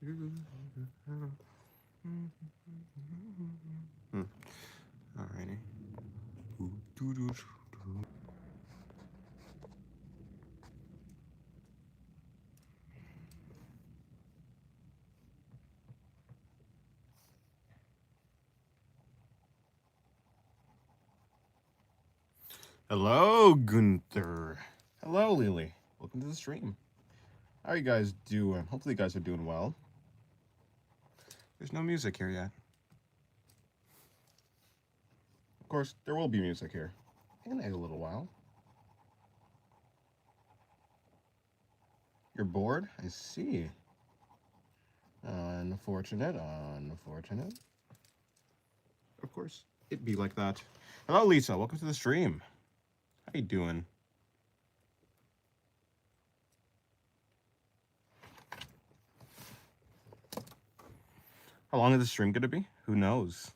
Alrighty. Hello, Gunther. Hello, Lily. Welcome to the stream. How are you guys doing? Hopefully you guys are doing well. There's no music here yet. Of course, there will be music here in a little while. You're bored? I see. Unfortunate. Of course, it'd be like that. Hello, Lisa. Welcome to the stream. How you doing? How long is the stream gonna be? Who knows?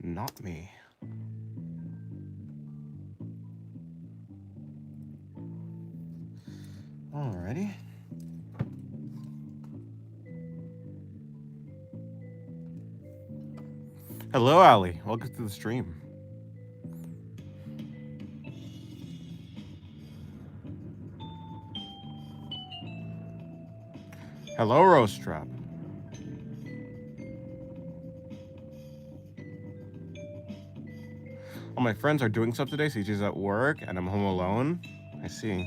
Not me. Alrighty. Hello, Ali. Welcome to the stream. Hello, Roast Trap. All my friends are doing stuff today. CJ's at work, and I'm home alone. I see.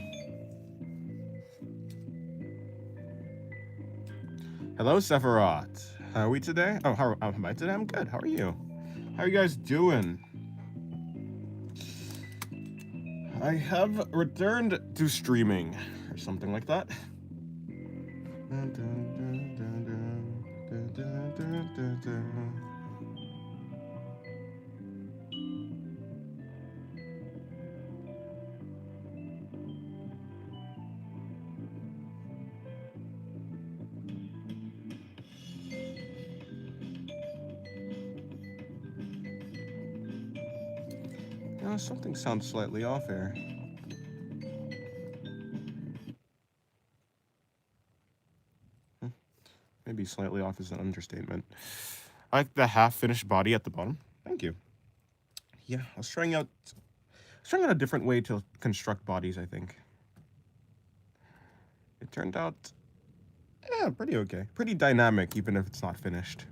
Hello, Sephiroth. How are we today? Oh, how am I today? I'm good. How are you? How are you guys doing? I have returned to streaming, or something like that. Something sounds slightly off here. Maybe slightly off is an understatement. I like the half-finished body at the bottom. Thank you. Yeah, I was trying out a different way to construct bodies, I think. It turned out, yeah, pretty okay. Pretty dynamic, even if it's not finished.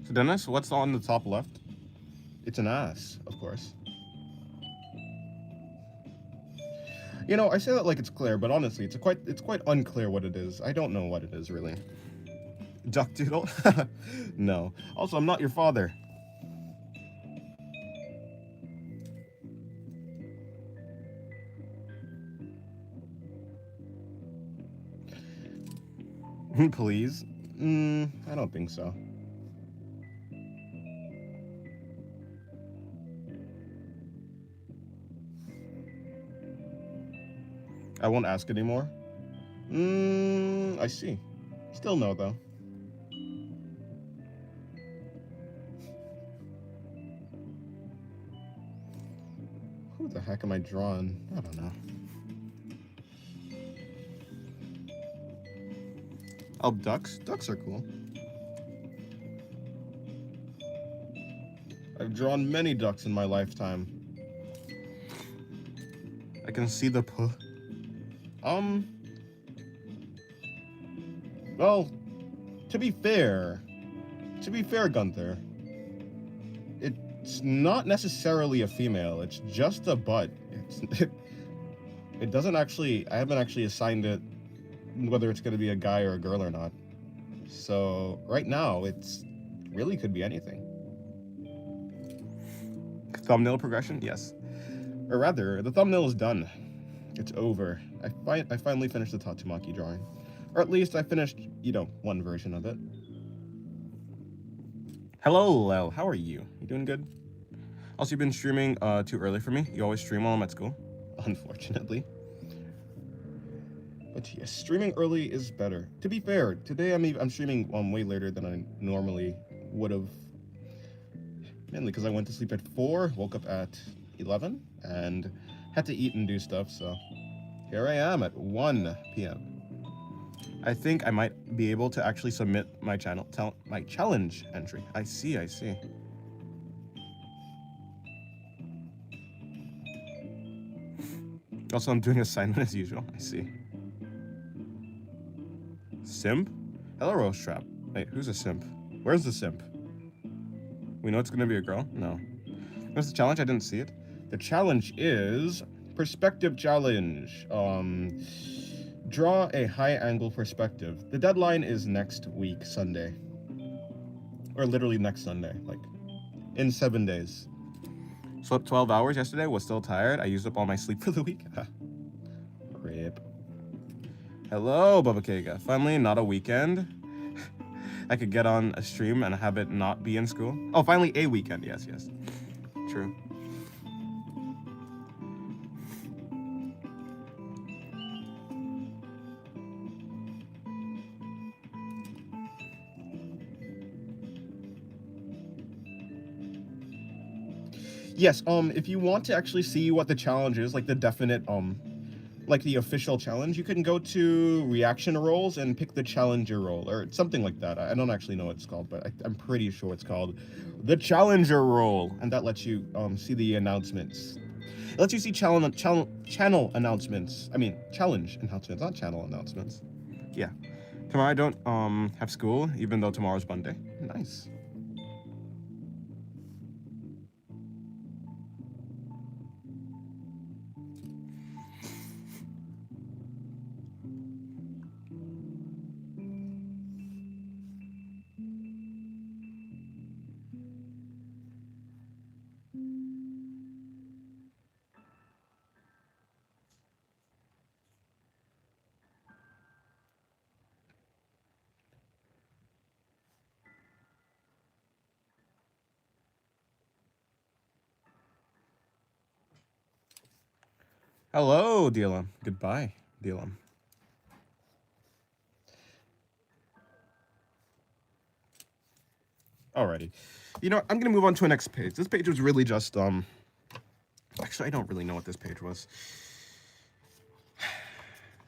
So Dennis, what's on the top left? It's an ass, of course. You know, I say that like it's clear, but honestly, it's quite unclear what it is. I don't know what it is really. Duck doodle? No. Also, I'm not your father. Please? I don't think so. I won't ask anymore. I see. Still no, though. Who the heck am I drawing? I don't know. Oh, ducks? Ducks are cool. I've drawn many ducks in my lifetime. I can see the well, to be fair, Gunther, it's not necessarily a female. It's just a butt. It doesn't actually. I haven't actually assigned it whether it's going to be a guy or a girl or not. So right now, it's really could be anything. Thumbnail progression, yes, or rather, the thumbnail is done. It's over. I finally finished the Tatsumaki drawing. Or at least I finished, you know, one version of it. Hello, Lel. How are you? You doing good? Also, you've been streaming too early for me. You always stream while I'm at school. Unfortunately. But yes, streaming early is better. To be fair, today I'm streaming way later than I normally would have. Mainly because I went to sleep at 4, woke up at 11, and had to eat and do stuff. So here I am at 1 p.m. I think I might be able to actually submit my my challenge entry. I see. Also, I'm doing assignment as usual. I see. Simp? Hello, Rose Trap. Wait, who's a simp? Where's the simp? We know it's gonna be a girl? No. What's the challenge? I didn't see it. The challenge is perspective challenge. Draw a high angle perspective. The deadline is next week, Sunday. Or literally next Sunday, like in 7 days. Slept 12 hours yesterday, was still tired. I used up all my sleep for the week. Rip. Hello, Bubba Kega. Finally, not a weekend. I could get on a stream and have it not be in school. Oh, finally a weekend. Yes. True. Yes, if you want to actually see what the challenge is, like the definite, like the official challenge, you can go to reaction roles and pick the challenger role, or something like that. I don't actually know what it's called, but I'm pretty sure it's called the challenger role, and that lets you, see the announcements. It lets you see channel announcements. I mean, challenge announcements, not channel announcements. Yeah. Tomorrow I don't, have school, even though tomorrow's Monday. Nice. Hello, DLM. Goodbye, DLM. Alrighty. You know, I'm gonna move on to a next page. This page was really just, actually, I don't really know what this page was.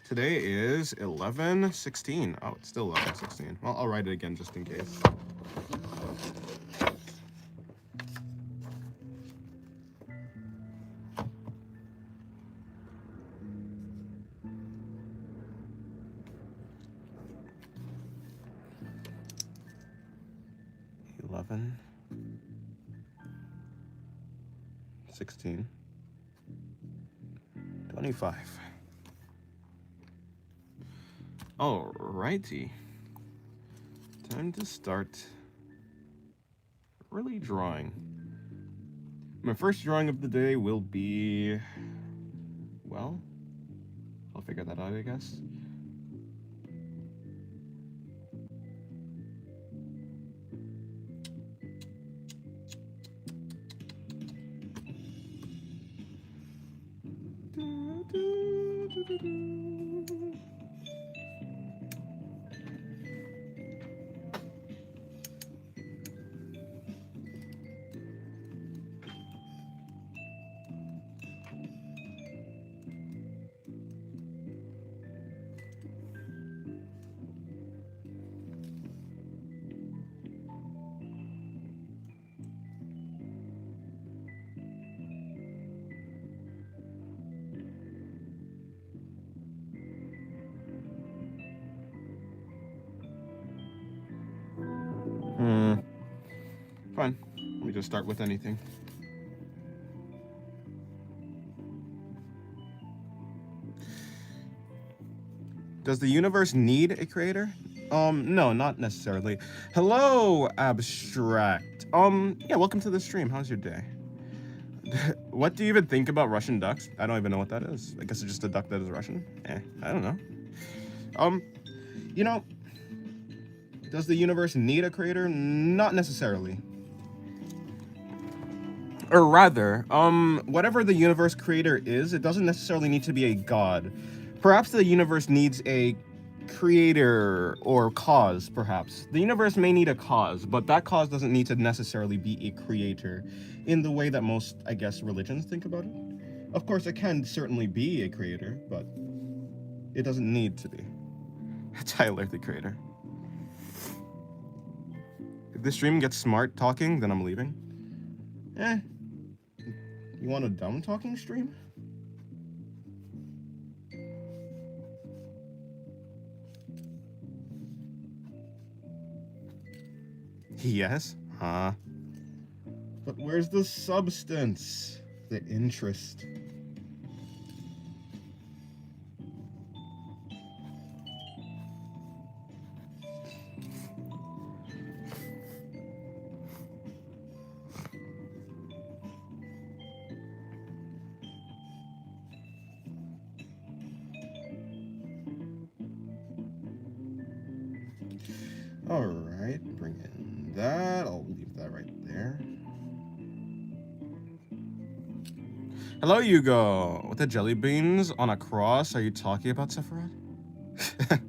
Today is 11/16. Oh, it's still 11/16. Well, I'll write it again just in case. Eleven, 16, 25. Alrighty. Time to start really drawing. My first drawing of the day will be, well, I'll figure that out, I guess. Fine. Let me just start with anything. Does the universe need a creator? No, not necessarily. Hello, Abstract. Yeah, welcome to the stream. How's your day? What do you even think about Russian ducks? I don't even know what that is. I guess it's just a duck that is Russian. I don't know. You know, does the universe need a creator? Not necessarily. Or rather, whatever the universe creator is, it doesn't necessarily need to be a god. Perhaps the universe needs a creator or cause, perhaps. The universe may need a cause, but that cause doesn't need to necessarily be a creator in the way that most, I guess, religions think about it. Of course, it can certainly be a creator, but it doesn't need to be. Tyler, the creator. If this stream gets smart talking, then I'm leaving. You want a dumb talking stream? Yes? Huh? But where's the substance? The interest? Alright, bring in that. I'll leave that right there. Hello, Hugo. With the jelly beans on a cross, are you talking about Sephiroth? I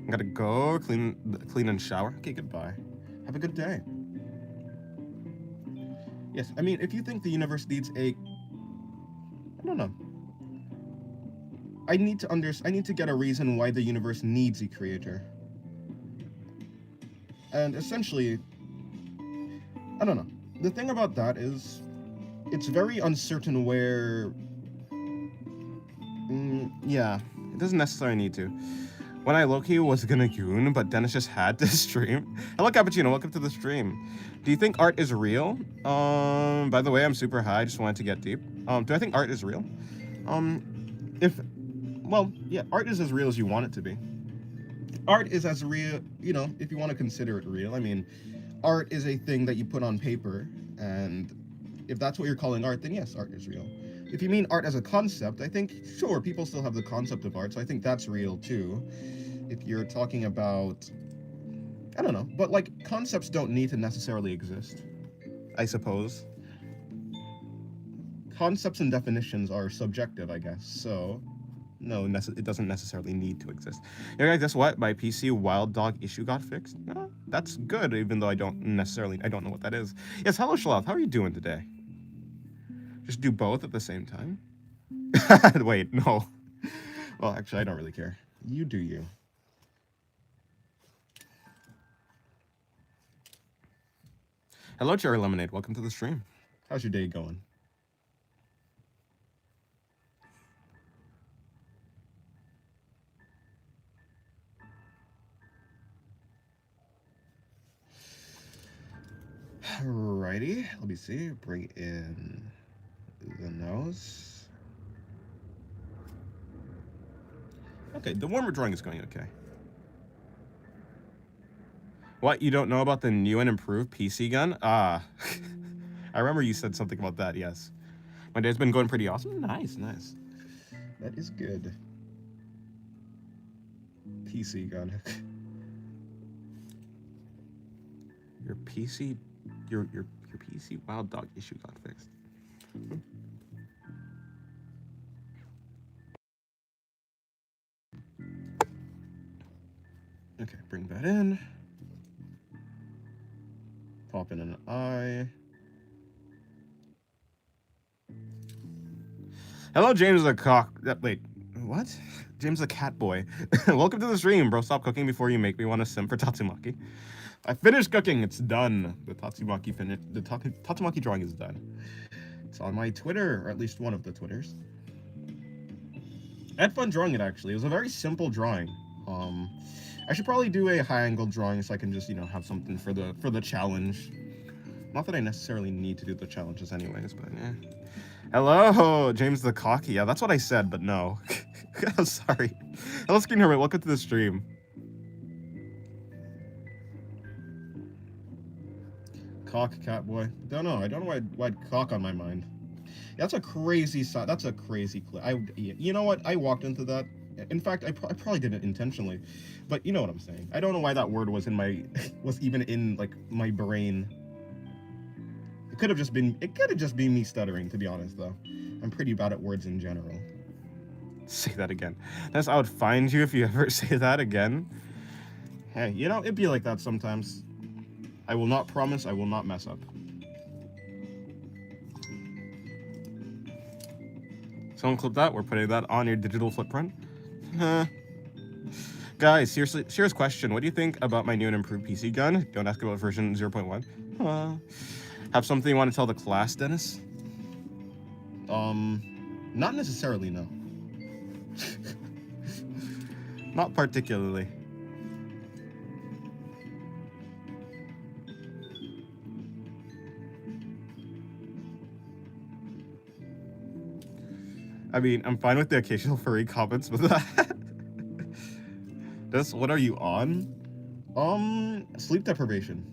gotta go, clean and shower. Okay, goodbye. Have a good day. Yes, I mean, if you think the universe needs a... I don't know. I need to get a reason why the universe needs a creator. And essentially, I don't know. The thing about that is, it's very uncertain where... yeah, it doesn't necessarily need to. When I low-key was gonna goon, but Dennis just had to stream. Hello, Cappuccino, welcome to the stream. Do you think art is real? By the way, I'm super high, I just wanted to get deep. Do I think art is real? Well, yeah, art is as real as you want it to be. Art is as real, you know, if you want to consider it real. I mean, art is a thing that you put on paper, and if that's what you're calling art, then yes, art is real. If you mean art as a concept, I think, sure, people still have the concept of art, so I think that's real too. If you're talking about, I don't know, but like, concepts don't need to necessarily exist, I suppose. Concepts and definitions are subjective, I guess, so no, it doesn't necessarily need to exist. Yeah, guys, guess what? My PC Wild Dog issue got fixed. That's good, even though I don't know what that is. Yes, hello, Shaloth. How are you doing today? Just do both at the same time? Wait, no. Well, actually, I don't really care. You do you. Hello, Cherry Lemonade. Welcome to the stream. How's your day going? Alrighty, let me see. Bring in the nose. Okay, the warmer drawing is going okay. What, you don't know about the new and improved PC gun? I remember you said something about that, yes. My day's been going pretty awesome. Nice, nice. That is good. PC gun. Your PC Wild Dog issue got fixed. Okay, bring that in. Pop in an eye. Hello, James the cock. Wait, what? James the cat boy. Welcome to the stream, bro. Stop cooking before you make me want to simp for Tatsumaki. I finished cooking. It's done. The Tatsumaki Tatsumaki drawing is done. It's on my Twitter, or at least one of the Twitters. I had fun drawing it, actually. It was a very simple drawing. I should probably do a high-angle drawing so I can just, you know, have something for the challenge. Not that I necessarily need to do the challenges anyways, but yeah. Hello, James the Cocky. Yeah, that's what I said, but no. I'm sorry. Hello, Skin Hermit. Welcome to the stream. Cock, cat boy. Don't know. I don't know why I'd cock on my mind. Yeah, that's a crazy clip. You know what? I walked into that. In fact, I probably did it intentionally, but you know what I'm saying. I don't know why that word was in my was even in like my brain. It could have just been me stuttering, to be honest, though. I'm pretty bad at words in general. Say that again. That's I would find you if you ever say that again. Hey, you know, it'd be like that sometimes. I will not promise I will not mess up. Someone clip that. We're putting that on your digital footprint. Guys, seriously, serious question. What do you think about my new and improved PC gun? Don't ask about version 0.1. Have something you want to tell the class, Dennis? Not necessarily, no. Not particularly. I mean, I'm fine with the occasional furry comments, but that... What are you on? Sleep deprivation.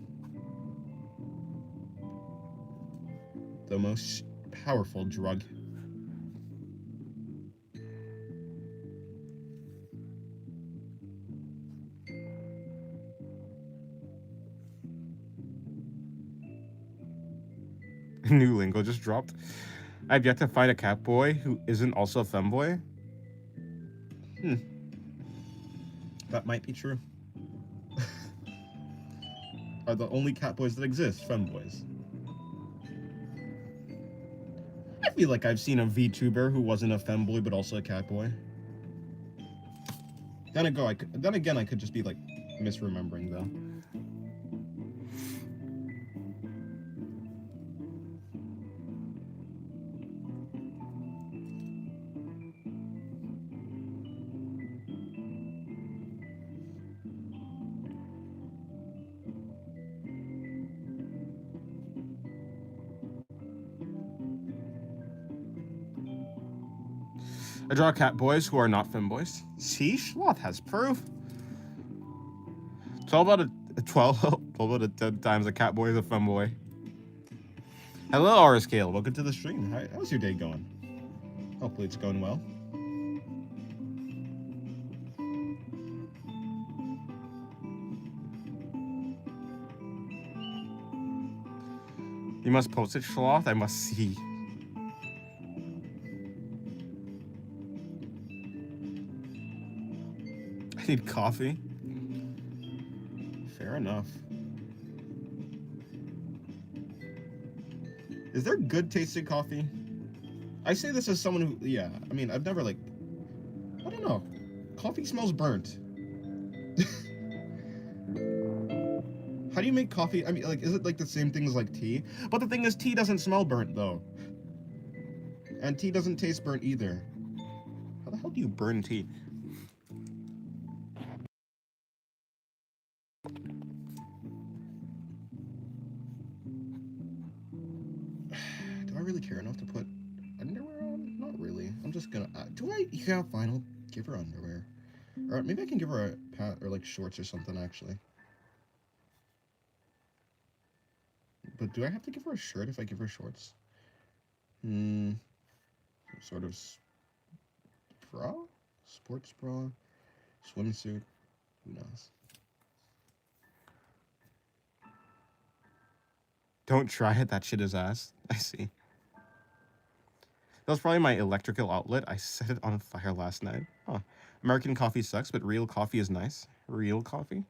The most powerful drug. New lingo just dropped. I've yet to find a cat boy who isn't also a femboy. That might be true. Are the only cat boys that exist femboys? I feel like I've seen a VTuber who wasn't a femboy but also a cat boy. Then again, I could just be like misremembering though. I draw cat boys who are not femboys. See, Sloth has proof. 12 out of 10 times a cat boy is a femboy. Hello, RScale. Welcome to the stream. How's your day going? Hopefully it's going well. You must post it, Sloth. I must see. I need coffee. Fair enough. Is there good tasting coffee? I say this as someone who, yeah, I mean, I've never like, I don't know. Coffee smells burnt. How do you make coffee? I mean, like, is it like the same thing as like tea? But the thing is, tea doesn't smell burnt though. And tea doesn't taste burnt either. How the hell do you burn tea? Do I really care enough to put underwear on? Not really. I'm just gonna, yeah, fine, I'll give her underwear. Or maybe I can give her a pat, or like shorts or something actually. But do I have to give her a shirt if I give her shorts? Sort of bra? Sports bra? Swimsuit? Who knows? Don't try it, that shit is ass. I see. That was probably my electrical outlet. I set it on fire last night. Huh. American coffee sucks, but real coffee is nice. Real coffee?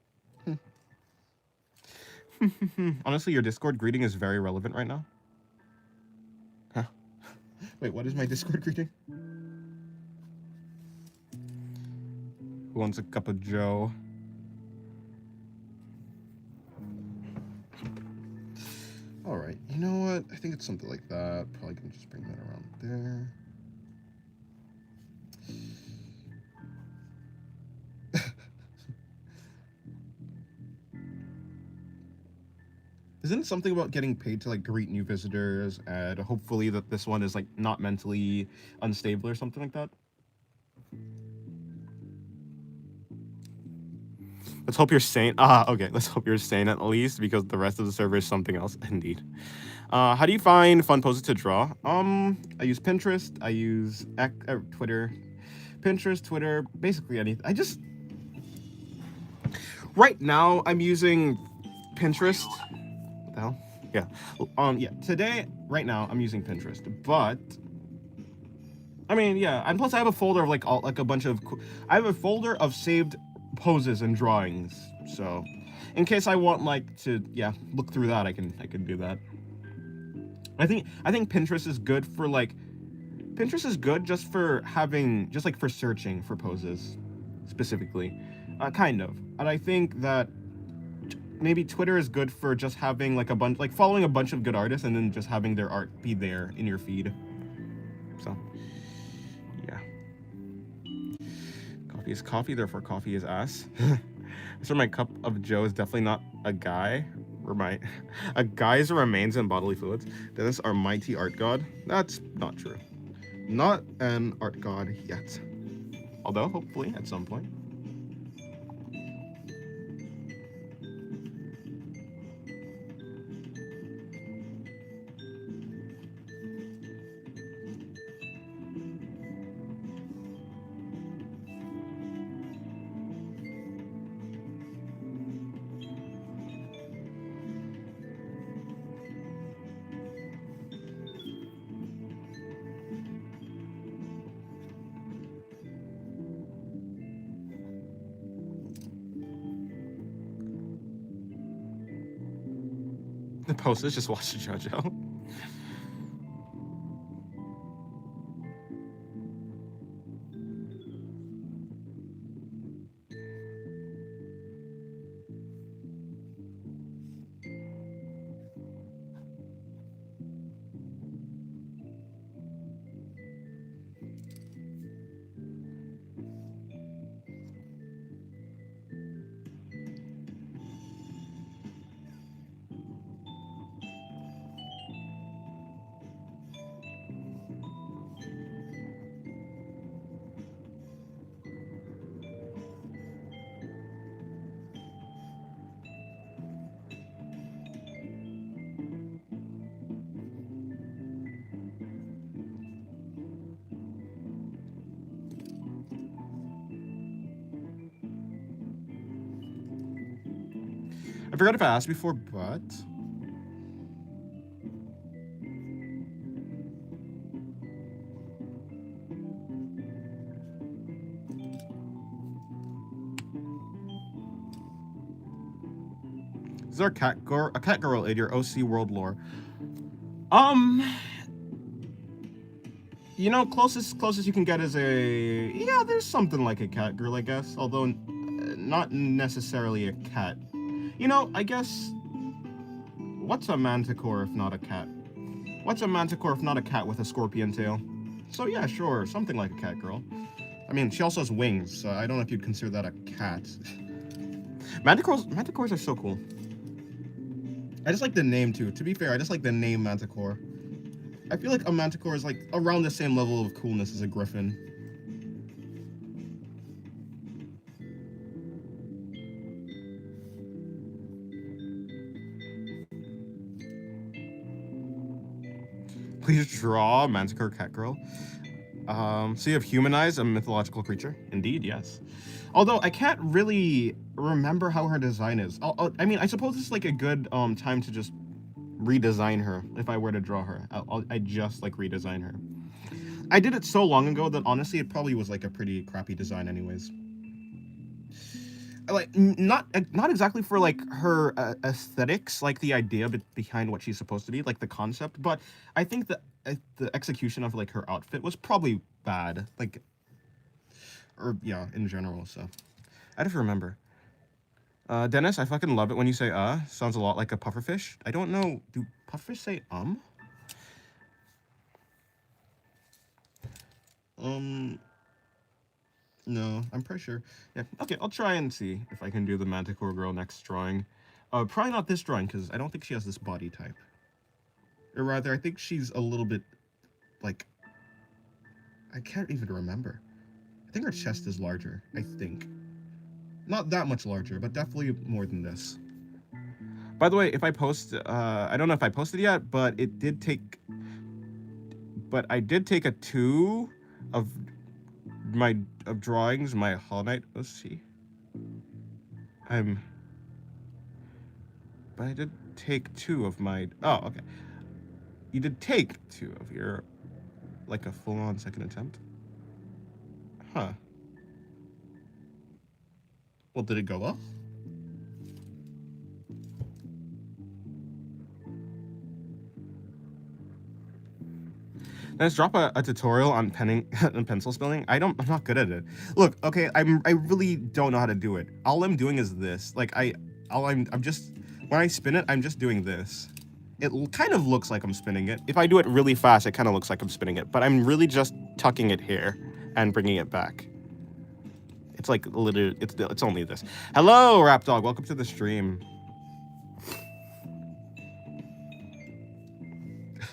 Honestly, your Discord greeting is very relevant right now. Huh? Wait, what is my Discord greeting? Who wants a cup of Joe? Alright, you know what? I think it's something like that. Probably gonna just bring that around there. Isn't it something about getting paid to like greet new visitors and hopefully that this one is like not mentally unstable or something like that? Let's hope you're sane. Okay. Let's hope you're sane at least because the rest of the server is something else. Indeed. How do you find fun poses to draw? I use Pinterest. I use Twitter. Pinterest, Twitter, basically anything. Right now, I'm using Pinterest. What the hell? Yeah. Yeah. Today, right now, I'm using Pinterest, but I mean, yeah, and plus I have a folder of like a bunch of, I have a folder of saved poses and drawings. So, in case I want like to, yeah, look through that, I can do that. I think Pinterest is good for like, Pinterest is good just for having, just like for searching for poses, specifically, kind of. And I think that maybe Twitter is good for just having like a bunch, like following a bunch of good artists and then just having their art be there in your feed. So, yeah. Coffee is coffee, therefore coffee is ass. So my cup of Joe is definitely not a guy. A guy's remains and bodily fluids. Dennis, our mighty art god. That's not true. Not an art god yet. Although, hopefully, at some point. The post is just watch JoJo. I forgot if I asked before, but is there a cat girl in your OC world lore? You know, closest you can get is a, yeah, there's something like a cat girl, I guess, although not necessarily a cat. You know, I guess, what's a manticore if not a cat? What's a manticore if not a cat with a scorpion tail? So yeah, sure, something like a cat girl. I mean, she also has wings, so I don't know if you'd consider that a cat. Manticores are so cool. I just like the name too. To be fair, I just like the name Manticore. I feel like a Manticore is like around the same level of coolness as a griffin. Please draw a Manticore cat girl. So you have humanized a mythological creature? Indeed, yes. Although I can't really remember how her design is. I mean, I suppose it's like a good time to just redesign her if I were to draw her. I just like redesign her. I did it so long ago that honestly it probably was like a pretty crappy design anyways. Like not exactly for like her aesthetics, like the idea behind what she's supposed to be, like the concept, but I think that the execution of like her outfit was probably bad, like, or yeah, in general. So I have to remember. Dennis, I fucking love it when you say sounds a lot like a pufferfish. I don't know, do pufferfish say No, I'm pretty sure. Yeah, okay, I'll try and see if I can do the Manticore girl next drawing. Probably not this drawing, because I don't think she has this body type. Or rather, I think she's a little bit, like, I can't even remember. I think her chest is larger, I think. Not that much larger, but definitely more than this. By the way, if I post, I don't know if I posted yet, but it did take, but I did take a 2 of drawings, my Hollow Knight. Let's see. But I did take 2 of my, oh, okay. You did take 2 of your, Like a full-on second attempt? Huh. Well, did it go well? Let's drop a tutorial on penning and pencil spelling. I'm not good at it. Look, okay, I really don't know how to do it. All I'm doing is this. Like I'm just, when I spin it, I'm just doing this. It kind of looks like I'm spinning it. If I do it really fast, it kind of looks like I'm spinning it, but I'm really just tucking it here and bringing it back. It's like literally, it's only this. Hello, Rap Dog. Welcome to the stream.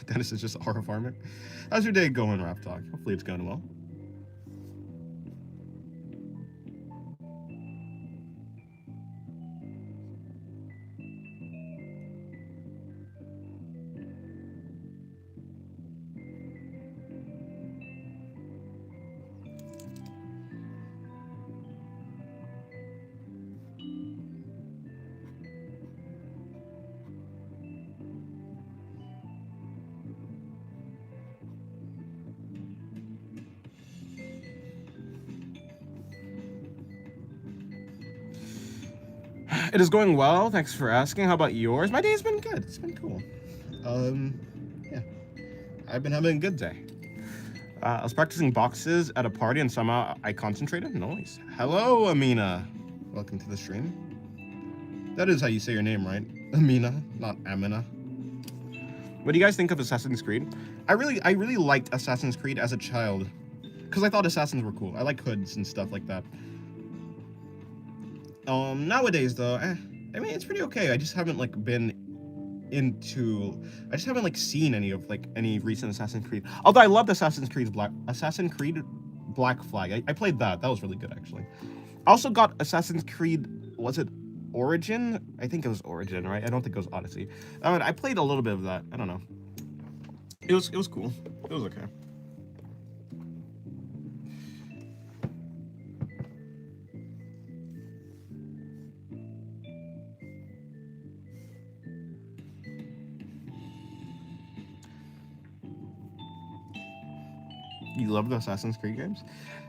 Dennis is just a horror farmer. How's your day going, Rap Dog? Hopefully it's going well. It is going well. Thanks for asking. How about yours? My day's been good. It's been cool. Yeah. I've been having a good day. I was practicing boxes at a party and somehow I concentrated. Nice. Hello, Amina. Welcome to the stream. That is how you say your name, right? Amina, not Amina. What do you guys think of Assassin's Creed? I really liked Assassin's Creed as a child because I thought assassins were cool. I like hoods and stuff like that. Nowadays though, I mean, it's pretty okay. I just haven't like I just haven't like seen any recent Assassin's Creed. Although I loved Assassin's Creed Black Flag. I played that. That was really good actually. I also got Assassin's Creed, was it Origin? I think it was Origin, right? I don't think it was Odyssey. I played a little bit of that. I don't know. It was cool. It was okay. You love the Assassin's Creed games?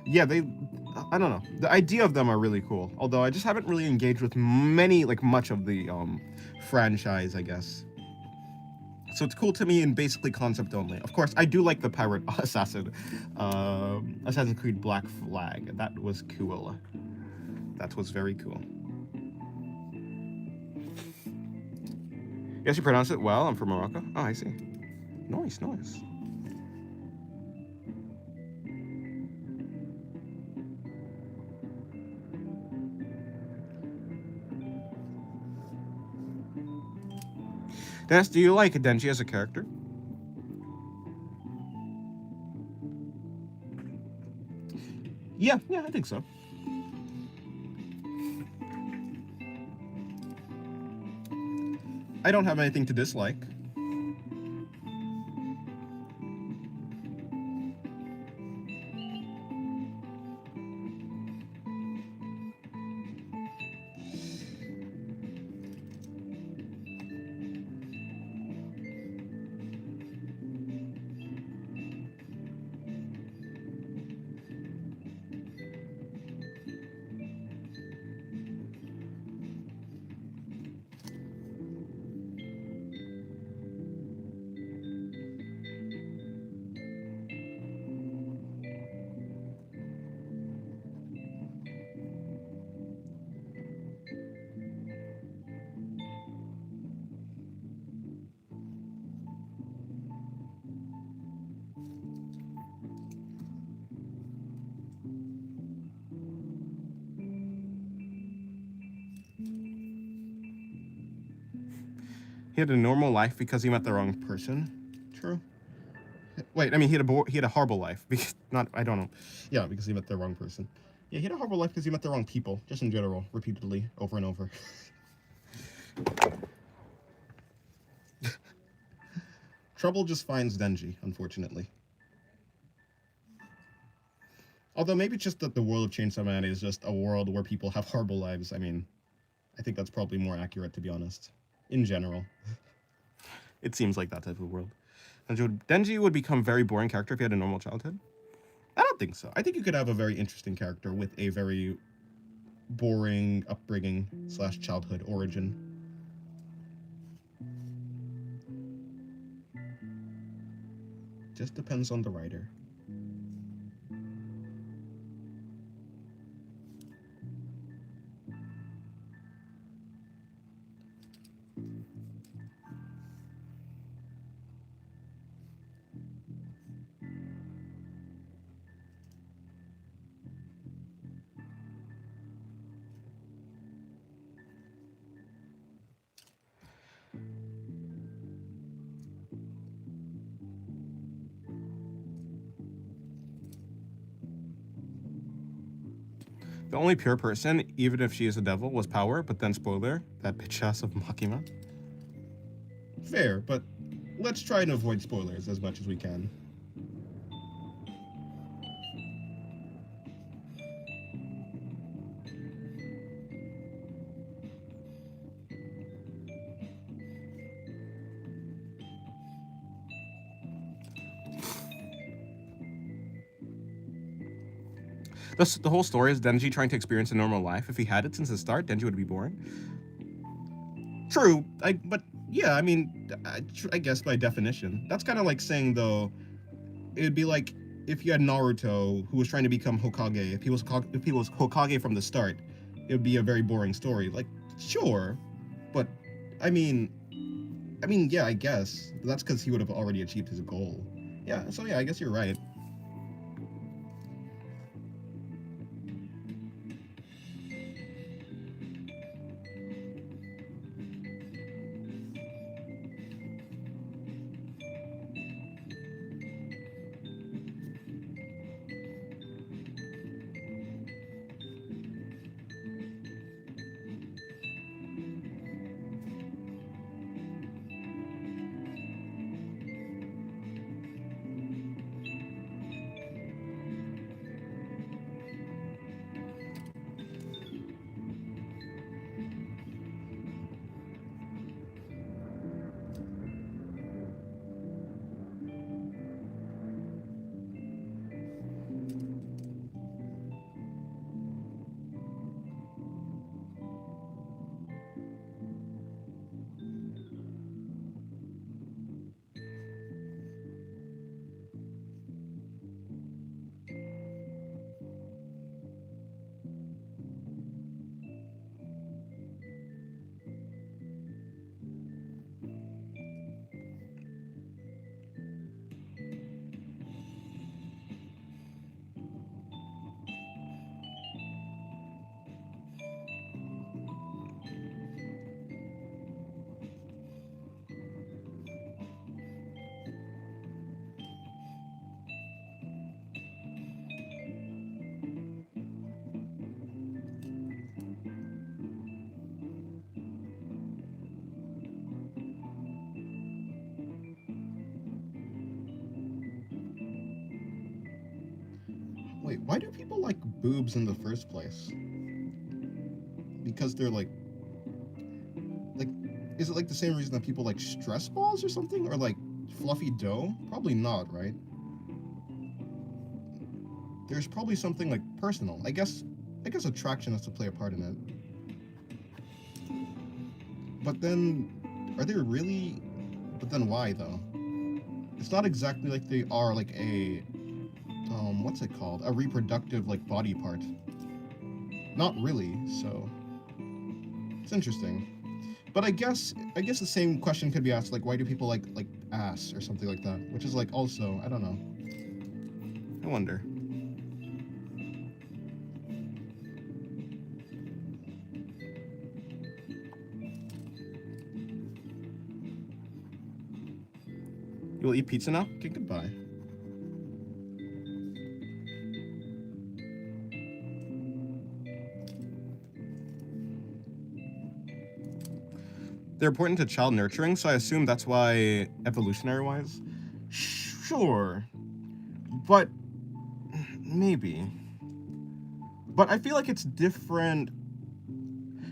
Yeah, I don't know. The idea of them are really cool. Although I just haven't really engaged with much of the franchise, I guess. So it's cool to me in basically concept only. Of course, I do like the pirate assassin, Assassin's Creed Black Flag. That was cool. That was very cool. Yes, you pronounce it well. I'm from Morocco. Oh, I see. Nice, nice. Dennis, do you like Denji as a character? Yeah, I think so. I don't have anything to dislike. He had a normal life because he met the wrong person. True. Wait, I mean, he had a horrible life because I don't know. Yeah, because he met the wrong person. Yeah, he had a horrible life because he met the wrong people, just in general, repeatedly, over and over. Trouble just finds Denji, unfortunately. Although maybe it's just that the world of Chainsaw Man is just a world where people have horrible lives. I mean, I think that's probably more accurate, to be honest. In general. It seems like that type of world. Denji would become a very boring character if he had a normal childhood. I don't think so. I think you could have a very interesting character with a very boring upbringing / childhood origin. Just depends on the writer. The only pure person, even if she is a devil, was Power, but then spoiler, that bitch ass of Makima. Fair, but let's try and avoid spoilers as much as we can. The whole story is Denji trying to experience a normal life. If he had it since the start, Denji would be boring. True, but yeah, I mean, I guess by definition. That's kind of like saying, though, it'd be like if you had Naruto who was trying to become Hokage. If he was Hokage from the start, it would be a very boring story. Like, sure, but I mean, yeah, I guess. But that's because he would have already achieved his goal. Yeah, so yeah, I guess you're right. Wait, why do people like boobs in the first place? Because they're like, is it like the same reason that people like stress balls or something? Or like fluffy dough? Probably not, right? There's probably something like personal. I guess attraction has to play a part in it. But then, are they really? But then why though? It's not exactly like they are like a, what's it called? A reproductive like body part. Not really. So it's interesting. But I guess the same question could be asked, like, why do people like ass or something like that? Which is like also, I don't know. I wonder. You will eat pizza now? Okay, goodbye. They're important to child nurturing, so I assume that's why evolutionary-wise. Sure. But maybe. But I feel like it's different.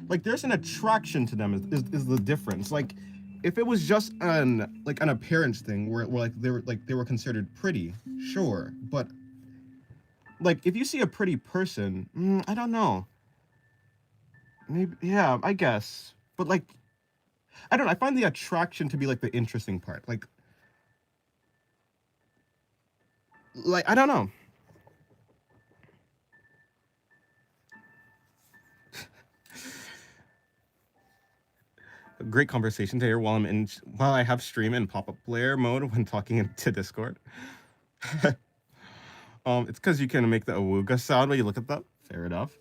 Like, there's an attraction to them is the difference. Like, if it was just an appearance thing where like they were considered pretty, sure, but like if you see a pretty person, I don't know, maybe, yeah, I guess, but like I don't know, I find the attraction to be like the interesting part, like I don't know. A great conversation today while I have stream in pop-up player mode when talking into Discord. It's because you can make the awooga sound when you look at that. Fair enough.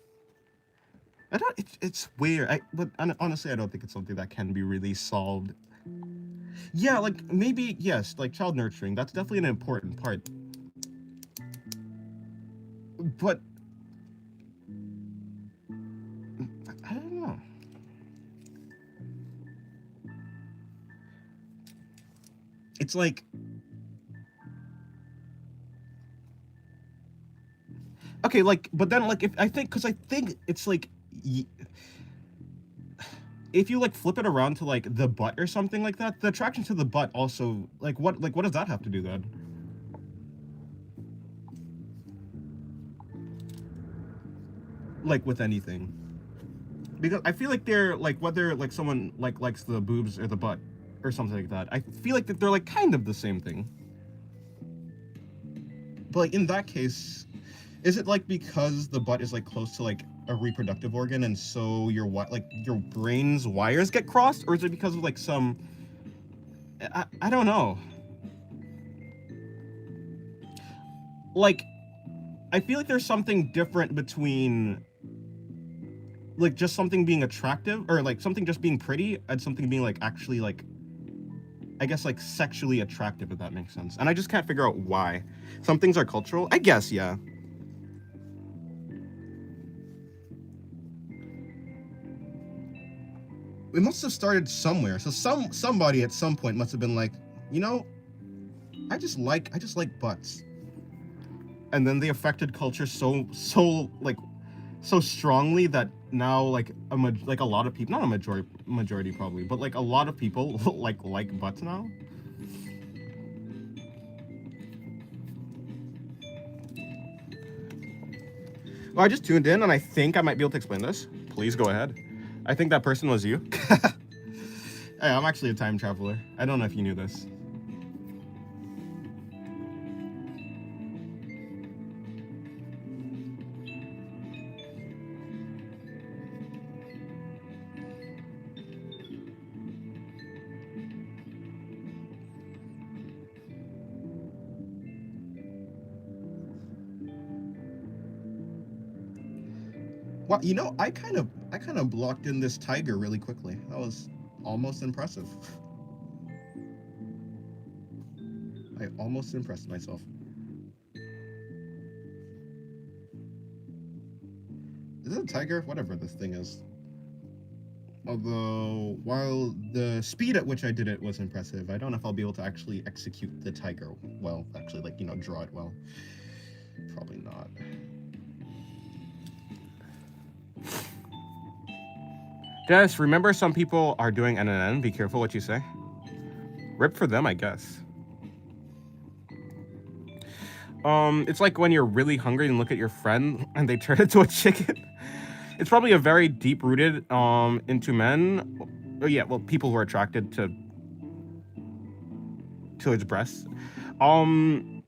I don't. It's weird. But honestly, I don't think it's something that can be really solved. Yeah, like maybe yes, like child nurturing. That's definitely an important part. But I don't know. It's like, okay, like, but then like because I think it's like, if you like flip it around to like the butt or something like that, the attraction to the butt also like what does that have to do then? Like with anything, because I feel like they're like whether like someone like likes the boobs or the butt or something like that, I feel like that they're like kind of the same thing. But like in that case, is it like because the butt is like close to like a reproductive organ and so your brain's wires get crossed, or is it because of like some I don't know. Like I feel like there's something different between like just something being attractive or like something just being pretty and something being like actually like I guess like sexually attractive, if that makes sense. And I just can't figure out why. Some things are cultural, I guess, yeah. It must have started somewhere. So somebody at some point must have been like, you know, I just like butts. And then they affected culture so strongly that now like a lot of people, not a majority probably, but like a lot of people like butts now. Well, I just tuned in and I think I might be able to explain this. Please go ahead. I think that person was you. Hey, I'm actually a time traveler. I don't know if you knew this. Well, you know, I kind of blocked in this tiger really quickly. That was almost impressive. I almost impressed myself. Is it a tiger? Whatever this thing is. Although, while the speed at which I did it was impressive, I don't know if I'll be able to actually execute the tiger well. Actually, like, you know, draw it well. Probably not. Just remember, some people are doing NNN. Be careful what you say. Rip for them, I guess. It's like when you're really hungry and look at your friend and they turn into a chicken. It's probably a very deep-rooted into men. Oh yeah, well, people who are attracted to its breasts. Okay,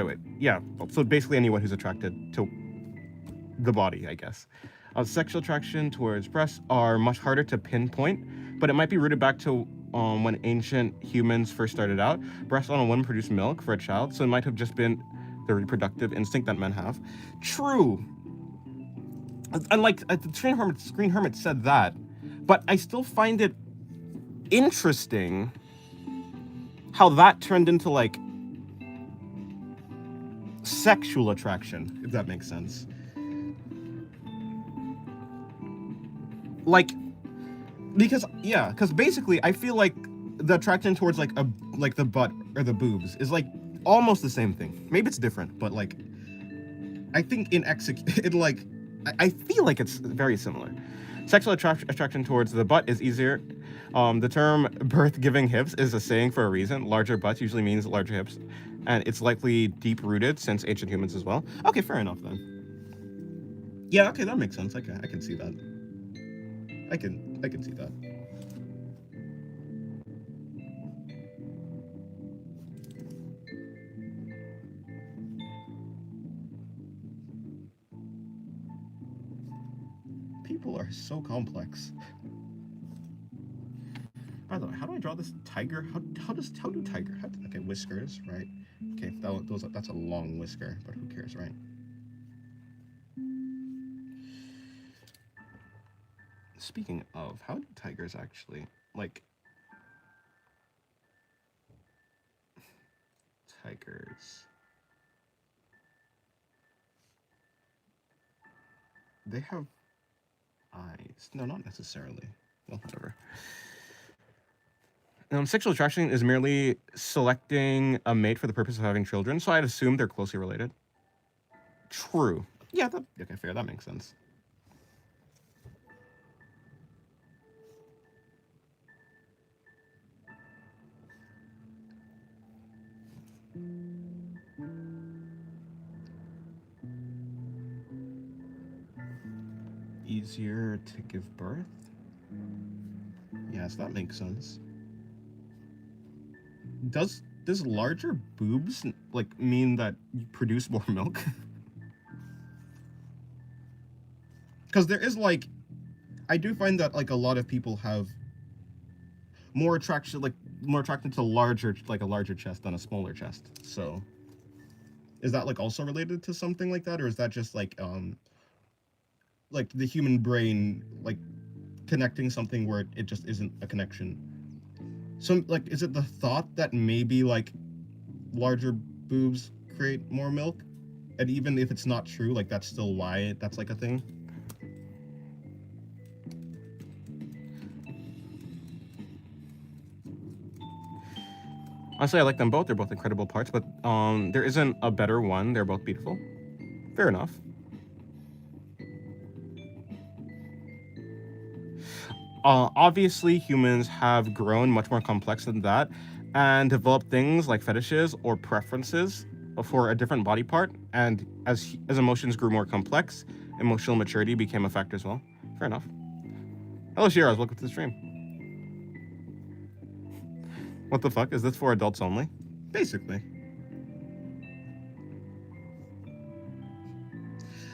wait. Yeah, so basically anyone who's attracted to the body, I guess. Sexual attraction towards breasts are much harder to pinpoint, but it might be rooted back to when ancient humans first started out. Breasts on a woman produce milk for a child, so it might have just been the reproductive instinct that men have. True. And like the Screen Hermit said that, but I still find it interesting how that turned into like sexual attraction, if that makes sense. Like, because basically I feel like the attraction towards like the butt or the boobs is like almost the same thing. Maybe it's different, but like I think I feel like it's very similar. Sexual attraction towards the butt is easier. The term birth-giving hips is a saying for a reason. Larger butts usually means larger hips, and it's likely deep-rooted since ancient humans as well. Okay, fair enough then. Yeah, okay, that makes sense. I can see that. I can see that. People are so complex. By the way, how do I draw this tiger? How do tiger? Okay, whiskers, right? Okay, that's a long whisker, but who cares, right? Speaking of, how do tigers actually like tigers? They have eyes. No, not necessarily. Well, whatever. Sexual attraction is merely selecting a mate for the purpose of having children, so I'd assume they're closely related. True. Yeah, okay, fair. That makes sense. Easier to give birth? Yes, that makes sense. Does larger boobs like mean that you produce more milk? Because there is like, I do find that like a lot of people have more attraction to larger, like a larger chest than a smaller chest. So is that like also related to something like that, or is that just like the human brain like connecting something where it just isn't a connection? So like, is it the thought that maybe like larger boobs create more milk, and even if it's not true, like that's still why that's like a thing? Honestly, I like them both. They're both incredible parts, but there isn't a better one. They're both beautiful. Fair enough. Obviously, humans have grown much more complex than that and developed things like fetishes or preferences for a different body part. And as emotions grew more complex, emotional maturity became a factor as well. Fair enough. Hello, Shiraz. Welcome to the stream. What the fuck? Is this for adults only? Basically.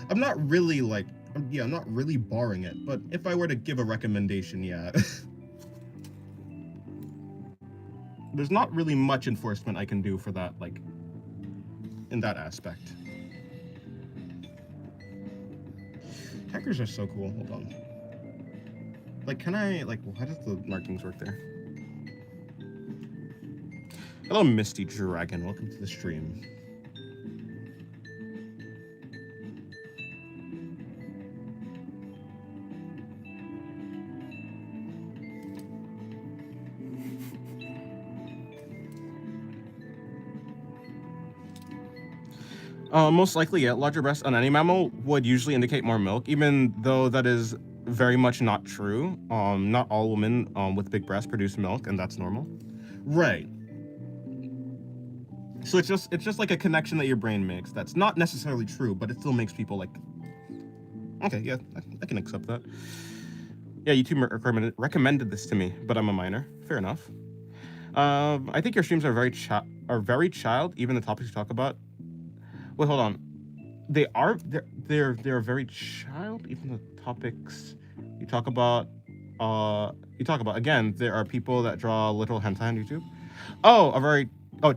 I'm not really like, I'm not really barring it, but if I were to give a recommendation, yeah. There's not really much enforcement I can do for that, like, in that aspect. Tigers are so cool. Hold on. Like, can I, like, how does the markings work there? Hello, Misty Dragon. Welcome to the stream. Most likely, yeah. Larger breasts on any mammal would usually indicate more milk, even though that is very much not true. Not all women with big breasts produce milk, and that's normal. Right. So it's just like a connection that your brain makes that's not necessarily true, but it still makes people like, okay, yeah, I can accept that. Yeah, YouTube recommended this to me, but I'm a minor. Fair enough. I think your streams are very child. Even the topics you talk about. Wait, hold on. They're very child. Even the topics you talk about. Again. There are people that draw literal hentai on YouTube.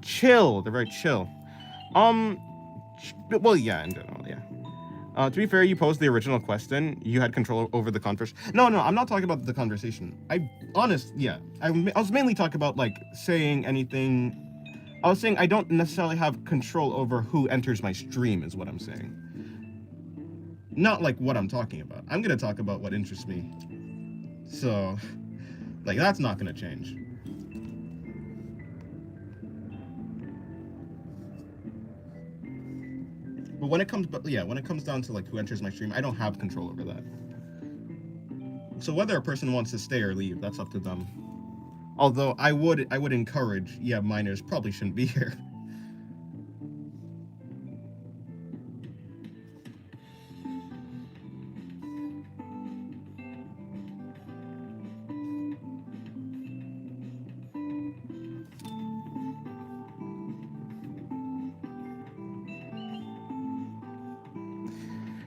Chill. They're very chill. Well, yeah, in general, yeah. To be fair, you posed the original question. You had control over the conversation. No, I'm not talking about the conversation. I was mainly talking about like saying anything. I was saying I don't necessarily have control over who enters my stream, is what I'm saying. Not like what I'm talking about. I'm gonna talk about what interests me. So, like, that's not gonna change. But when it comes down to like who enters my stream, I don't have control over that. So whether a person wants to stay or leave, that's up to them. Although I would encourage, yeah, minors probably shouldn't be here.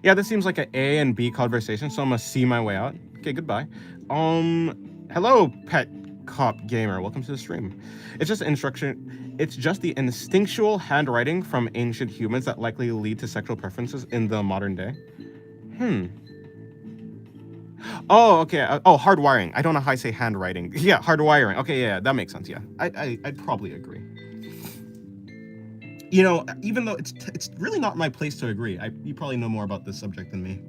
Yeah, this seems like an A and B conversation, so I'm gonna see my way out. Okay, goodbye. Hello, pet cop gamer. Welcome to the stream. It's just instruction. It's just the instinctual handwriting from ancient humans that likely lead to sexual preferences in the modern day. Oh, okay. Hardwiring. I don't know how I say handwriting. Yeah, hardwiring. Okay, yeah, that makes sense. Yeah, I'd probably agree. You know, even though it's really not my place to agree. You probably know more about this subject than me.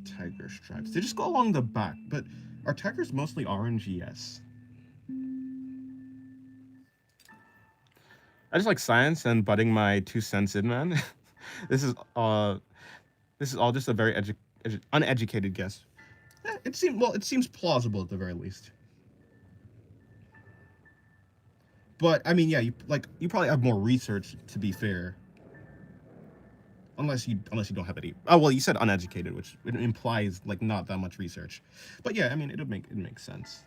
Tiger stripes. They just go along the back, but are tigers mostly orange? Yes. I just like science and butting my 2 cents in, man. This is all just a very uneducated guess. It seems plausible at the very least. But I mean, yeah, you probably have more research, to be fair. Unless you don't have any. Oh well, you said uneducated, which implies like not that much research. But yeah, I mean, it makes sense.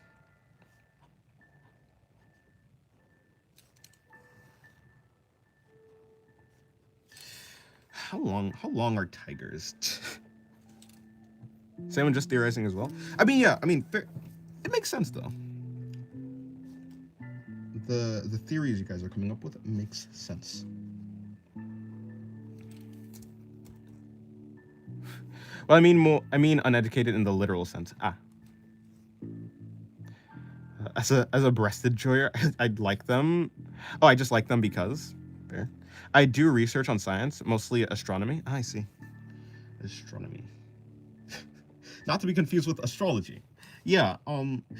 How long are tigers? Someone just theorizing as well. I mean, yeah, it makes sense though. The theories you guys are coming up with makes sense. Well, I mean uneducated in the literal sense. As a breasted enjoyer, I'd like them. Oh, I just like them because. Fair. I do research on science, mostly astronomy. I see. Astronomy. Not to be confused with astrology. Yeah,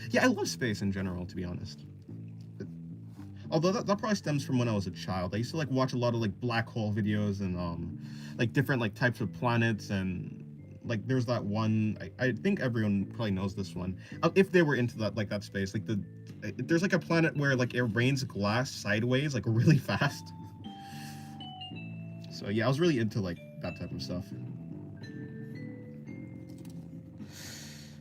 yeah, I love space in general, to be honest. Although that probably stems from when I was a child. I used to like watch a lot of like black hole videos and like different like types of planets, and like there's that one, I think everyone probably knows this one. If they were into that space, like there's like a planet where like it rains glass sideways like really fast. So yeah, I was really into like that type of stuff.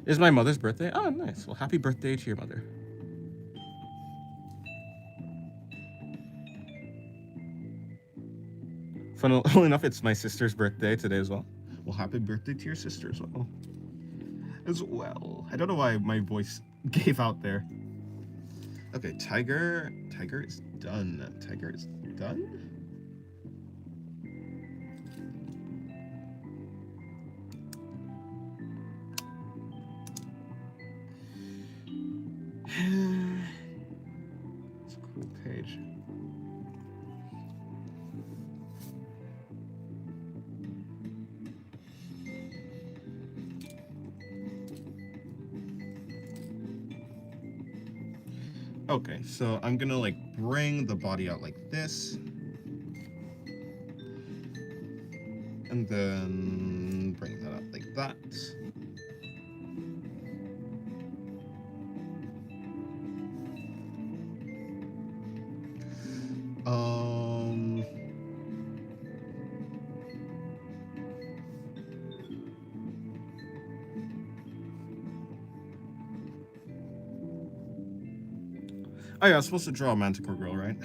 It's my mother's birthday. Oh, nice. Well, happy birthday to your mother. Funnily enough, it's my sister's birthday today as well. Well, happy birthday to your sister as well. I don't know why my voice gave out there. Okay, Tiger is done. Tiger is done? It's a cool page. Okay, so I'm gonna like bring the body out like this. And then bring that up like that. Oh yeah, I was supposed to draw a Manticore girl, right?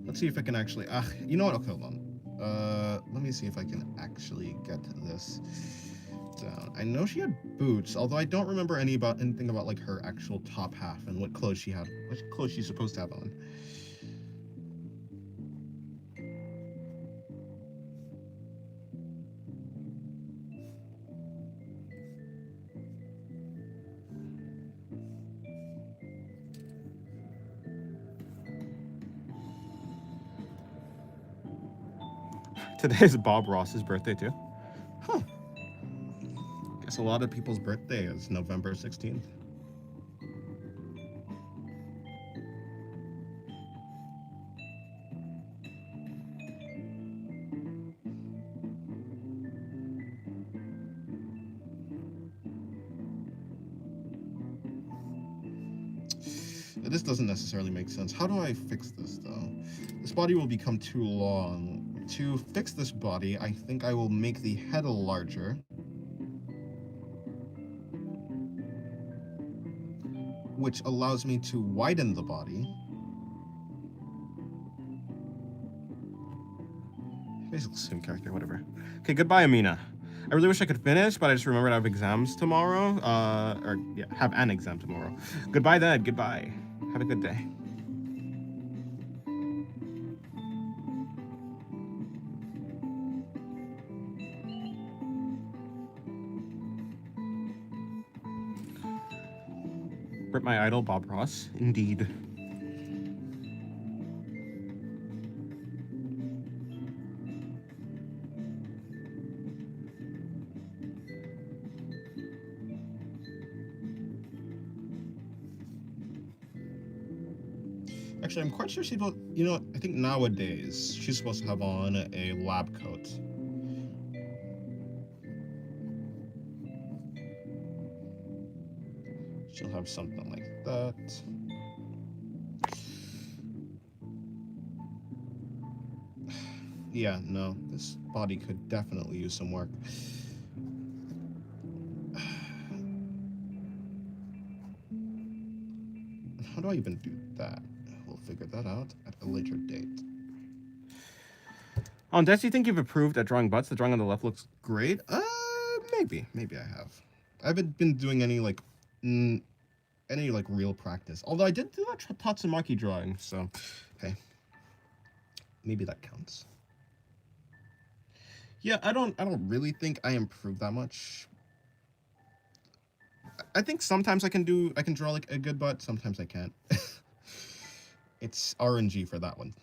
Let's see if I can actually. You know what? Okay, hold on. Let me see if I can actually get this down. I know she had boots, although I don't remember anything about like her actual top half and what clothes she had, what clothes she's supposed to have on. Today is Bob Ross's birthday too. Huh. Guess a lot of people's birthday is November 16th. This doesn't necessarily make sense. How do I fix this, though? This body will become too long. To fix this body, I think I will make the head larger, which allows me to widen the body. Basically, same character, whatever. Okay, goodbye, Amina. I really wish I could finish, but I just remembered I have exams tomorrow. Or yeah, have an exam tomorrow. Goodbye, then. Goodbye. Have a good day. Rip my idol, Bob Ross. Indeed. Actually, I'm quite sure she's, you know, I think nowadays she's supposed to have on a lab coat. She'll have something like that. Yeah, no, this body could definitely use some work. How do I even do that? We'll figure that out at a later date. On Des, do you think you've improved at drawing butts? The drawing on the left looks Great? Maybe I have. I haven't been doing any like real practice. Although I did do that Tatsumaki drawing, so hey, maybe that counts. Yeah, I don't really think I improved that much. I think sometimes I can draw like a good butt, sometimes I can't. It's RNG for that one.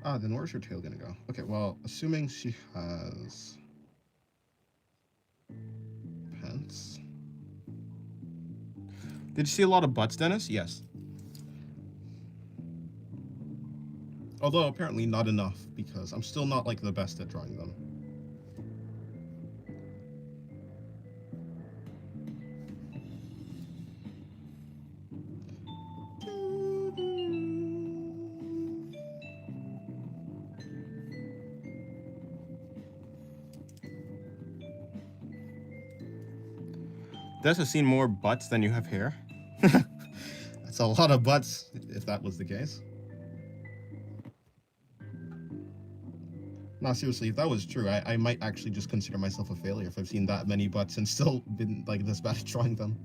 Ah, then where's her tail gonna go? Okay, well, assuming she has pants. Did you see a lot of butts, Dennis? Yes. Although apparently not enough, because I'm still not like the best at drawing them. Des has seen more butts than you have hair. That's a lot of butts, if that was the case. No, seriously, if that was true, I might actually just consider myself a failure if I've seen that many butts and still been like this bad at drawing them.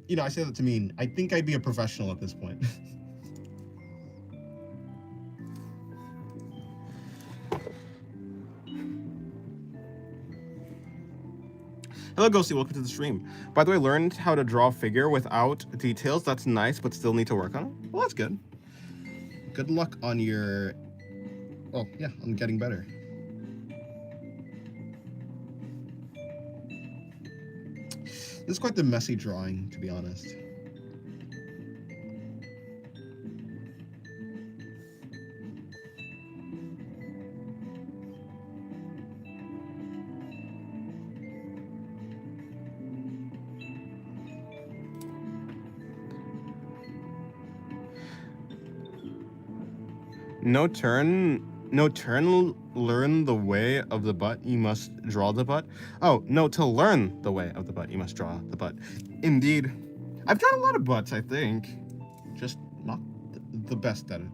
You know, I say that to mean I think I'd be a professional at this point. Hello, Ghosty. Welcome to the stream. By the way, learned how to draw a figure without details. That's nice, but still need to work on it. Well, that's good. Good luck on your... Well, yeah, on getting better. This is quite the messy drawing, to be honest. No turn, learn the way of the butt, you must draw the butt. Oh, no, to learn the way of the butt, you must draw the butt. Indeed. I've drawn a lot of butts, I think. Just not the best at it.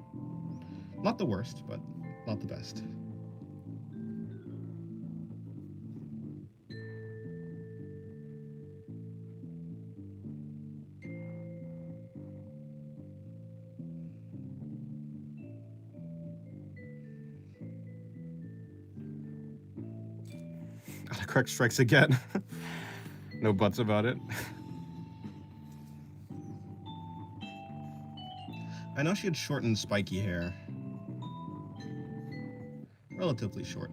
Not the worst, but not the best. Correct strikes again. No buts about it. I know she had short and spiky hair. Relatively short.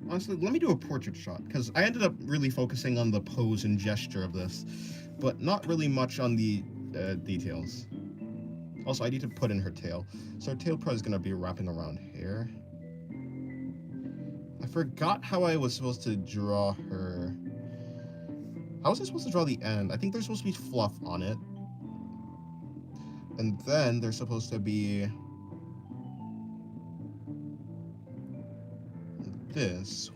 Honestly, let me do a portrait shot, because I ended up really focusing on the pose and gesture of this, but not really much on the details. Also, I need to put in her tail. So her tail probably is going to be wrapping around here. I forgot how I was supposed to draw her. How was I supposed to draw the end? I think there's supposed to be fluff on it. And then there's supposed to be this.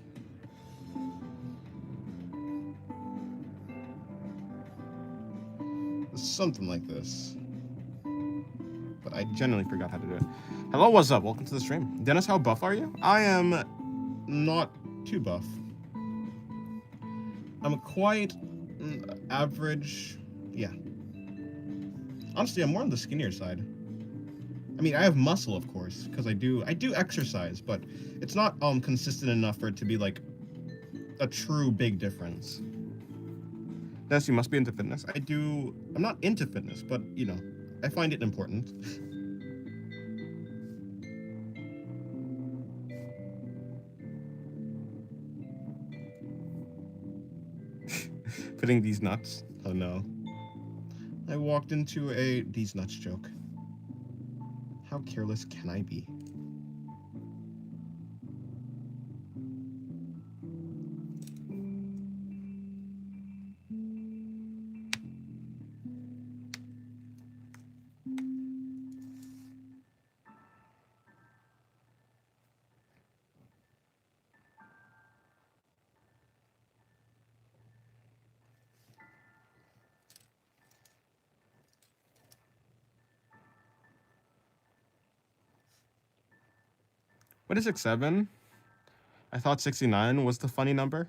Something like this. But I genuinely forgot how to do it. Hello, what's up? Welcome to the stream. Dennis, how buff are you? I am not too buff. I'm quite average. Yeah. Honestly, I'm more on the skinnier side. I mean, I have muscle, of course, because I do exercise, but it's not consistent enough for it to be like a true big difference. Dennis, you must be into fitness. I'm not into fitness, but you know, I find it important. Fitting these nuts. Oh no. I walked into these nuts joke. How careless can I be? What is 67? I thought 69 was the funny number.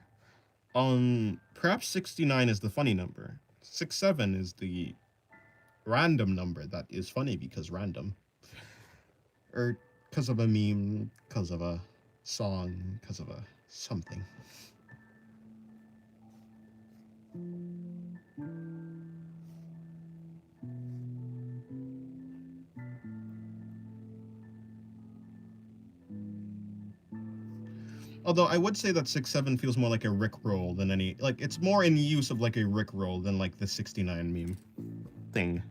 Perhaps 69 is the funny number. 67 is the random number that is funny because random. Or because of a meme, because of a song, because of a something. Although I would say that 6-7 feels more like a Rickroll than any, like, it's more in use of like a Rickroll than like the 69 meme Thing.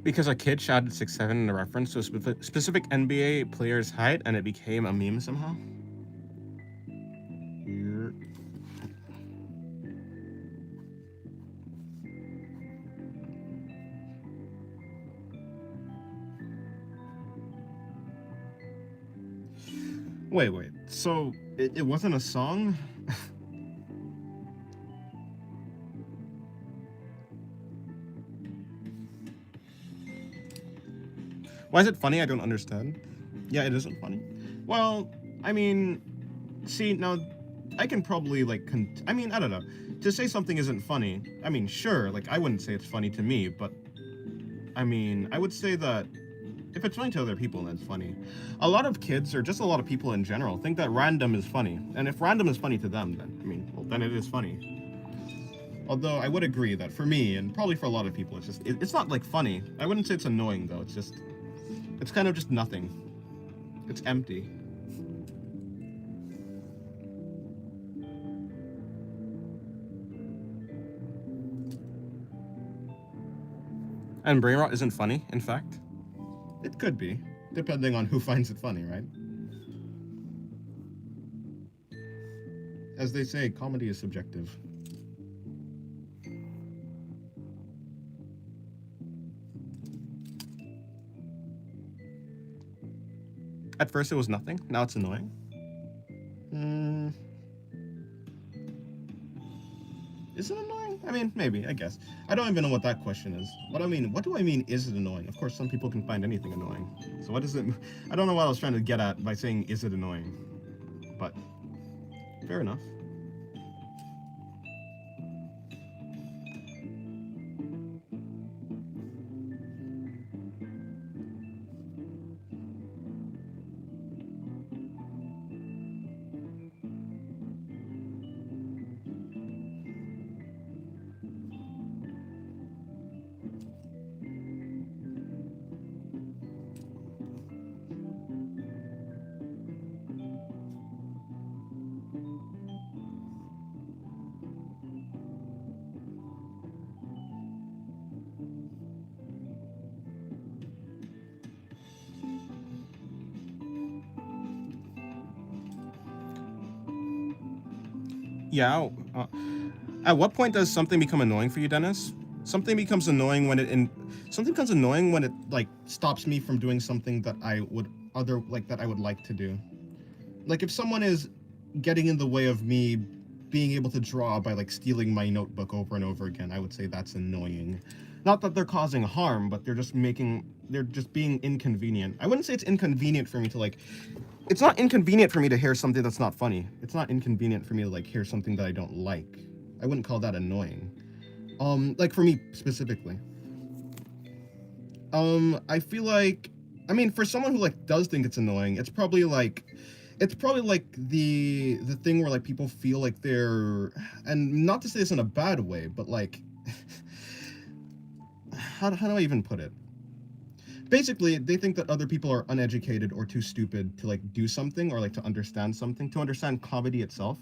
Because a kid shouted 6'7" in a reference to a specific NBA player's height, and it became a meme somehow. Here. Wait. So it wasn't a song? Why is it funny? I don't understand. Yeah, it isn't funny. Well, I mean, see, now, I can probably, like, I mean, I don't know. To say something isn't funny, I mean, sure, like, I wouldn't say it's funny to me, but, I mean, I would say that if it's funny to other people, then it's funny. A lot of kids, or just a lot of people in general, think that random is funny. And if random is funny to them, then, I mean, well, then it is funny. Although, I would agree that for me, and probably for a lot of people, it's just, it's not, like, funny. I wouldn't say it's annoying, though, it's just... It's kind of just nothing. It's empty. And brain rot isn't funny, in fact. It could be, depending on who finds it funny, right? As they say, comedy is subjective. At first it was nothing, now it's annoying. Is it annoying? I mean, maybe, I guess. I don't even know what that question is. What do I mean, is it annoying? Of course, some people can find anything annoying. So what is it? I don't know what I was trying to get at by saying, is it annoying? But, fair enough. Yeah. At what point does something become annoying for you, Dennis? Something becomes annoying when it Like, stops me from doing something that I would like to do. Like, if someone is getting in the way of me being able to draw by like stealing my notebook over and over again, I would say that's annoying. Not that they're causing harm, but they're just being inconvenient. I wouldn't say it's inconvenient for me to like, it's not inconvenient for me to hear something that's not funny. It's not inconvenient for me to like hear something that I don't like. I wouldn't call that annoying. Like for me specifically. I feel like, I mean, for someone who like does think it's annoying, it's probably like the thing where like people feel like they're, and not to say this in a bad way, but like how do I even put it? Basically, they think that other people are uneducated or too stupid to like do something or like to understand something, to understand comedy itself.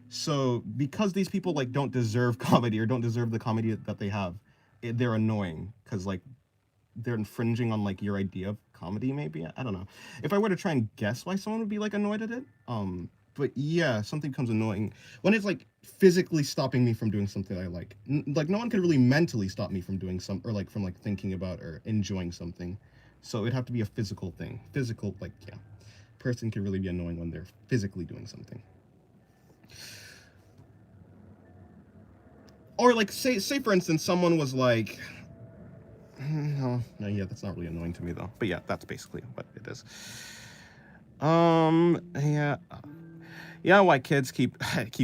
So because these people like don't deserve comedy or don't deserve the comedy that they have, they're annoying because like they're infringing on like your idea of comedy. Maybe, I don't know. If I were to try and guess why someone would be like annoyed at it, but yeah, something becomes annoying when it's like physically stopping me from doing something I like. Like no one could really mentally stop me from doing some, or like from like thinking about or enjoying something. So it'd have to be a physical thing. Physical, like, yeah, person can really be annoying when they're physically doing something. Or like say for instance, someone was like, no, yeah, that's not really annoying to me though. But yeah, that's basically what it is. Yeah. Yeah, why kids keep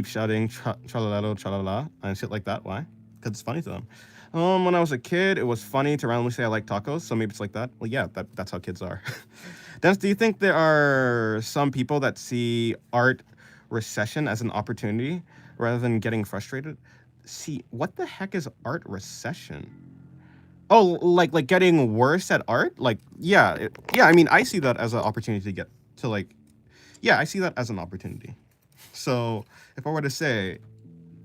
shouting tra-la-la, tra-la-la, and shit like that. Why? Because it's funny to them. When I was a kid, it was funny to randomly say I like tacos, so maybe it's like that. Well, yeah, that's how kids are. Dennis, do you think there are some people that see art recession as an opportunity rather than getting frustrated? See, what the heck is art recession? Oh, like getting worse at art? Like, yeah, yeah. I mean, I see that as an opportunity to get to like, yeah, I see that as an opportunity. So if I were to say,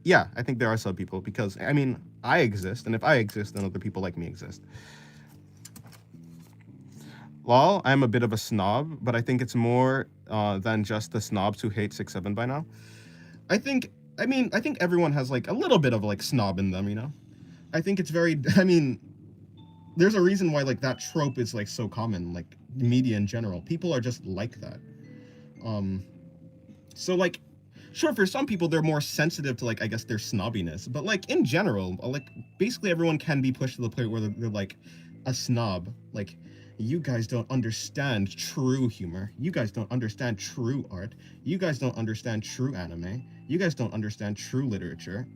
yeah, I think there are some people because I mean, I exist, and if I exist, then other people like me exist. Lol, I'm a bit of a snob, but I think it's more than just the snobs who hate 6-7 by now. I think, I think everyone has like a little bit of like snob in them, you know? I think it's very, I mean, there's a reason why like that trope is like so common, like media in general. People are just like that. So like, sure, for some people they're more sensitive to like I guess their snobbiness, but like in general, like basically everyone can be pushed to the point where they're like a snob. Like, you guys don't understand true humor. You guys don't understand true art. You guys don't understand true anime. You guys don't understand true literature.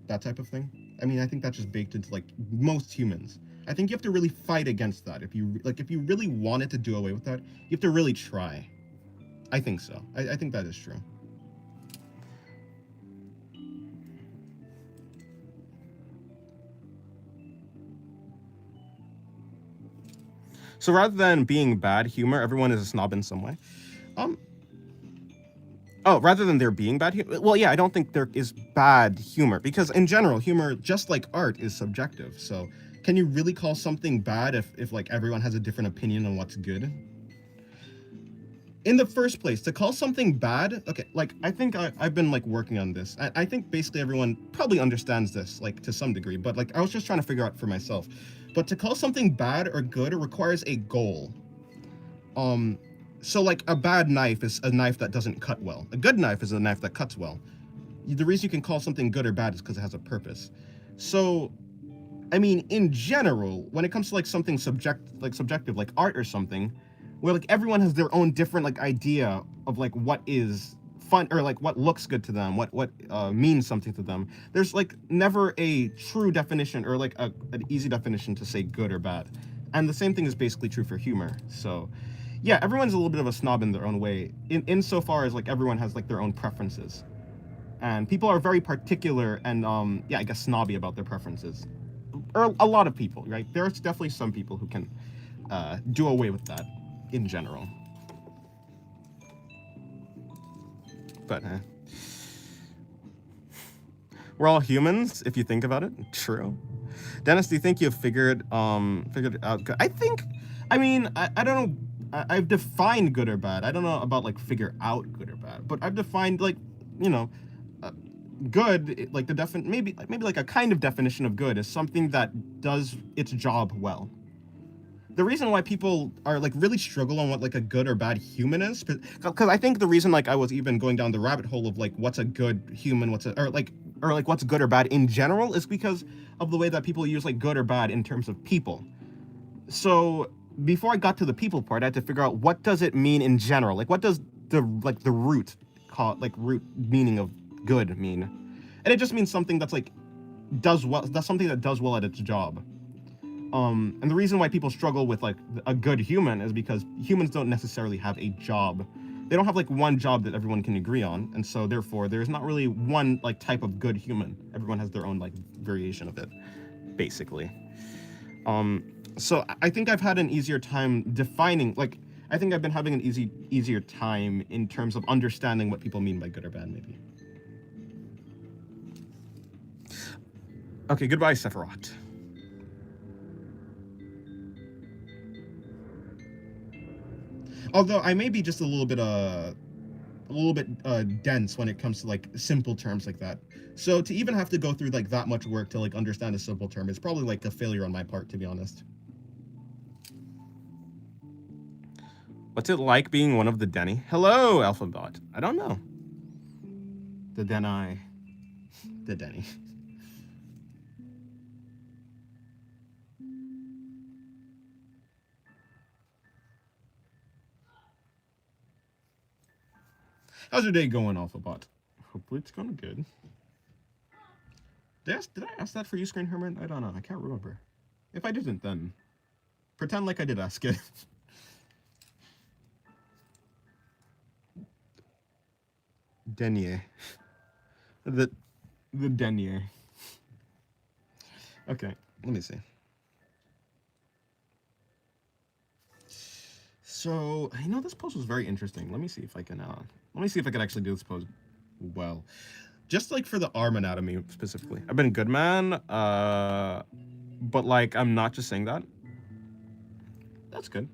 That type of thing. I mean, I think that's just baked into like most humans. I think you have to really fight against that. If you really wanted to do away with that, you have to really try. I think so. I think that is true. So rather than being bad humor, everyone is a snob in some way. Um, Oh, rather than there being bad humor, well, yeah, I don't think there is bad humor because in general, humor, just like art, is subjective. So, can you really call something bad if like everyone has a different opinion on what's good? In the first place, to call something bad, okay, like I think I've been like working on this. I think basically everyone probably understands this, like to some degree, but like I was just trying to figure out for myself. But to call something bad or good requires a goal. Um, so like a bad knife is a knife that doesn't cut well. A good knife is a knife that cuts well. The reason you can call something good or bad is because it has a purpose. So, I mean, in general, when it comes to like something subjective, like art or something, where like everyone has their own different like idea of like what is fun or like what looks good to them, what means something to them. There's like never a true definition or like an easy definition to say good or bad. And the same thing is basically true for humor. So, yeah, everyone's a little bit of a snob in their own way, insofar as like everyone has like their own preferences, and people are very particular and yeah, I guess snobby about their preferences. Or a lot of people, right? There's definitely some people who can do away with that in general. But we're all humans, if you think about it. True. Dennis, do you think you've figured out good? I mean, I don't know. I've defined good or bad. I don't know about like figure out good or bad, but I've defined like, you know, good, like the maybe like a kind of definition of good is something that does its job well. The reason why people are like really struggle on what like a good or bad human is, because I think the reason like I was even going down the rabbit hole of like what's a good human, or like what's good or bad in general, is because of the way that people use like good or bad in terms of people. So before I got to the people part, I had to figure out what does it mean in general. Like what does the root root meaning of good mean? And it just means something that's like does well. That's something that does well at its job. And the reason why people struggle with like a good human is because humans don't necessarily have a job. They don't have like one job that everyone can agree on, and so therefore there's not really one like type of good human. Everyone has their own like variation of it, basically. So I think I've had an easier time defining, like, I think I've been having an easier time in terms of understanding what people mean by good or bad, maybe. Okay, goodbye, Sephiroth. Although I may be just a little bit dense when it comes to like simple terms like that. So to even have to go through like that much work to like understand a simple term is probably like a failure on my part, to be honest. What's it like being one of the Denny? Hello, Alphabot. I don't know. The Denai. The Denny. How's your day going, Alphabot? Hopefully it's going good. Did I ask that for you, Screen Hermit? I don't know. I can't remember. If I didn't, then pretend like I did ask it. Denier. The Denier. Okay, let me see. So, I know this pose was very interesting. Let me see if I can actually do this pose well. Just like for the arm anatomy specifically. I've been a good man, but like I'm not just saying that. That's good.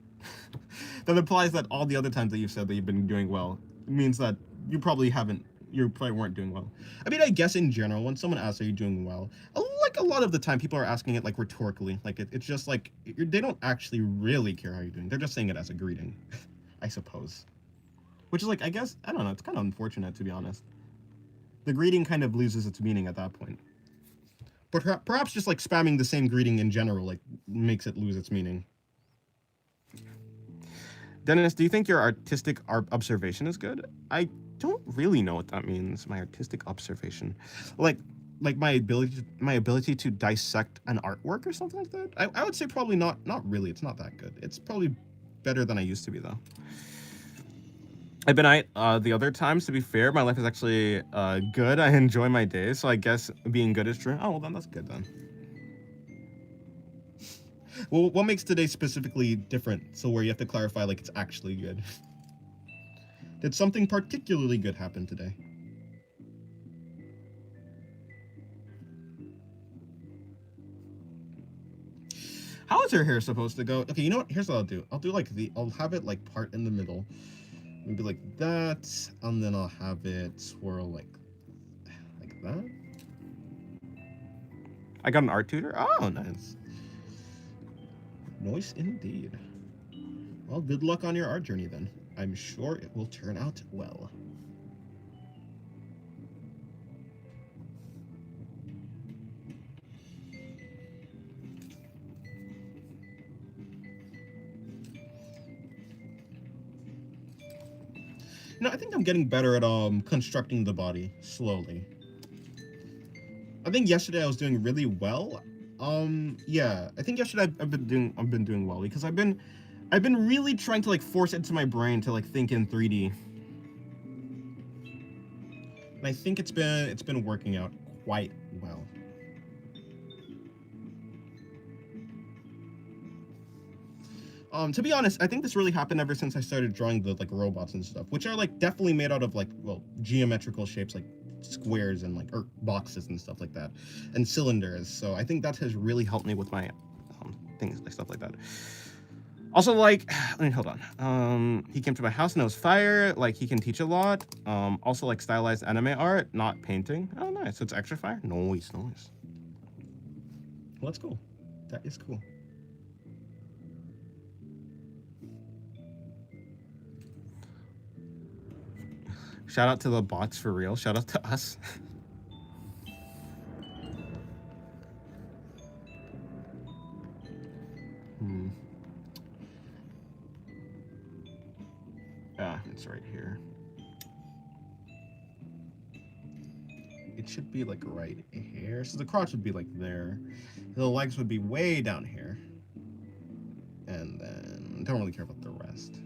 That implies that all the other times that you've said that you've been doing well means that you probably weren't doing well. I mean, I guess in general, when someone asks, are you doing well? Like a lot of the time, people are asking it like rhetorically. Like it's just like, they don't actually really care how you're doing. They're just saying it as a greeting, I suppose. Which is like, I guess, I don't know, it's kind of unfortunate, to be honest. The greeting kind of loses its meaning at that point. But perhaps just like spamming the same greeting in general, like, makes it lose its meaning. Dennis, do you think your artistic observation is good? I don't really know what that means. My artistic observation, like my ability to dissect an artwork or something like that. I would say probably not really. It's not that good. It's probably better than I used to be, though. I've been the other times, to be fair, my life is actually good. I enjoy my days, so I guess being good is true. Oh, well, then that's good then. Well, what makes today specifically different? So where you have to clarify like it's actually good. Did something particularly good happen today? How is her hair supposed to go? Okay, you know what? Here's what I'll do. I'll do like I'll have it like part in the middle. Maybe like that. And then I'll have it swirl like that. I got an art tutor. Oh, nice. Nice indeed. Well, good luck on your art journey then. I'm sure it will turn out well. No, I think I'm getting better at constructing the body slowly. I think yesterday I was doing really well. Yeah, I think yesterday I've been doing well because I've been really trying to like force it into my brain to like think in 3D. And I think it's been working out quite well. To be honest, I think this really happened ever since I started drawing the like robots and stuff, which are like definitely made out of like, well, geometrical shapes like squares and like boxes and stuff like that, and cylinders. So I think that has really helped me with my things like stuff like that. Also, like, hold on. He came to my house and it was fire. Like, he can teach a lot. Also, like, stylized anime art, not painting. Oh, nice. So it's extra fire. Nice. Well, that's cool. That is cool. Shout out to the bots for real. Shout out to us. Ah, it's right here. It should be like right here. So the crotch would be like there. The legs would be way down here. And then don't really care about the rest.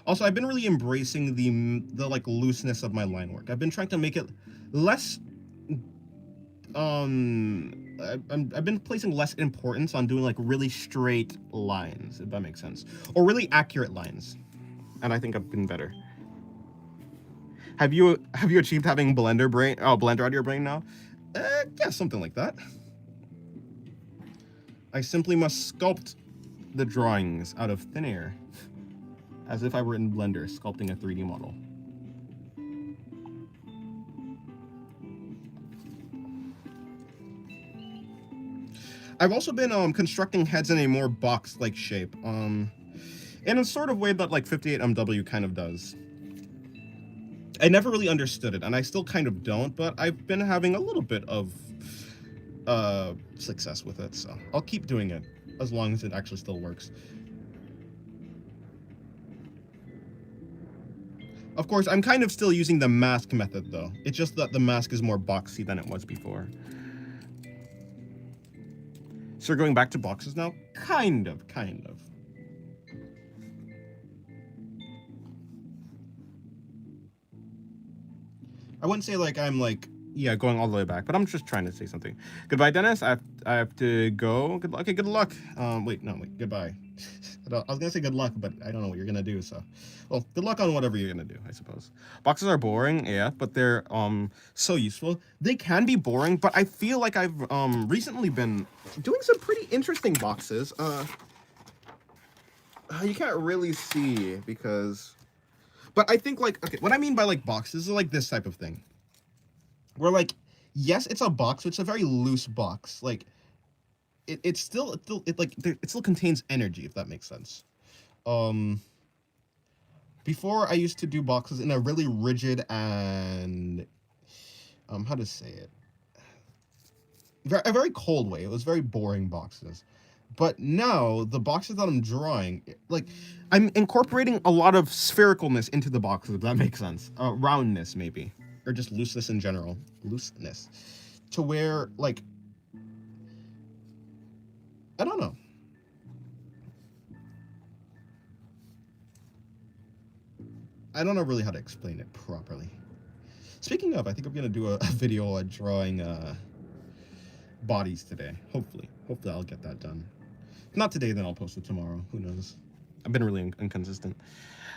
Also, I've been really embracing the like looseness of my line work. I've been trying to make it less I've been placing less importance on doing like really straight lines, if that makes sense, or really accurate lines, and I think I've been better. Have you achieved having Blender out of your brain now? Yeah, something like that. I simply must sculpt the drawings out of thin air, as if I were in Blender sculpting a 3D model. I've also been constructing heads in a more box-like shape, in a sort of way that like 58MW kind of does. I never really understood it, and I still kind of don't, but I've been having a little bit of success with it, so I'll keep doing it as long as it actually still works. Of course, I'm kind of still using the mask method, though. It's just that the mask is more boxy than it was before. So we're going back to boxes now? Kind of. I wouldn't say like I'm like, yeah, going all the way back, but I'm just trying to say something. Goodbye, Dennis. I have to go. Good luck. Okay, good luck. Wait, goodbye. I was gonna say good luck, but I don't know what you're gonna do, so. Well, good luck on whatever you're gonna do, I suppose. Boxes are boring, yeah, but they're so useful. They can be boring, but I feel like I've recently been doing some pretty interesting boxes. You can't really see because, but I think like, okay, what I mean by like boxes is like this type of thing. Where like, yes, it's a box, but it's a very loose box. Like, it still contains energy, if that makes sense. Before I used to do boxes in a really rigid and how to say it, a very cold way. It was very boring boxes. But now the boxes that I'm drawing, like, I'm incorporating a lot of sphericalness into the boxes, if that makes sense. Roundness maybe, or just looseness in general. Looseness, to where like, I don't know. I don't know really how to explain it properly. Speaking of, I think I'm gonna do a video drawing bodies today. Hopefully I'll get that done. not today, then I'll post it tomorrow. Who knows? I've been really inconsistent.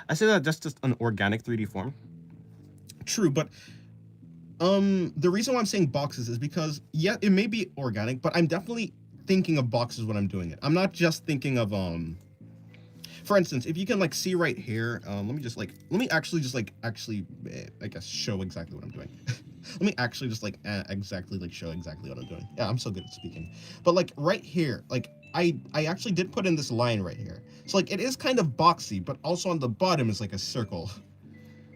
I say that just an organic 3D form. True, but the reason why I'm saying boxes is because yeah, it may be organic, but I'm definitely thinking of boxes when I'm doing it. I'm not just thinking of for instance, if you can like see right here, let me actually just like I guess show exactly what I'm doing. Let me actually just like exactly like show exactly what I'm doing. Yeah, I'm so good at speaking. But like right here, like I actually did put in this line right here. So like it is kind of boxy, but also on the bottom is like a circle,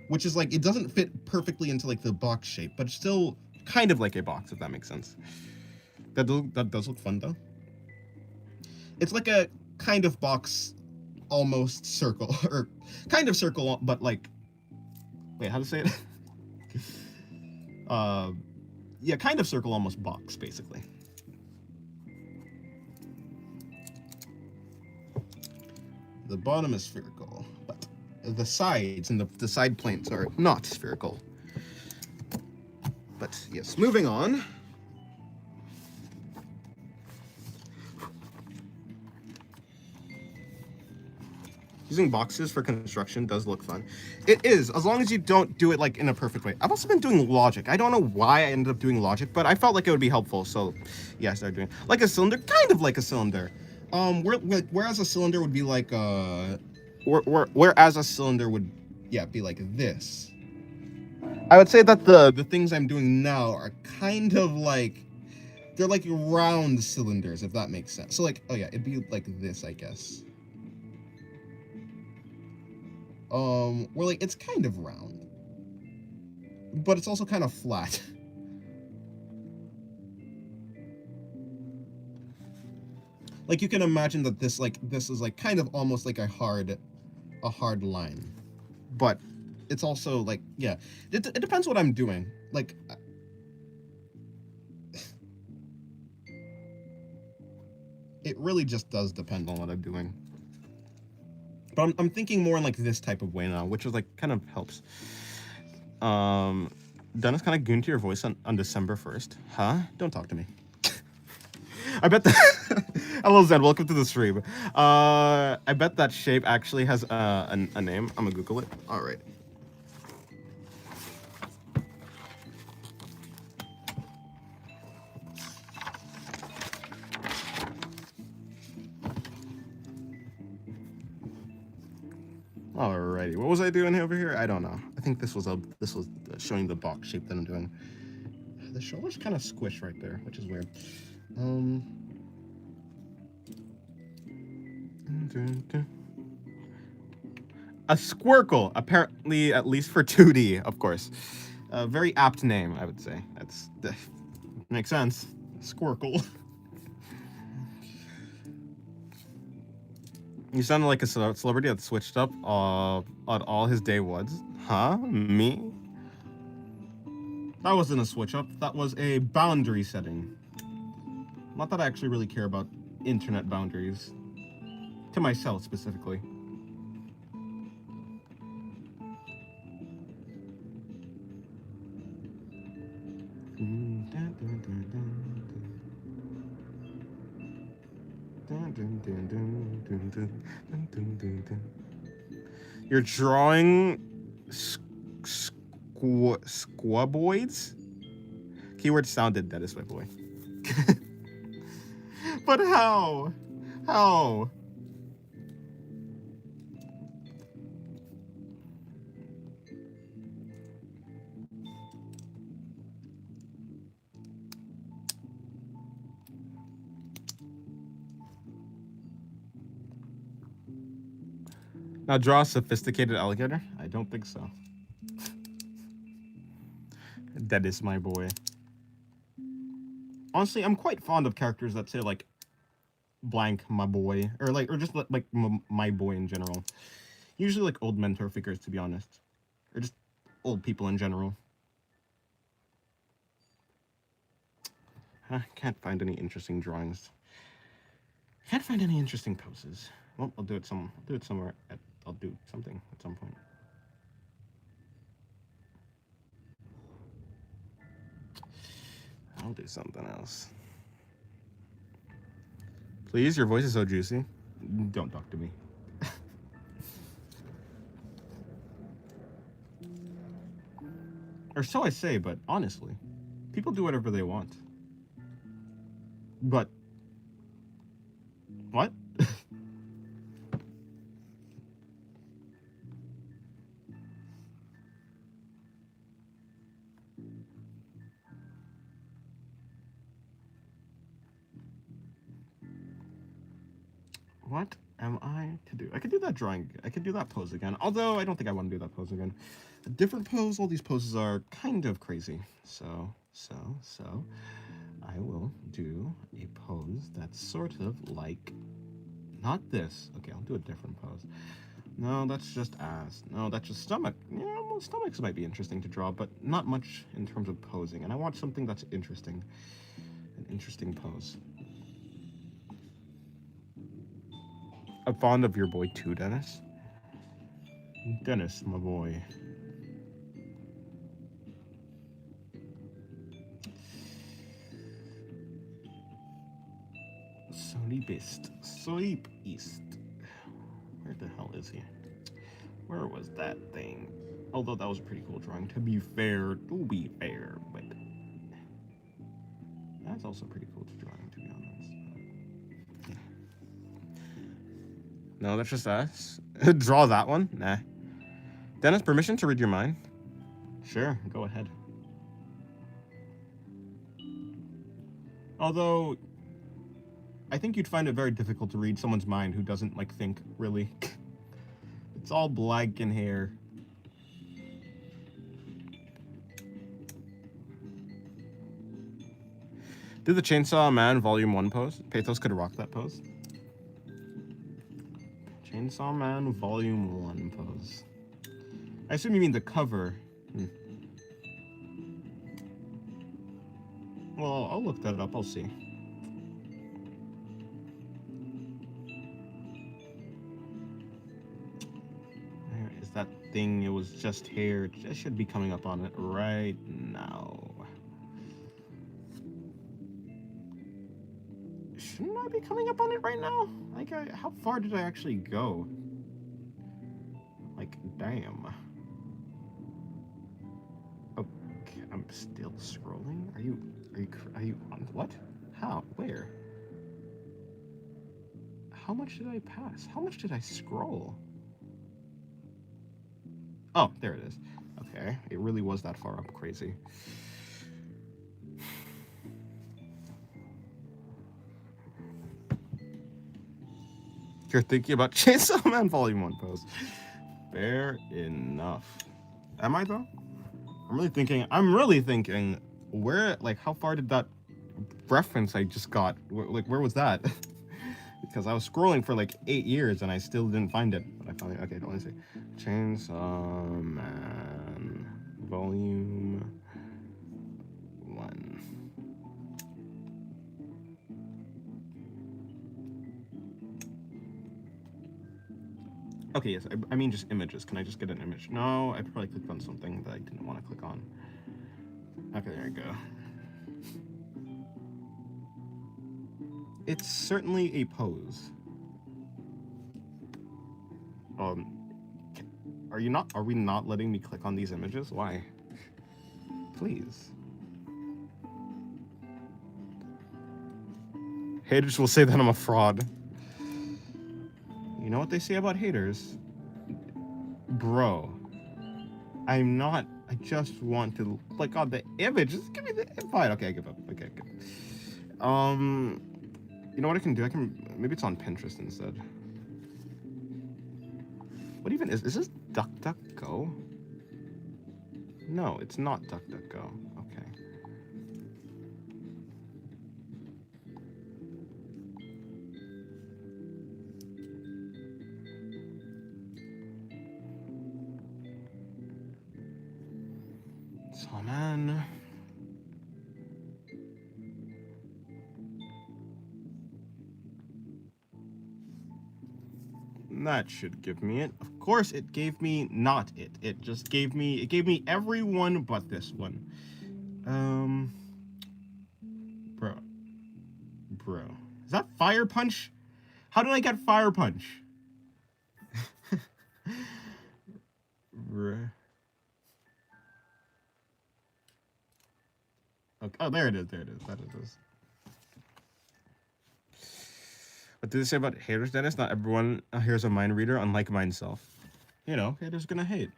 which is like it doesn't fit perfectly into like the box shape, but it's still Kind of like a box, if that makes sense. that does look fun though. It's like a kind of box, almost circle, or kind of circle, but like, wait, how to say it? Yeah, kind of circle, almost box, basically. The bottom is spherical, but the sides and the side planes are not spherical. But yes, moving on. Using boxes for construction does look fun. It is, as long as you don't do it like in a perfect way. I've also been doing logic. I don't know why I ended up doing logic, but I felt like it would be helpful. So yeah, I started doing like a cylinder, kind of like a cylinder. Whereas a cylinder would be like whereas a cylinder would be like this. I would say that the things I'm doing now are kind of like they're like round cylinders, if that makes sense. So like, oh yeah, it'd be like this, I guess. Where like it's kind of round, but it's also kind of flat. Like you can imagine that this is like kind of almost like a hard line, but it's also like, yeah, it depends what I'm doing. Like it really just does depend on what I'm doing. But I'm thinking more in like this type of way now, which is like kind of helps. Dennis kind of gooned to your voice on December 1st. Huh? Don't talk to me. I bet that. Hello, Zed. Welcome to the stream. I bet that shape actually has a name. I'm gonna Google it. All right. Alrighty, what was I doing over here? I don't know. I think this was showing the box shape that I'm doing. The shoulder's kind of squished right there, which is weird. A squircle, apparently, at least for 2D, of course. A very apt name, I would say. That's makes sense. Squircle. You sounded like a celebrity that switched up on all his day ones. Huh? Me? That wasn't a switch up. That was a boundary setting. Not that I actually really care about internet boundaries. To myself, specifically. You're drawing squaboids? Keyword sounded dead as my boy. But how? How? Now draw a sophisticated alligator? I don't think so. That is my boy. Honestly, I'm quite fond of characters that say like blank my boy, or just like my boy in general. Usually like old mentor figures, to be honest, or just old people in general. I can't find any interesting drawings. Can't find any interesting poses. Well, I'll do it somewhere. I'll do something at some point. I'll do something else. Please, your voice is so juicy. Don't talk to me. Or so I say, but honestly, people do whatever they want. But what? What am I to do? I could do that drawing. I could do that pose again. Although I don't think I want to do that pose again. A different pose. All these poses are kind of crazy. So I will do a pose that's sort of like, not this. Okay, I'll do a different pose. No, that's just ass. No, that's just stomach. Yeah, well, stomachs might be interesting to draw, but not much in terms of posing. And I want something that's interesting. An interesting pose. I'm fond of your boy too, Dennis. Dennis, my boy. Sleep East. Where the hell is he? Where was that thing? Although that was a pretty cool drawing, to be fair, but that's also pretty cool to drawing, to be honest. No, that's just us. Draw that one? Nah. Dennis, permission to read your mind? Sure, go ahead. Although, I think you'd find it very difficult to read someone's mind who doesn't, like, think, really. It's all blank in here. Do the Chainsaw Man Volume 1 pose. Pathos could rock that pose. Chainsaw Man Volume 1 pose. I assume you mean the cover. Well, I'll look that up. I'll see. Where is that thing? It was just here. It should be coming up on it right now. Shouldn't I be coming up on it right now? Like, how far did I actually go? Like, damn. Okay, I'm still scrolling. Are you on what? How? Where? How much did I pass? How much did I scroll? Oh, there it is. Okay, it really was that far up. Crazy. You're thinking about Chainsaw Man Volume 1 pose. Fair enough. Am I though? I'm really thinking, where, like, how far did that reference I just got, where was that? Because I was scrolling for like 8 years and I still didn't find it. But I found it. Okay, let me see. Chainsaw Man Volume 1. Okay, yes, I mean just images. Can I just get an image? No, I probably clicked on something that I didn't want to click on. Okay, there we go. It's certainly a pose. Are we not letting me click on these images? Why? Please. Haters will say that I'm a fraud. You know what they say about haters? Bro, I'm not. I just want to click on the image. Just give me the. Fine. Okay, I give up. Okay, good. You know what I can do? Maybe it's on Pinterest instead. What even is this DuckDuckGo? No, it's not DuckDuckGo. Okay. So, man. That should give me it. Of course, it gave me not it. It just gave me every one but this one. Bro. Is that Fire Punch? How did I get Fire Punch? Okay. Oh, there it is. There it is. That it is. What did they say about haters, Dennis? Not everyone here is a mind reader, unlike myself. You know, haters gonna hate.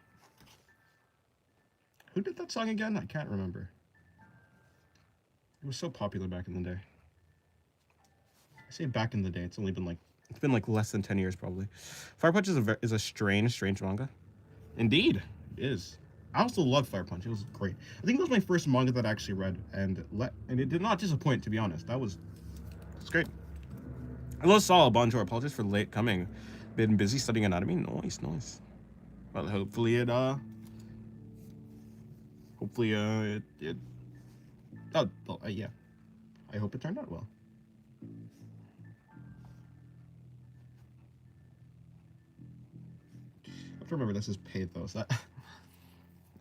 Who did that song again? I can't remember. It was so popular back in the day. I say back in the day. It's been like less than 10 years probably. Fire Punch is a strange manga. Indeed, it is. I also love Fire Punch. It was great. I think that was my first manga that I actually read, and it did not disappoint, to be honest. It's great. Hello, Saul. Bonjour. Apologies for late coming. Been busy studying anatomy. Nice. Well, hopefully it oh, yeah. I hope it turned out well. I have to remember this is pathos. I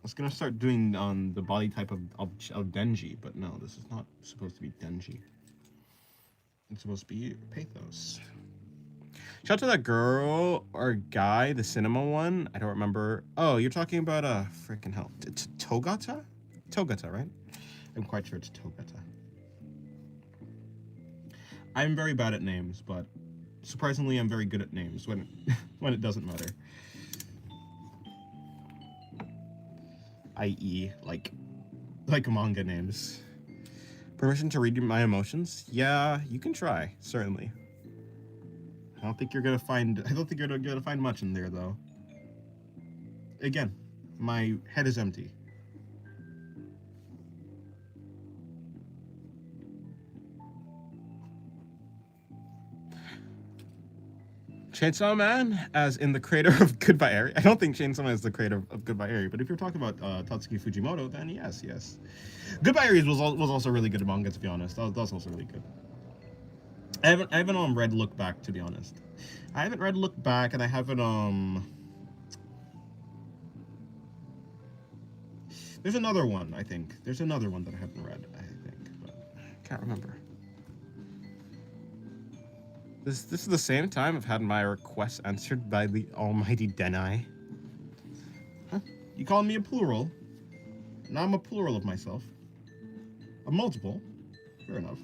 was gonna start doing the body type of Denji, but no, this is not supposed to be Denji. It's supposed to be pathos. Shout out to that girl or guy, the cinema one. I don't remember. Oh, you're talking about freaking hell. Togata? Togata, right? I'm quite sure it's Togata. I'm very bad at names, but surprisingly, I'm very good at names when it doesn't matter. I.e., like manga names. Permission to read my emotions? Yeah, you can try, certainly. I don't think you're gonna find much in there, though. Again, my head is empty. Chainsaw Man, as in the creator of Goodbye Eri. I don't think Chainsaw Man is the creator of Goodbye Eri, but if you're talking about Tatsuki Fujimoto, then yes. Goodbye Eri was also really good manga, to be honest. That was also really good. I haven't read Look Back, to be honest. I haven't read Look Back, and I haven't There's another one, I think. There's another one that I haven't read, I think, but can't remember. This is the same time I've had my requests answered by the almighty Denai. Huh? You call me a plural? Now I'm a plural of myself. A multiple. Fair enough.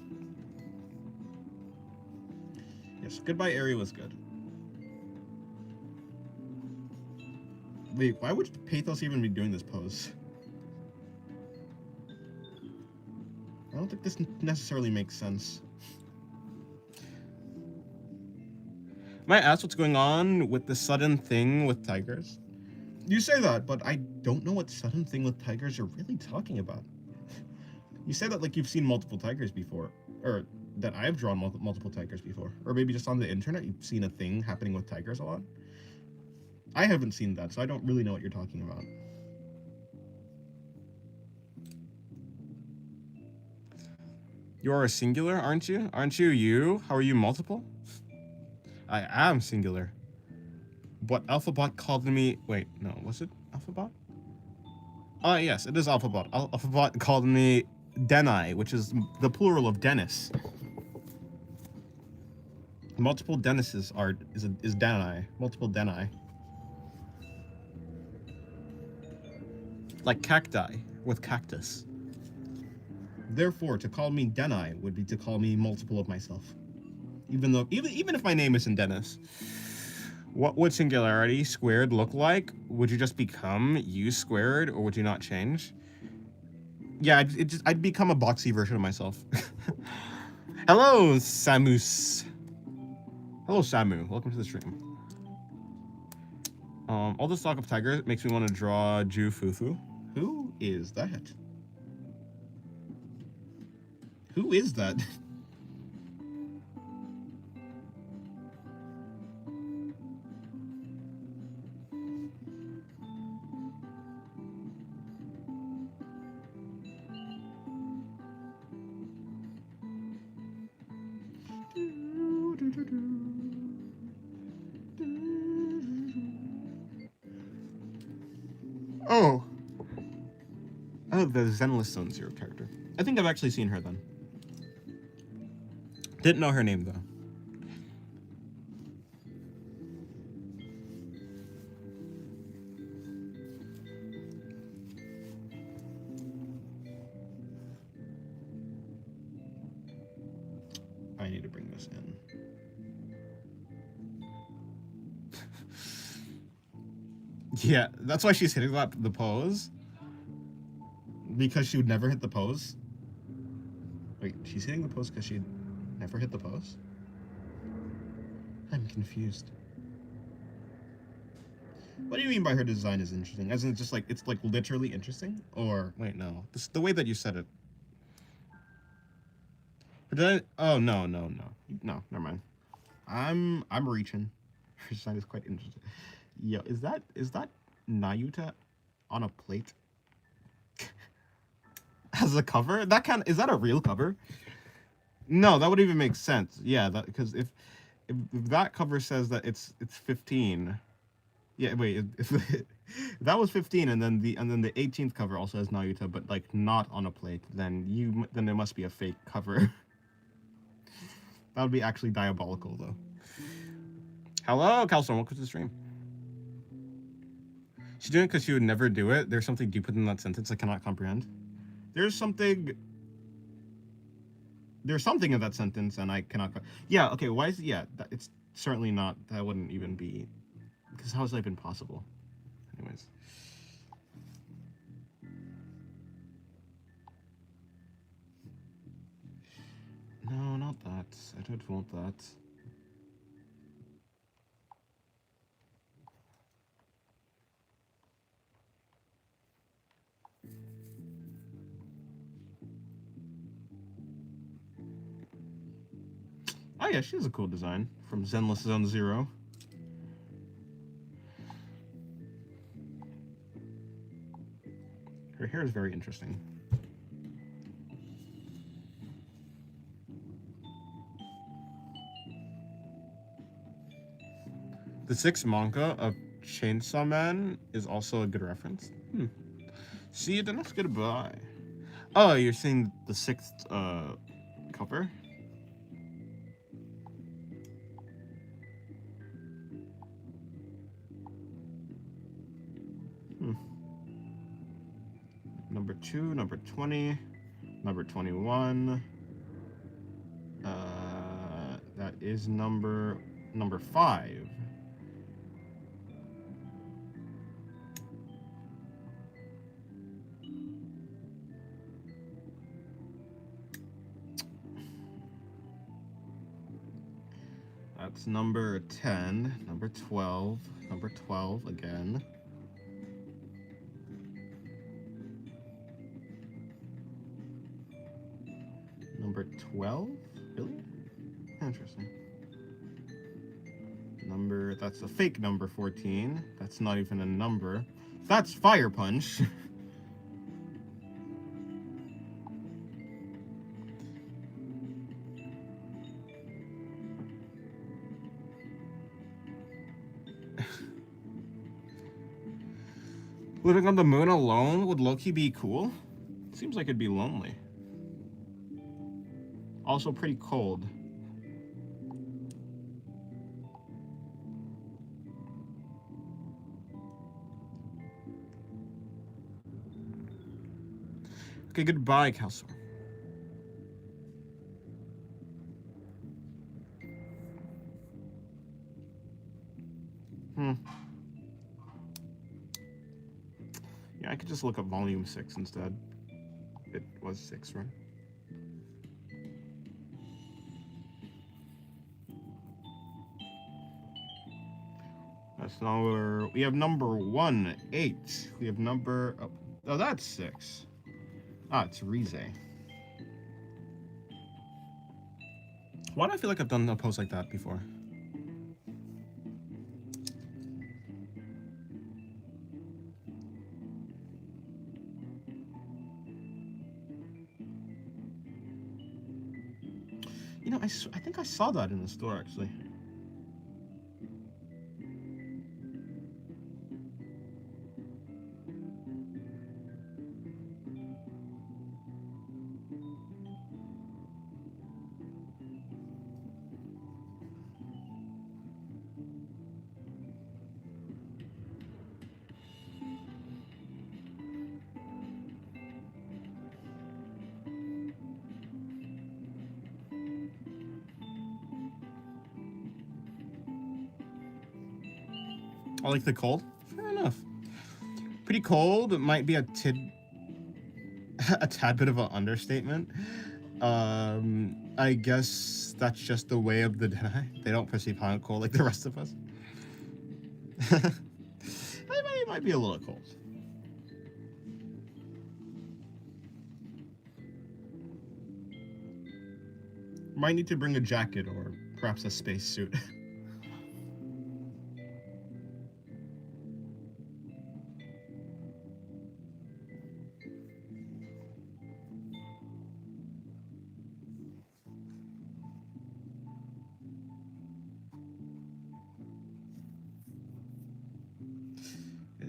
Yes, Goodbye Eri was good. Wait, why would Pathos even be doing this pose? I don't think this necessarily makes sense. Might ask what's going on with the sudden thing with tigers? You say that, but I don't know what sudden thing with tigers you're really talking about. You say that like you've seen multiple tigers before, or that I've drawn multiple tigers before, or maybe just on the internet you've seen a thing happening with tigers a lot. I haven't seen that, so I don't really know what you're talking about. You are a singular, aren't you? Aren't you you? How are you multiple? I am singular. What Alphabot called me... Wait, no, was it Alphabot? Oh, yes, it is Alphabot. Alphabot called me Denai, which is the plural of Dennis. Multiple Dennises is Denai. Multiple Denai. Like cacti with cactus. Therefore, to call me Denai would be to call me multiple of myself. Even if my name isn't Dennis. What would singularity squared look like? Would you just become you squared, or would you not change? Yeah, I'd become a boxy version of myself. Hello, Samus. Hello, Samu. Welcome to the stream. All this talk of tigers makes me want to draw Ju Fufu. Who is that? Who is that? Oh, the Zenless Zone Zero character. I think I've actually seen her then. Didn't know her name though. I need to bring this in. Yeah, that's why she's hitting the pose. Because she would never hit the pose? Wait, she's hitting the pose because she'd never hit the pose? I'm confused. What do you mean by her design is interesting? As in just like, it's like literally interesting? Or... Wait, no. This, the way that you said it. Or did I? Oh, no. No, never mind. I'm reaching. Her design is quite interesting. Yo, is that Nayuta on a plate? As a cover? Is that a real cover? No, that would even make sense. Yeah, that because if that cover says that it's 15. Yeah, wait, if that was 15 and then the 18th cover also has Nayuta but like not on a plate, then there must be a fake cover. That would be actually diabolical though. Hello, Calstorm, welcome to the stream. She's doing it because she would never do it. There's something deep within that sentence I cannot comprehend. There's something in that sentence and I cannot... Yeah, okay, why is it... Yeah, it's certainly not... That wouldn't even be... Because how has that even possible? Anyways. No, not that. I don't want that. Oh yeah, she has a cool design from Zenless Zone Zero. Her hair is very interesting. The 6th manga of Chainsaw Man is also a good reference. See you, then goodbye. Oh, you're saying the 6th cover? Number 2, number 20, number 21. That is number 5. That's number 10, number 12, number 12 again. Number 12? Really? Interesting. That's a fake number 14. That's not even a number. That's Fire Punch. Living on the moon alone would low-key be cool. Seems like it'd be lonely. Also pretty cold. Okay, goodbye, Calsor. Yeah, I could just look up volume 6 instead. It was 6, right? That's number... We have number 1, 8. We have number... Oh, that's 6. Ah, it's Rize. Why do I feel like I've done a post like that before? You know, I think I saw that in the store, actually. I like the cold. Fair enough. Pretty cold. It might be a tad bit of an understatement. I guess that's just the way of the Deadeye. They don't perceive hot cold like the rest of us. It might be a little cold. Might need to bring a jacket or perhaps a spacesuit.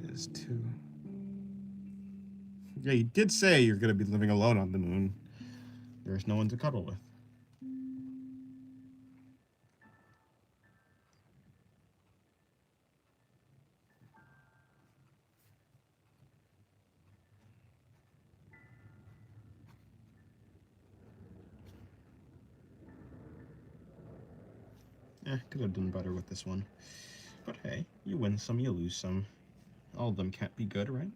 Is 2. Yeah, you did say you're gonna be living alone on the moon. There's no one to cuddle with. Could have done better with this one. But hey, you win some, you lose some. All of them can't be good, right?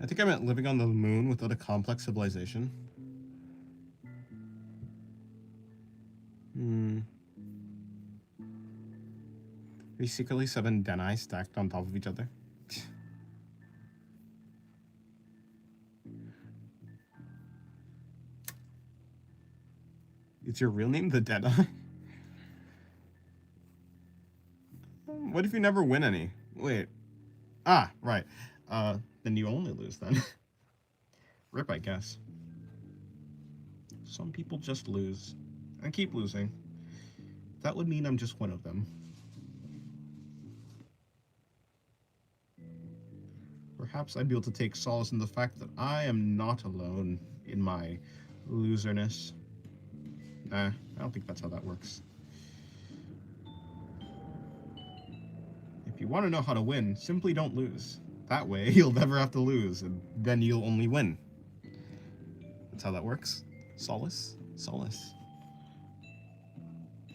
I think I meant living on the moon without a complex civilization. Basically 7 Denai stacked on top of each other. It's your real name, the Denai? What if you never win any? Wait. Ah, right. Then you only lose then. Rip, I guess. Some people just lose. And keep losing. That would mean I'm just one of them. Perhaps I'd be able to take solace in the fact that I am not alone in my loserness. Nah, I don't think that's how that works. If you want to know how to win, simply don't lose. That way, you'll never have to lose, and then you'll only win. That's how that works. Solace? Solace.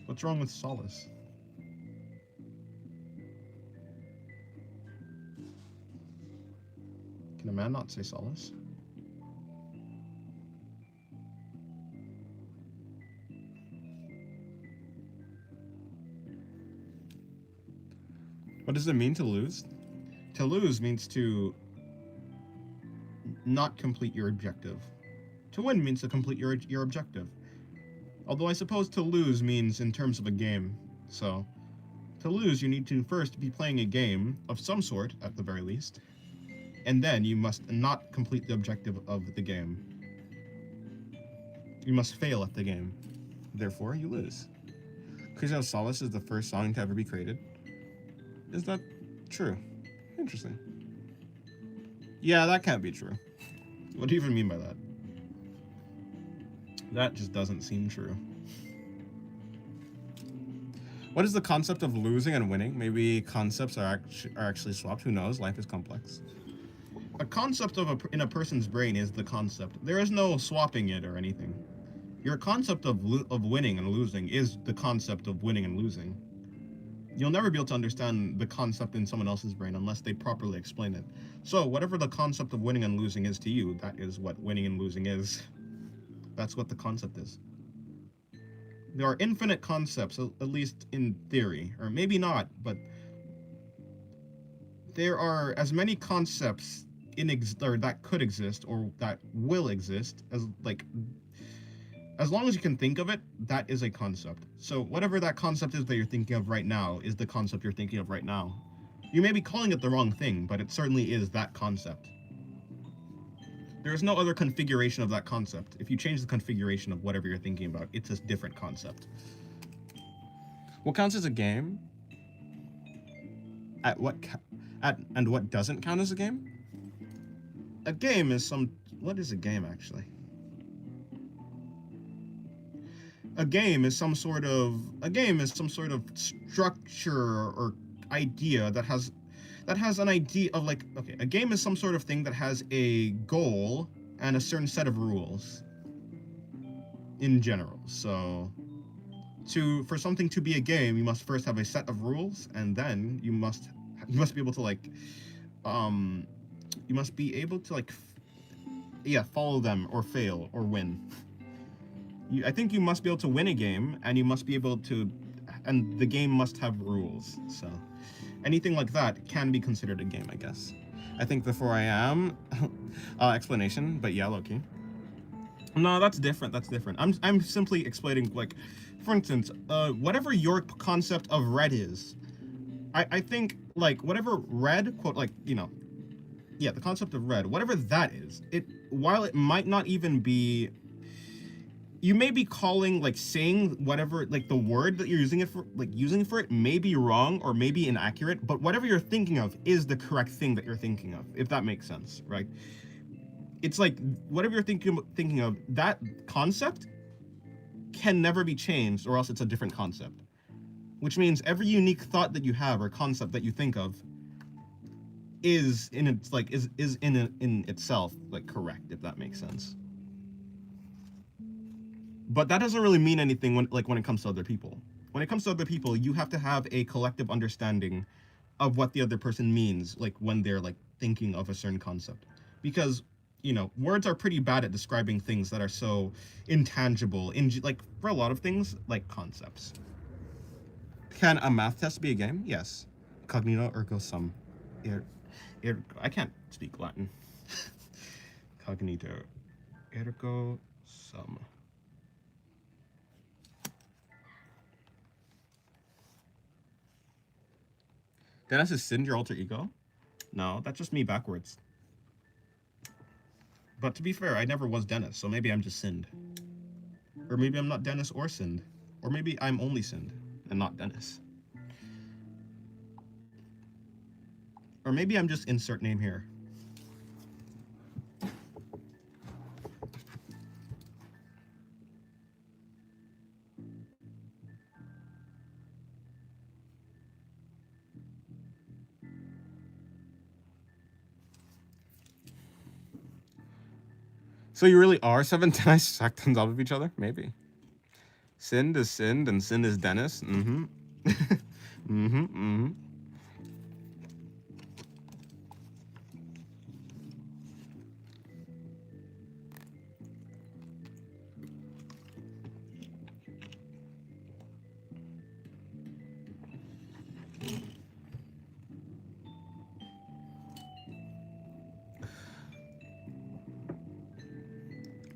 What's wrong with solace? Can a man not say solace? What does it mean to lose? To lose means to not complete your objective. To win means to complete your objective. Although I suppose to lose means in terms of a game. So, to lose, you need to first be playing a game of some sort, at the very least. And then you must not complete the objective of the game. You must fail at the game. Therefore, you lose. Crazy how Solace is the first song to ever be created. Is that true? Interesting. Yeah, that can't be true. What do you even mean by that? That just doesn't seem true. What is the concept of losing and winning? Maybe concepts are actually swapped. Who knows? Life is complex. A concept in a person's brain is the concept. There is no swapping it or anything. Your concept of winning and losing is the concept of winning and losing. You'll never be able to understand the concept in someone else's brain unless they properly explain it. So whatever the concept of winning and losing is to you, that is what winning and losing is. That's what the concept is. There are infinite concepts, at least in theory, or maybe not, but there are as many concepts or that could exist or that will exist as long as you can think of it, that is a concept. So whatever that concept is that you're thinking of right now is the concept you're thinking of right now. You may be calling it the wrong thing, but it certainly is that concept. There is no other configuration of that concept. If you change the configuration of whatever you're thinking about, it's a different concept. What counts as a game? And what doesn't count as a game? A game is what is a game actually? a game is some sort of structure or idea that has an idea of like, okay, a game is some sort of thing that has a goal and a certain set of rules in general. So for something to be a game, you must first have a set of rules, and then you must be able to like follow them or fail or win. I think you must be able to win a game, and you must be able to, and the game must have rules. So anything like that can be considered a game, I guess. I think the 4am explanation, but yeah, Loki. No, that's different. I'm simply explaining, like, for instance, whatever your concept of red is, I think, like, whatever red, quote, like, you know, yeah, the concept of red, whatever that is, while it might not even be, you may be calling, like, saying whatever, like, the word that you're using for it may be wrong or may be inaccurate, but whatever you're thinking of is the correct thing that you're thinking of, if that makes sense, right? It's like, whatever you're thinking of, that concept can never be changed, or else it's a different concept. Which means every unique thought that you have or concept that you think of is in itself, like, correct, if that makes sense. But that doesn't really mean anything when it comes to other people. When it comes to other people, you have to have a collective understanding of what the other person means, like, when they're, like, thinking of a certain concept. Because, you know, words are pretty bad at describing things that are so intangible, like, for a lot of things, like concepts. Can a math test be a game? Yes. Cognito ergo sum. I can't speak Latin. Cognito ergo sum. Dennis is Sind, your alter ego? No, that's just me backwards. But to be fair, I never was Dennis, so maybe I'm just Sind. Or maybe I'm not Dennis or Sind. Or maybe I'm only Sind and not Dennis. Or maybe I'm just insert name here. So you really are 7 Dennis stacked on top of each other? Maybe. Sind is Sind and Sind is Dennis? Mm-hmm. mm-hmm, mm-hmm.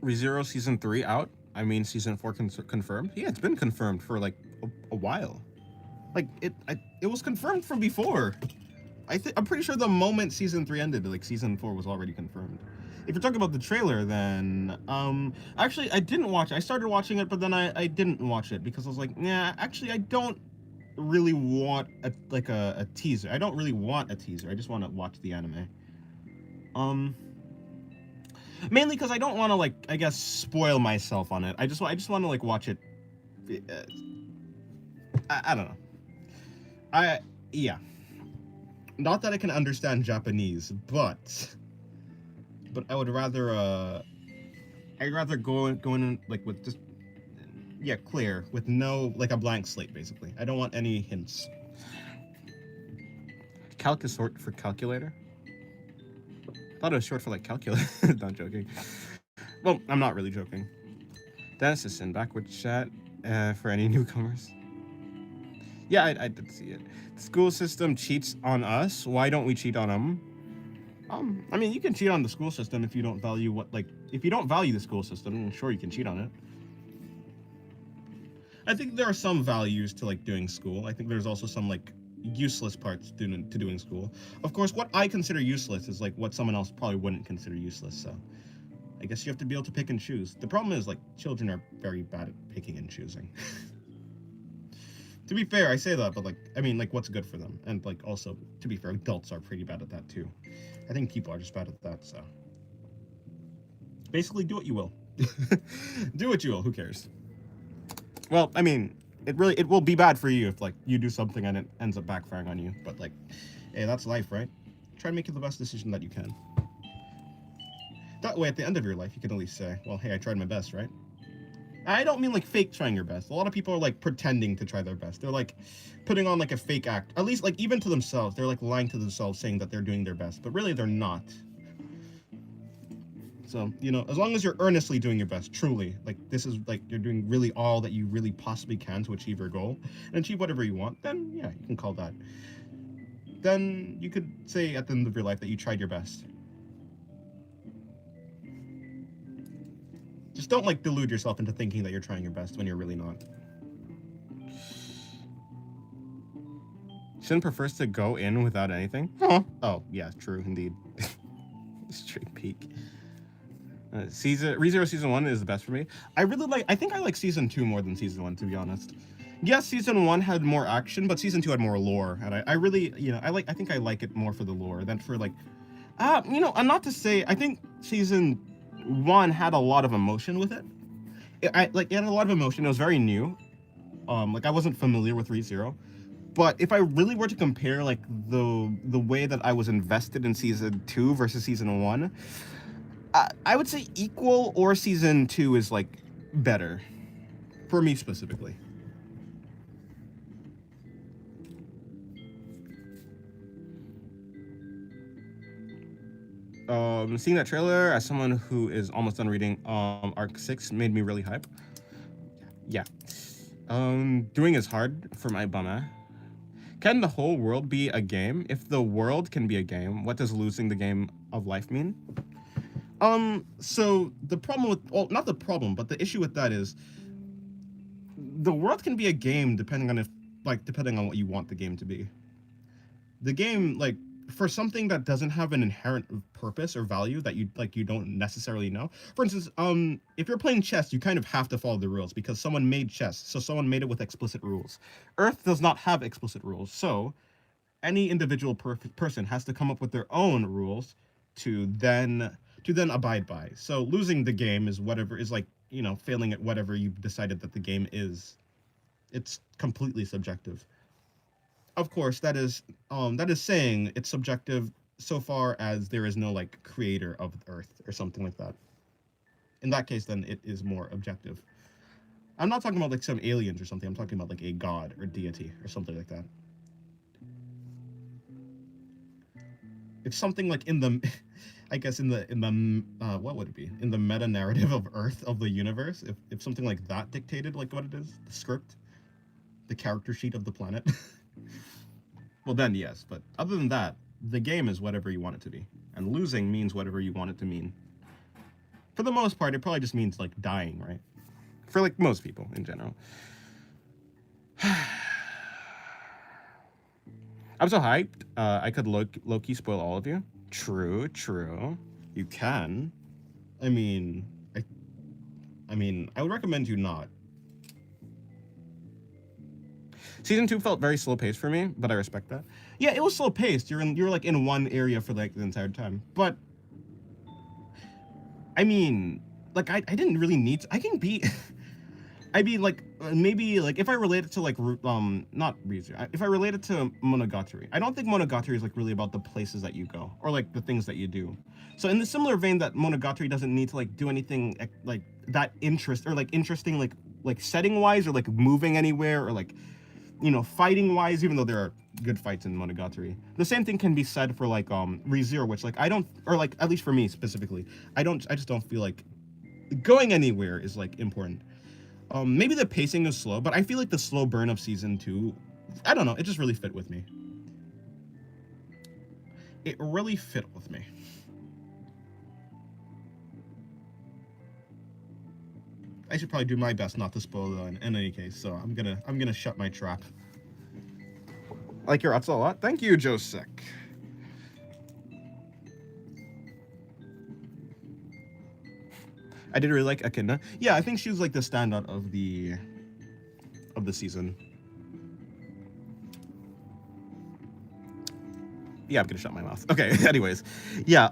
ReZero Season 3 out? I mean, Season 4 confirmed? Yeah, it's been confirmed for, like, a while. Like, it was confirmed from before. I'm pretty sure the moment Season 3 ended, like, Season 4 was already confirmed. If you're talking about the trailer, then, actually, I didn't watch it. I started watching it, but then I didn't watch it, because I was like, nah, actually, I don't really want, a teaser. I don't really want a teaser. I just want to watch the anime. Mainly because I don't want to, like, I guess, spoil myself on it. I just want to, like, watch it. I don't know. Yeah. Not that I can understand Japanese, but I would rather, I'd rather go in, like, with just, yeah, clear, with no, like, a blank slate, basically. I don't want any hints. Calc is short for calculator? I thought it was short for, like, calculus. Not joking. Well, I'm not really joking. Dennis is in backward chat for any newcomers. Yeah, I did see it. The school system cheats on us. Why don't we cheat on them? I mean, you can cheat on the school system if you don't value if you don't value the school system, sure, you can cheat on it. I think there are some values to, like, doing school. I think there's also some, like, useless parts to doing school. Of course, what I consider useless is, like, what someone else probably wouldn't consider useless, so I guess you have to be able to pick and choose. The problem is, like, children are very bad at picking and choosing. To be fair, I say that, but, like, I mean, like, what's good for them? And, like, also, to be fair, adults are pretty bad at that, too. I think people are just bad at that, so. Basically, do what you will. Do what you will, who cares? Well, I mean, it will be bad for you if like you do something and it ends up backfiring on you. But like, hey, that's life, right? Try to make it the best decision that you can. That way, at the end of your life, you can at least say, well, hey, I tried my best, right? I don't mean like fake trying your best. A lot of people are like pretending to try their best. They're like putting on like a fake act. At least like even to themselves. They're like lying to themselves saying that they're doing their best. But really they're not. So, you know, as long as you're earnestly doing your best, truly, like this is like you're doing really all that you really possibly can to achieve your goal and achieve whatever you want, then yeah, you can call that. Then you could say at the end of your life that you tried your best. Just don't like delude yourself into thinking that you're trying your best when you're really not. Shin prefers to go in without anything. Huh? Oh, yeah, true indeed. Straight peak. ReZero Season 1 is the best for me. I think I like Season 2 more than Season 1, to be honest. Yes, Season 1 had more action, but Season 2 had more lore, and I really, you know, I think I like it more for the lore than for like, you know, and not to say, I think Season 1 had a lot of emotion with it. It had a lot of emotion. It was very new. Like I wasn't familiar with ReZero. But if I really were to compare like the way that I was invested in Season 2 versus Season 1, I would say equal, or Season 2 is like better for me specifically. Seeing that trailer as someone who is almost done reading Arc 6 made me really hype. Yeah. Doing is hard for my bummer. Can the whole world be a game? If the world can be a game, what does losing the game of life mean? So the problem with, well, not the problem, but the issue with that is the world can be a game depending on what you want the game to be. The game, like, for something that doesn't have an inherent purpose or value that you don't necessarily know. For instance, if you're playing chess, you kind of have to follow the rules because someone made chess, so someone made it with explicit rules. Earth does not have explicit rules, so any individual person has to come up with their own rules to then abide by. So losing the game is whatever is like, you know, failing at whatever you've decided that the game is. It's completely subjective. Of course, that is saying it's subjective so far as there is no like creator of Earth or something like that. In that case, then it is more objective. I'm not talking about like some aliens or something. I'm talking about like a god or deity or something like that. If something like in the, I guess in the what would it be? In the meta narrative of Earth, of the universe, if something like that dictated like what it is, the script, the character sheet of the planet. Well then yes, but other than that, the game is whatever you want it to be. And losing means whatever you want it to mean. For the most part, it probably just means like dying, right? For like most people in general. I'm so hyped. I could low-key spoil all of you. True. You can. I mean, I would recommend you not. Season 2 felt very slow paced for me, but I respect that. Yeah, it was slow paced. You're like in one area for like the entire time. But I mean, like I didn't really need to, I can be I mean, like maybe like if I relate it to like not ReZero, if I relate it to Monogatari, I don't think Monogatari is like really about the places that you go or like the things that you do. So in the similar vein that Monogatari doesn't need to like do anything like that interesting like setting wise or like moving anywhere or like, you know, fighting wise, even though there are good fights in Monogatari. The same thing can be said for like ReZero, which like I don't, or like at least for me specifically, I just don't feel like going anywhere is like important. Maybe the pacing is slow, but I feel like the slow burn of Season 2, I don't know, it just really fit with me. It really fit with me. I should probably do my best not to spoil it in any case, so I'm gonna shut my trap. I like your Atsu a lot. Thank you, Josek. I did really like Echidna. Yeah, I think she was like the standout of the season. Yeah, I'm gonna shut my mouth. Okay, anyways. Yeah,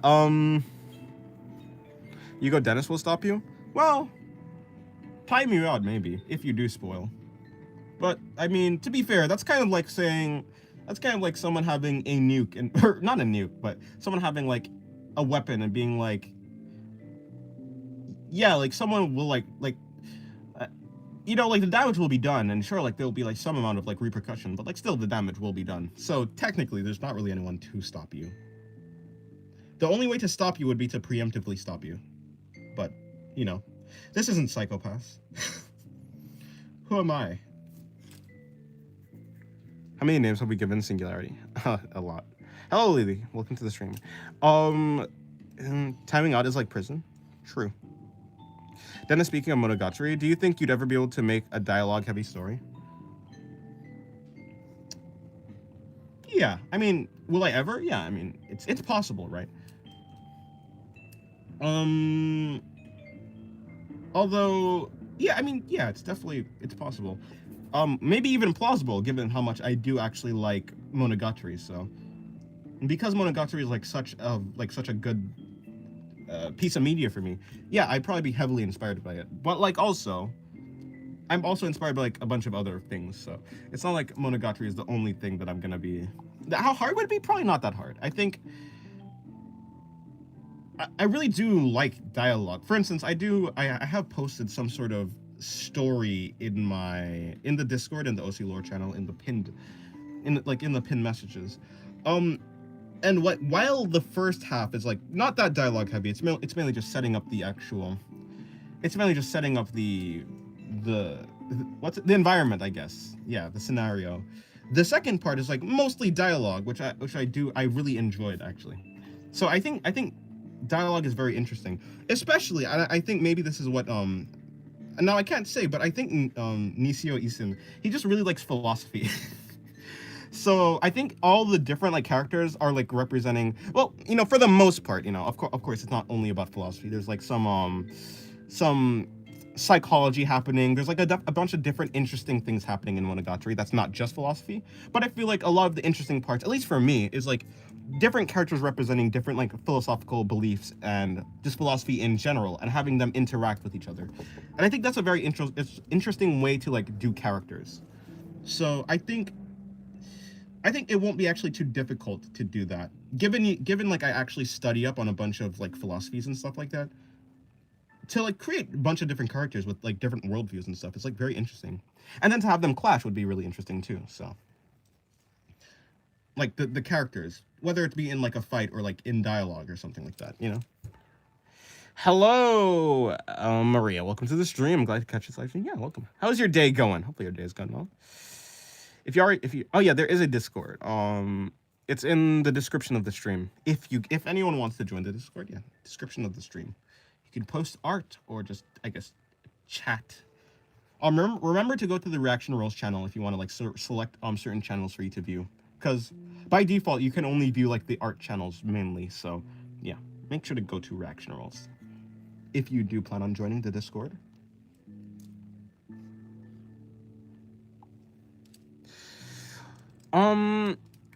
you go Dennis will stop you? Well, time you out maybe if you do spoil. But I mean, to be fair, that's kind of like saying, that's kind of like someone having a nuke and or not a nuke, but someone having like a weapon and being like, yeah, like someone will uh, you know, like the damage will be done, and sure, like there'll be like some amount of like repercussion, but like still the damage will be done. So technically, there's not really anyone to stop you. The only way to stop you would be to preemptively stop you. But, you know, this isn't Psycho-Pass. Who am I? How many names have we given Singularity? A lot. Hello, Lily. Welcome to the stream. Timing out is like prison. True. Dennis, speaking of Monogatari, do you think you'd ever be able to make a dialogue-heavy story? Yeah, I mean, will I ever? Yeah, I mean, it's possible, right? Although, yeah, I mean, yeah, it's possible. Maybe even plausible, given how much I do actually like Monogatari. So, because Monogatari is like such a good piece of media for me, yeah, I'd probably be heavily inspired by it. But like also, I'm also inspired by like a bunch of other things. So it's not like Monogatari is the only thing that I'm gonna be. How hard would it be? Probably not that hard. I think I really do like dialogue. For instance, I have posted some sort of story in the Discord and the OC Lore channel in the pinned messages. And while the first half is like not that dialogue heavy, it's mainly just setting up the environment, I guess. Yeah, the scenario. The second part is like mostly dialogue, which I really enjoyed actually. So I think dialogue is very interesting, especially I think maybe this is what now I can't say, but I think Nisio Isin, he just really likes philosophy. So I think all the different like characters are like representing, well, you know, for the most part, you know, of course it's not only about philosophy. There's like some psychology happening. There's like a bunch of different interesting things happening in Monogatari that's not just philosophy. But I feel like a lot of the interesting parts, at least for me, is like different characters representing different like philosophical beliefs and just philosophy in general, and having them interact with each other. And I think that's a very interesting way to like do characters. So I think it won't be actually too difficult to do that, given like I actually study up on a bunch of like philosophies and stuff like that, to like create a bunch of different characters with like different worldviews and stuff. It's like very interesting, and then to have them clash would be really interesting too. So like the characters, whether it be in like a fight or like in dialogue or something like that, you know. Hello, Maria. Welcome to the stream. I'm glad to catch this live stream. Yeah, welcome. How's your day going? Hopefully your day is going well. Oh yeah, there is a Discord. It's in the description of the stream. If anyone wants to join the Discord, yeah, description of the stream. You can post art or just, I guess, chat. Remember to go to the Reaction Rolls channel if you want to like select certain channels for you to view, because by default you can only view like the art channels mainly. So yeah, make sure to go to Reaction Rolls if you do plan on joining the Discord.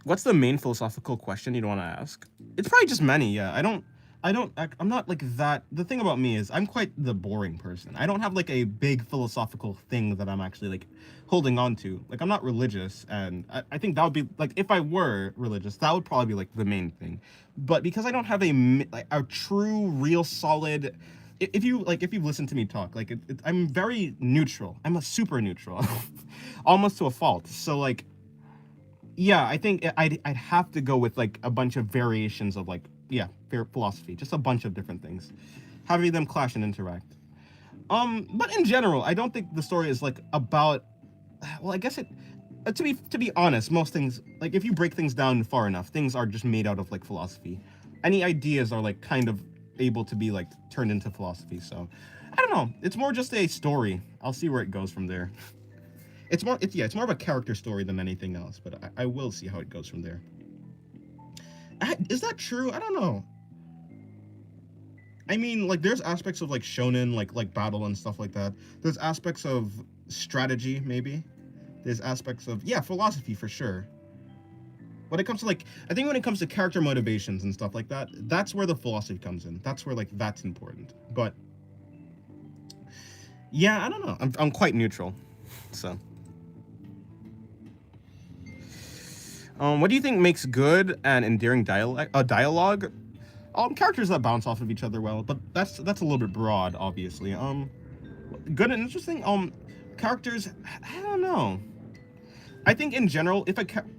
What's the main philosophical question you'd want to ask? It's probably just many. Yeah, I'm not like that. The thing about me is I'm quite the boring person. I don't have like a big philosophical thing that I'm actually like holding on to. Like I'm not religious, and I think that would be like, if I were religious, that would probably be like the main thing. But because I don't have a true, real, solid. If you've listened to me talk, like I'm very neutral. I'm a super neutral, almost to a fault. So like, yeah, I think I'd have to go with like a bunch of variations of like, yeah, philosophy, just a bunch of different things, having them clash and interact. But in general, I don't think the story is like about. Well, I guess it. To be honest, most things, like if you break things down far enough, things are just made out of like philosophy. Any ideas are like kind of able to be like turned into philosophy. So I don't know. It's more just a story. I'll see where it goes from there. It's more of a character story than anything else, but I will see how it goes from there. Is that true? I don't know. I mean, like, there's aspects of like shonen, like battle and stuff like that. There's aspects of strategy, maybe. There's aspects of, yeah, philosophy for sure. When it comes to like, I think when it comes to character motivations and stuff like that, that's where the philosophy comes in. That's where like that's important. But Yeah, I don't know. I'm quite neutral. So, what do you think makes good and endearing dialogue? Characters that bounce off of each other well, but that's a little bit broad, obviously. Good and interesting. Characters. I don't know. I think in general,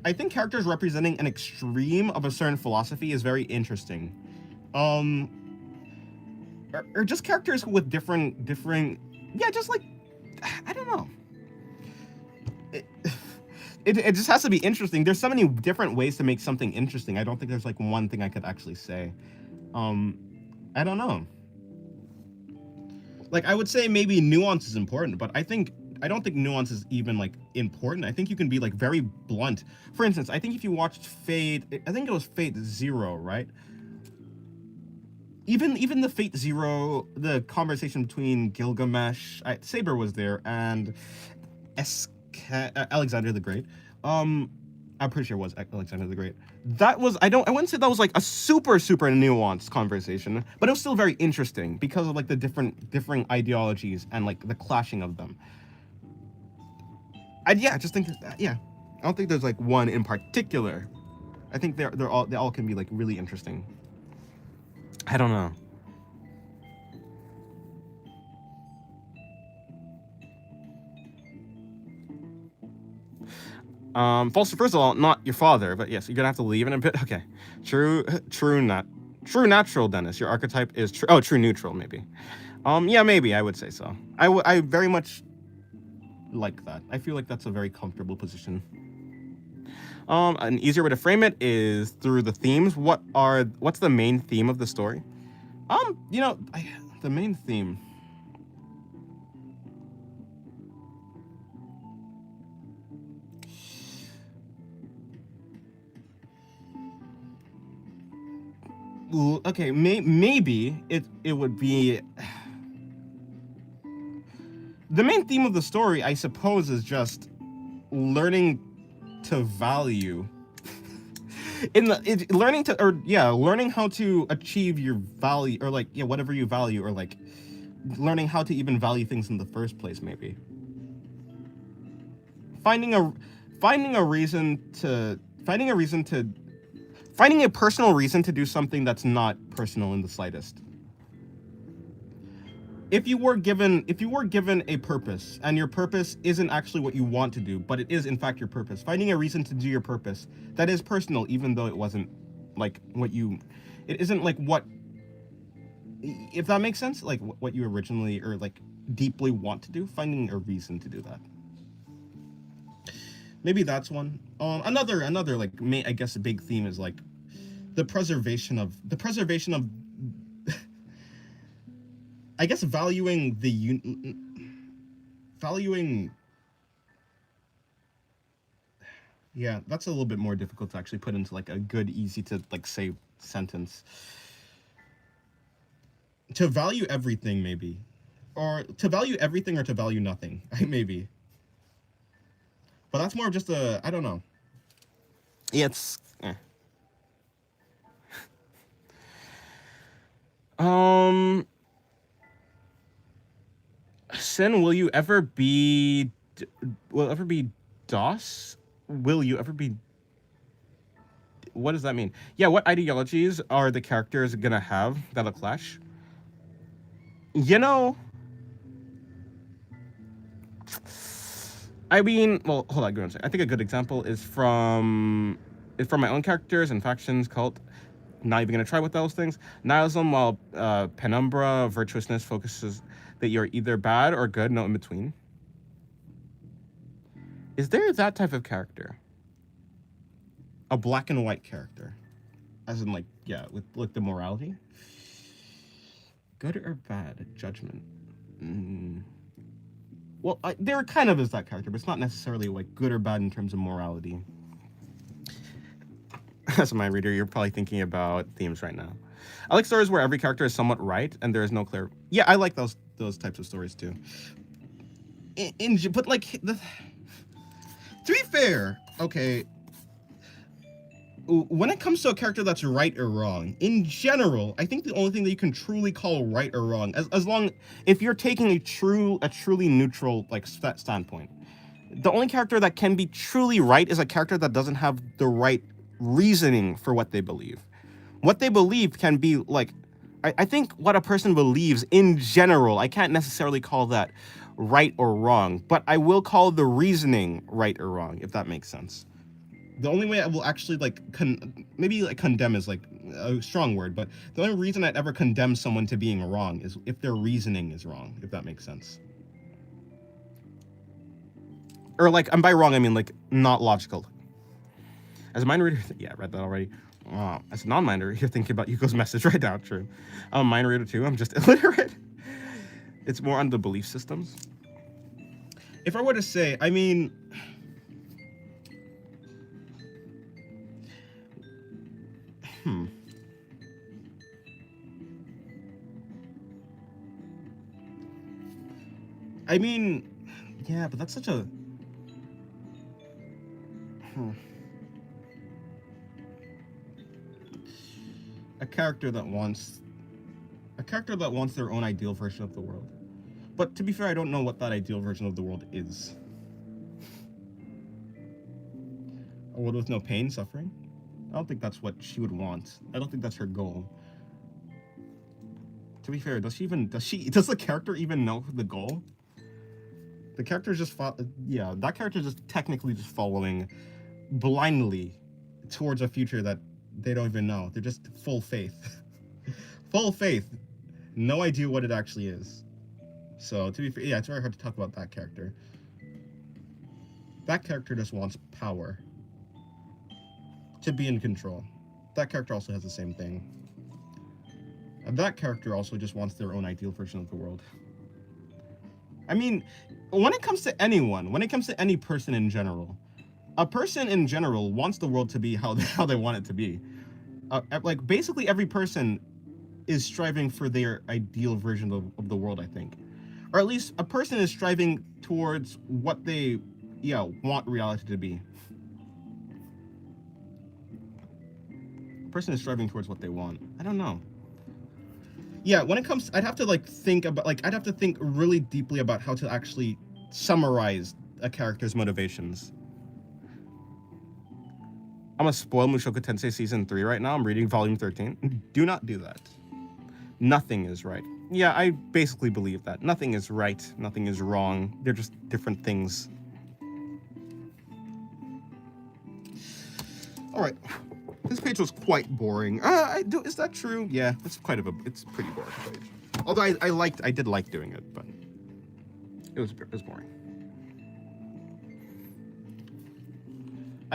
I think characters representing an extreme of a certain philosophy is very interesting. Um, or just characters with different. Yeah, just like I don't know. It, it just has to be interesting. There's so many different ways to make something interesting. I don't think there's like one thing I could actually say. I don't know. Like I would say maybe nuance is important, but I don't think nuance is even like important. I think you can be like very blunt. For instance, I think if you watched Fate, I think it was Fate Zero, right? Even the Fate Zero, the conversation between Gilgamesh, Saber was there, and Alexander the Great. I'm pretty sure it was Alexander the Great. That was I wouldn't say that was like a super nuanced conversation, but it was still very interesting because of like the different ideologies and like the clashing of them. I just think yeah, I don't think there's like one in particular. I think they all can be like really interesting. I don't know. First of all, not your father, but yes, you're gonna have to leave in a bit. Okay, true, natural, Dennis. Your archetype is true. Oh, true neutral, maybe. Yeah, maybe I would say so. I very much like that. I feel like that's a very comfortable position. An easier way to frame it is through the themes. What's the main theme of the story? The main theme. Okay, maybe it would be the main theme of the story, I suppose, is just learning to value learning how to achieve your value, or like whatever you value, or like learning how to even value things in the first place. Maybe finding a personal reason to do something that's not personal in the slightest. If you were given a purpose, and your purpose isn't actually what you want to do, but it is in fact your purpose, finding a reason to do your purpose that is personal, even though it wasn't like it isn't like what, if that makes sense, like what you originally or like deeply want to do, finding a reason to do that. Maybe that's one. Another like I guess a big theme is like the preservation of I guess valuing yeah, that's a little bit more difficult to actually put into like a good, easy to like say sentence. To value everything, maybe. Or to value everything, or to value nothing, maybe. But that's more of just I don't know. Yeah, it's Sin, will you ever be DOS? Will you ever be? What does that mean? Yeah, what ideologies are the characters gonna have that'll clash? I mean, well, hold on, give me a second. I think a good example is from my own characters and factions. Cult. Not even gonna try with those things. Nihilism, while Penumbra, virtuousness focuses that you're either bad or good, no in between. Is there that type of character? A black and white character, as in like with like the morality. Good or bad? Judgment. Well, there kind of is that character, but it's not necessarily like good or bad in terms of morality. As my reader, you're probably thinking about themes right now. I like stories where every character is somewhat right and there is no clear. Yeah, I like those types of stories too. But like to be fair, okay. when it comes to a character that's right or wrong, in general, I think the only thing that you can truly call right or wrong, as long if you're taking a truly neutral like standpoint, the only character that can be truly right is a character that doesn't have the right reasoning for what they believe. What they believe can be like, I think what a person believes in general, I can't necessarily call that right or wrong, but I will call the reasoning right or wrong, if that makes sense. The only way I will actually like maybe like condemn is like a strong word, but the only reason I'd ever condemn someone to being wrong is if their reasoning is wrong, if that makes sense. Or like, and by wrong I mean like not logical. As a mind reader, yeah, I read that already. As a non-mind reader, you're thinking about Yuko's message right now. True. I'm a mind reader too. I'm just illiterate. It's more on the belief systems. If I were to say, I mean, I mean, yeah, but that's such a. A character that wants their own ideal version of the world. But to be fair, I don't know what that ideal version of the world is. A world with no pain, suffering? I don't think that's what she would want. I don't think that's her goal. To be fair, does the character even know the goal? The character just that character is just technically just following blindly towards a future that they don't even know. They're just full faith. Full faith. No idea what it actually is. So to be fair, yeah, it's very hard to talk about that character. That character just wants power. To be in control. That character also has the same thing. And that character also just wants their own ideal version of the world. I mean, when it comes to anyone, when it comes to any person in general, a person in general wants the world to be how they want it to be. Like, basically every person is striving for their ideal version of the world, I think. Or at least a person is striving towards what they, want reality to be. A person is striving towards what they want. I don't know. Yeah, when it comes, I'd have to I'd have to think really deeply about how to actually summarize a character's motivations. I'm gonna spoil Mushoku Tensei Season 3 right now. I'm reading Volume 13. Do not do that. Nothing is right. Yeah, I basically believe that. Nothing is right. Nothing is wrong. They're just different things. Alright. This page was quite boring. Is that true? Yeah, it's it's a pretty boring page. Although I did like doing it, but it was boring.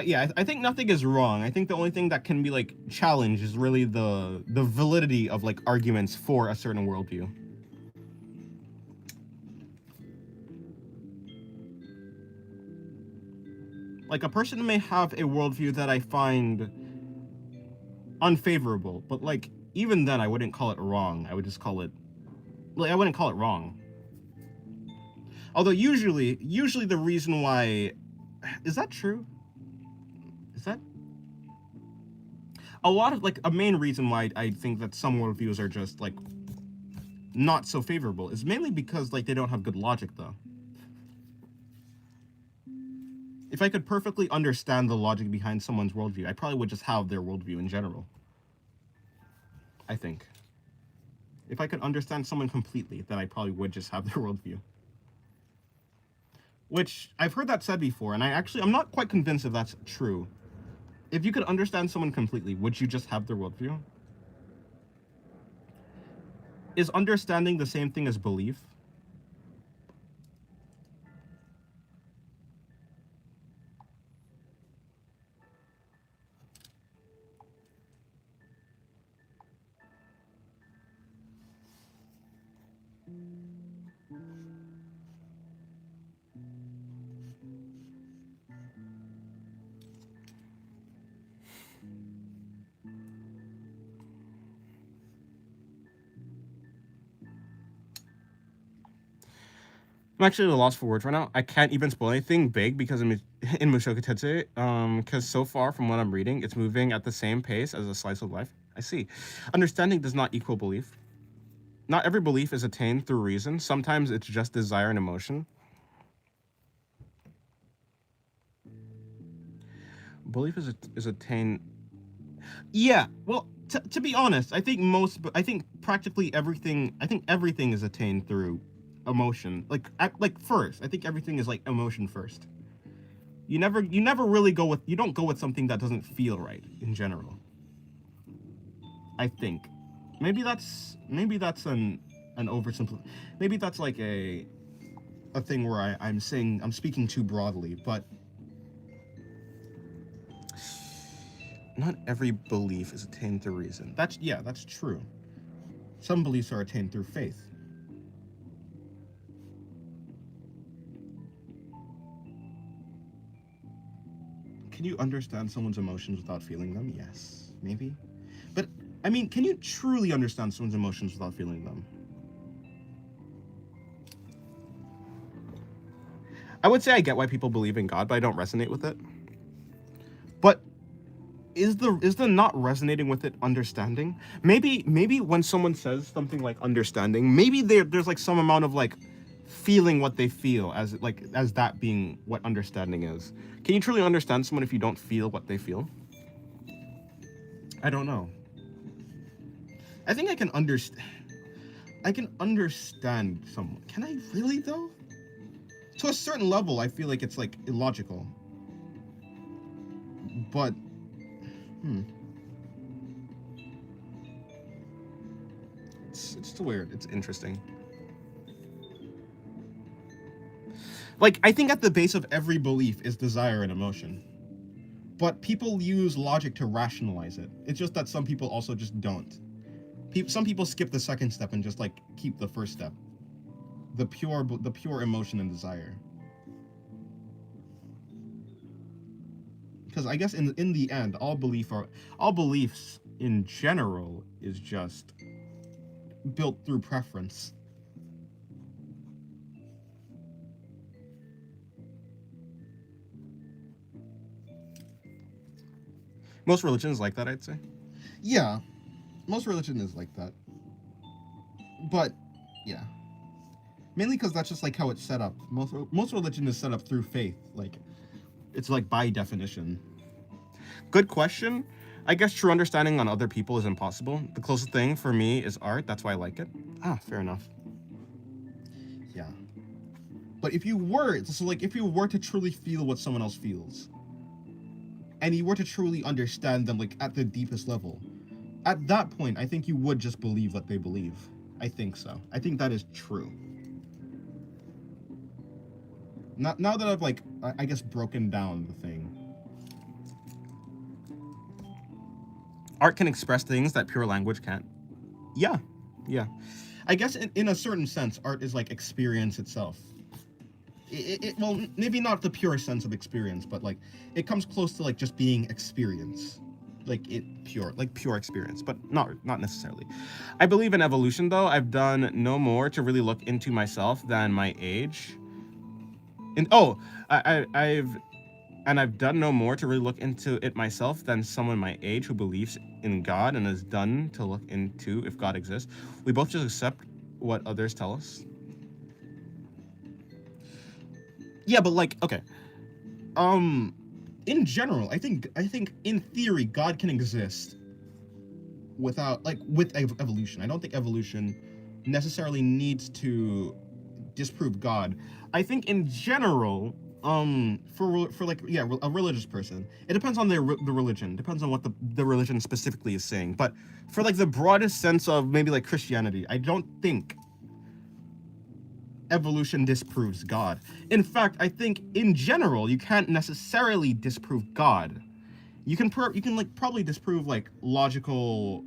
Yeah, I think nothing is wrong. I think the only thing that can be like challenged is really the validity of like arguments for a certain worldview. Like, a person may have a worldview that I find unfavorable, but like even then I wouldn't call it wrong. I would just call it, like, I wouldn't call it wrong. Although usually the reason why, is that true? Is that a lot of like a main reason why I think that some worldviews are just like not so favorable is mainly because like they don't have good logic though. If I could perfectly understand the logic behind someone's worldview, I probably would just have their worldview in general. I think. If I could understand someone completely, then I probably would just have their worldview. Which, I've heard that said before, and I'm not quite convinced if that's true. If you could understand someone completely, would you just have their worldview? Is understanding the same thing as belief? I'm actually at a loss for words right now. I can't even spoil anything big because in Mushoku Tensei, because so far from what I'm reading, it's moving at the same pace as a slice of life. I see. Understanding does not equal belief. Not every belief is attained through reason. Sometimes it's just desire and emotion. Belief is attained. Yeah. Well, to be honest, I think practically everything. I think everything is attained through emotion. Like first, I think everything is like emotion first. You never really you don't go with something that doesn't feel right in general. I think. Maybe that's an oversimple. Maybe that's like a thing where I'm speaking too broadly, but not every belief is attained through reason. That's true. Some beliefs are attained through faith. Can you understand someone's emotions without feeling them? Yes, maybe. But I mean, can you truly understand someone's emotions without feeling them? I would say I get why people believe in God, but I don't resonate with it. But is the not resonating with it understanding? Maybe when someone says something like understanding, maybe there's like some amount of like feeling what they feel as that being what understanding is. Can you truly understand someone if you don't feel what they feel? I don't know. I think I can understand someone. Can I really though? To a certain level, I feel like it's like illogical. But it's weird. It's interesting. Like, I think at the base of every belief is desire and emotion. But people use logic to rationalize it. It's just that some people also just don't. Some people skip the second step and just like keep the first step. The pure emotion and desire. Because I guess in the end, all beliefs in general is just built through preference. Most religions like that, I'd say. Yeah, most religion is like that. But yeah, mainly because that's just like how it's set up. Most religion is set up through faith. Like, it's like by definition. Good question. I guess true understanding on other people is impossible. The closest thing for me is art. That's why I like it. Ah, fair enough. Yeah. But if you were to truly feel what someone else feels, and you were to truly understand them like at the deepest level, at that point, I think you would just believe what they believe. I think so. I think that is true. Now that I've like, I guess, broken down the thing. Art can express things that pure language can't. Yeah. I guess in a certain sense, art is like experience itself. Well, maybe not the pure sense of experience, but like it comes close to like just being experience, like pure experience, but not necessarily. I believe in evolution, though. I've done no more to really look into myself than my age. And I've done no more to really look into it myself than someone my age who believes in God and has done to look into if God exists. We both just accept what others tell us. Yeah, but like, okay. In general, I think in theory God can exist without with evolution. I don't think evolution necessarily needs to disprove God. I think in general, for like, yeah, a religious person, it depends on the religion. Depends on what the religion specifically is saying. But for like the broadest sense of maybe like Christianity, I don't think evolution disproves God. In fact, I think in general you can't necessarily disprove God. You can like probably disprove like logical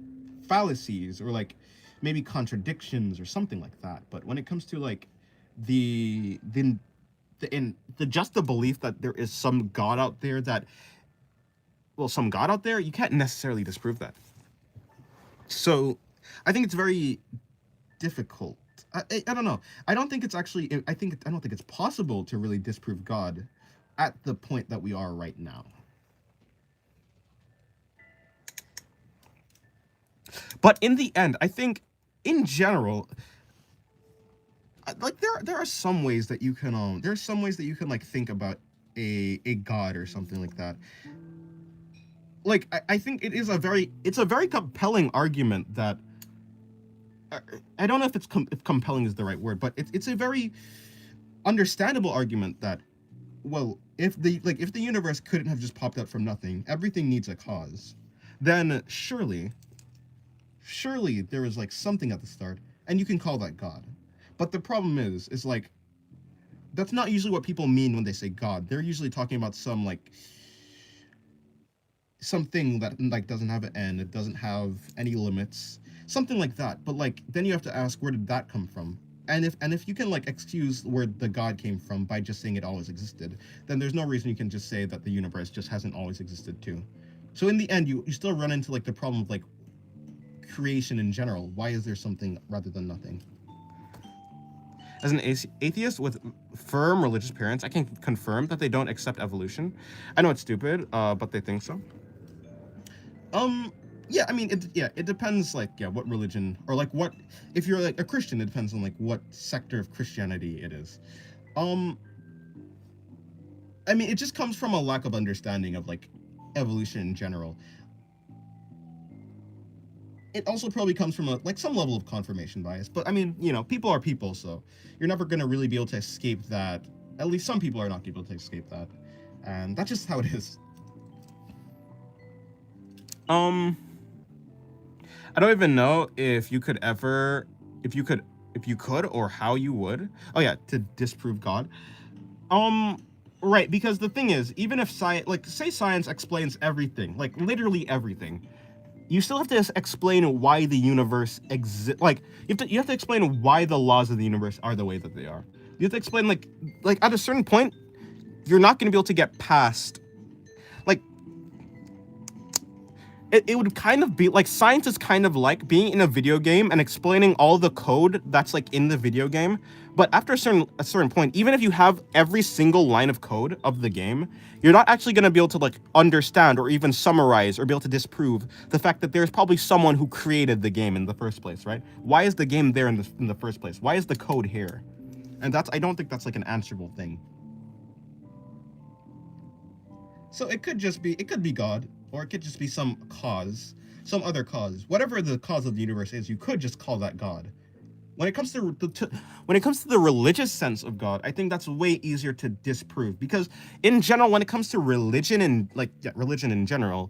fallacies or like maybe contradictions or something like that. But when it comes to like the just the belief that there is some God out there you can't necessarily disprove that. So I think it's very difficult I don't know. I don't think it's actually. I don't think it's possible to really disprove God at the point that we are right now. But in the end, I think, in general, like there are some ways that you can there are some ways that you can like think about a god or something like that. Like I think it's a very compelling argument that I don't know if if compelling is the right word, but it's a very understandable argument that, well, if the universe couldn't have just popped up from nothing, everything needs a cause, then surely there was like something at the start, and you can call that God. But the problem is like that's not usually what people mean when they say God. They're usually talking about some like something that like doesn't have an end, it doesn't have any limits, something like that. But like then you have to ask, where did that come from? And if you can like excuse where the God came from by just saying it always existed, then there's no reason you can just say that the universe just hasn't always existed too. So in the end, you still run into like the problem of like creation in general. Why is there something rather than nothing? As an atheist with firm religious parents, I can confirm that they don't accept evolution. I know it's stupid, but they think so. Yeah, I mean, it depends, like, yeah, what religion, or like what, if you're like a Christian, it depends on like what sector of Christianity it is. Um, I mean, it just comes from a lack of understanding of like evolution in general. It also probably comes from like some level of confirmation bias, but I mean, people are people, so you're never gonna really be able to escape that. At least some people are not able to escape that, and that's just how it is. I don't even know if you could ever, if you could, or how you would. Oh yeah, to disprove God. Right, because the thing is, even if science, like, say science explains everything, like literally everything, you still have to explain why the universe exists. Like, you have to explain why the laws of the universe are the way that they are. You have to explain like at a certain point, you're not going to be able to get past. Like, it would kind of be like science is kind of like being in a video game and explaining all the code that's like in the video game. But after a certain point, even if you have every single line of code of the game, you're not actually going to be able to like understand or even summarize or be able to disprove the fact that there's probably someone who created the game in the first place, right? Why is the game there in the first place? Why is the code here? And I don't think that's like an answerable thing. So it could be God, or it could just be some cause, some other cause. Whatever the cause of the universe is, you could just call that God. When it comes to the religious sense of God, I think that's way easier to disprove, because in general, when it comes to religion and religion in general,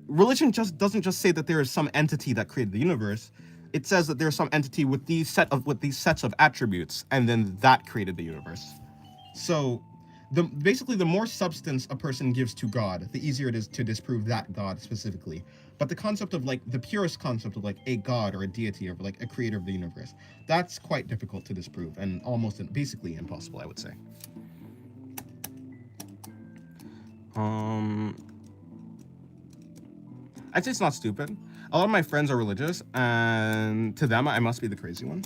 religion just doesn't just say that there is some entity that created the universe. It says that there's some entity with these sets of attributes, and then that created the universe. So basically the more substance a person gives to God, the easier it is to disprove that God specifically. But the concept of like the purest concept of like a God or a deity or like a creator of the universe, that's quite difficult to disprove and basically impossible, I would say. I'd say it's not stupid. A lot of my friends are religious, and to them I must be the crazy one.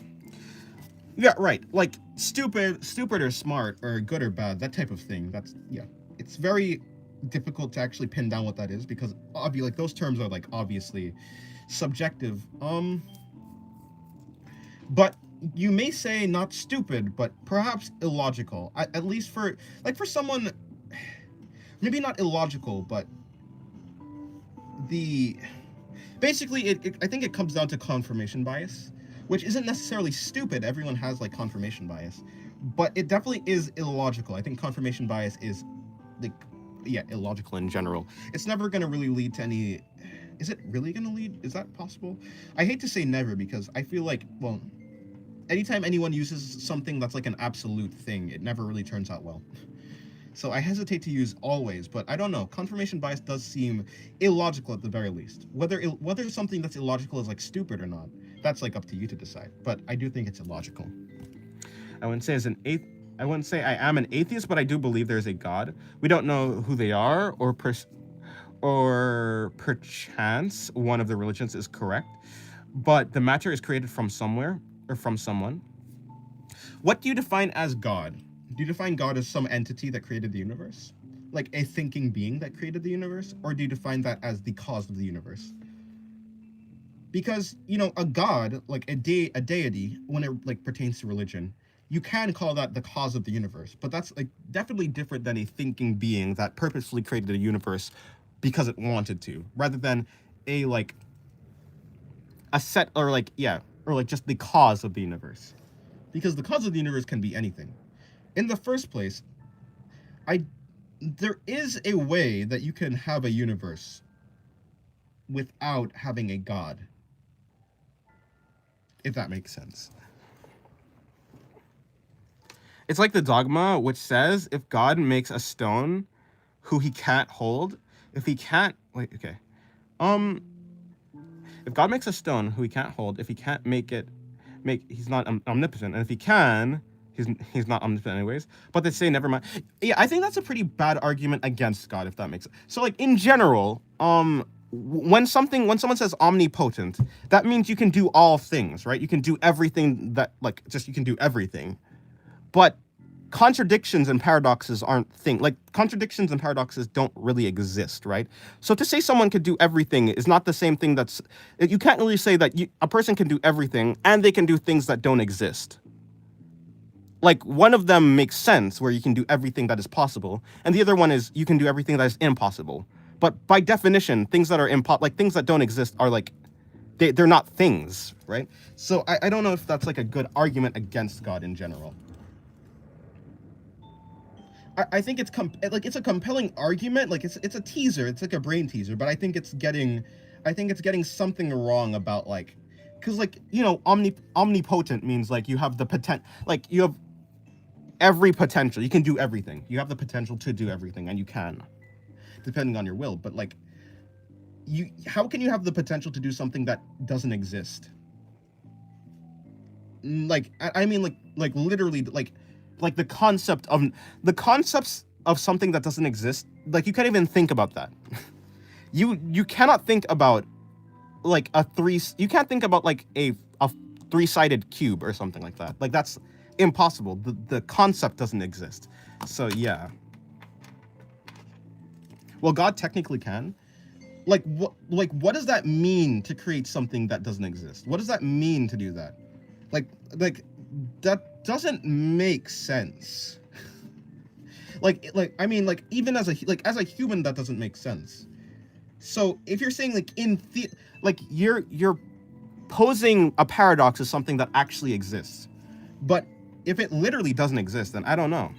Yeah, right. Like stupid or smart or good or bad, that type of thing. It's very difficult to actually pin down what that is, because obviously like those terms are like obviously subjective. But you may say not stupid, but perhaps illogical. At least for someone, maybe not illogical, but basically I think it comes down to confirmation bias, which isn't necessarily stupid. Everyone has like confirmation bias, but it definitely is illogical. I think confirmation bias is like, yeah, illogical in general. It's never going to really lead to any. Is it really going to lead? Is that possible? I hate to say never, because I feel like, well, anytime anyone uses something that's like an absolute thing, it never really turns out well. So I hesitate to use always, but I don't know. Confirmation bias does seem illogical at the very least. Whether something that's illogical is like stupid or not, that's like up to you to decide. But I do think it's illogical. I wouldn't say I am an atheist, but I do believe there's a God. We don't know who they are, or perchance one of the religions is correct. But the matter is created from somewhere, or from someone. What do you define as God? Do you define God as some entity that created the universe? Like a thinking being that created the universe? Or do you define that as the cause of the universe? Because, a god, like a deity, when it like pertains to religion, you can call that the cause of the universe. But that's like definitely different than a thinking being that purposefully created a universe because it wanted to, rather than a like a set or like just the cause of the universe. Because the cause of the universe can be anything. In the first place, there is a way that you can have a universe without having a god. If that makes sense. It's like the dogma, which says if God makes a stone who he can't hold, if God makes a stone who he can't hold, if he can't he's not omnipotent, and if he can, he's not omnipotent anyways. But they say never mind. Yeah, I think that's a pretty bad argument against God, if that makes sense. So like in general, when someone says omnipotent, that means you can do all things, right? You can do everything that you can do everything. But contradictions and paradoxes aren't things. Like contradictions and paradoxes don't really exist, right? So to say someone could do everything is not the same thing. You can't really say that a person can do everything and they can do things that don't exist. Like one of them makes sense where you can do everything that is possible, and the other one is you can do everything that is impossible. But by definition, things that are things that don't exist are like they're not things, right? So I don't know if that's like a good argument against God in general. I think it's a compelling argument. Like it's a teaser. It's like a brain teaser. But I think it's getting something wrong about like, because like omnipotent means like you have the potential. Like you have every potential. You can do everything. You have the potential to do everything, and you can, depending on your will. But like, how can you have the potential to do something that doesn't exist? Like I mean like literally like the concepts of something that doesn't exist, like you can't even think about that. you cannot think about like you can't think about like a three-sided cube or something like that. Like that's impossible. The concept doesn't exist. So yeah. Well, God technically can. Like what does that mean to create something that doesn't exist? What does that mean to do that? Like that doesn't make sense. like I mean like even as a human that doesn't make sense. So if you're saying like you're posing a paradox as something that actually exists, but if it literally doesn't exist, then I don't know.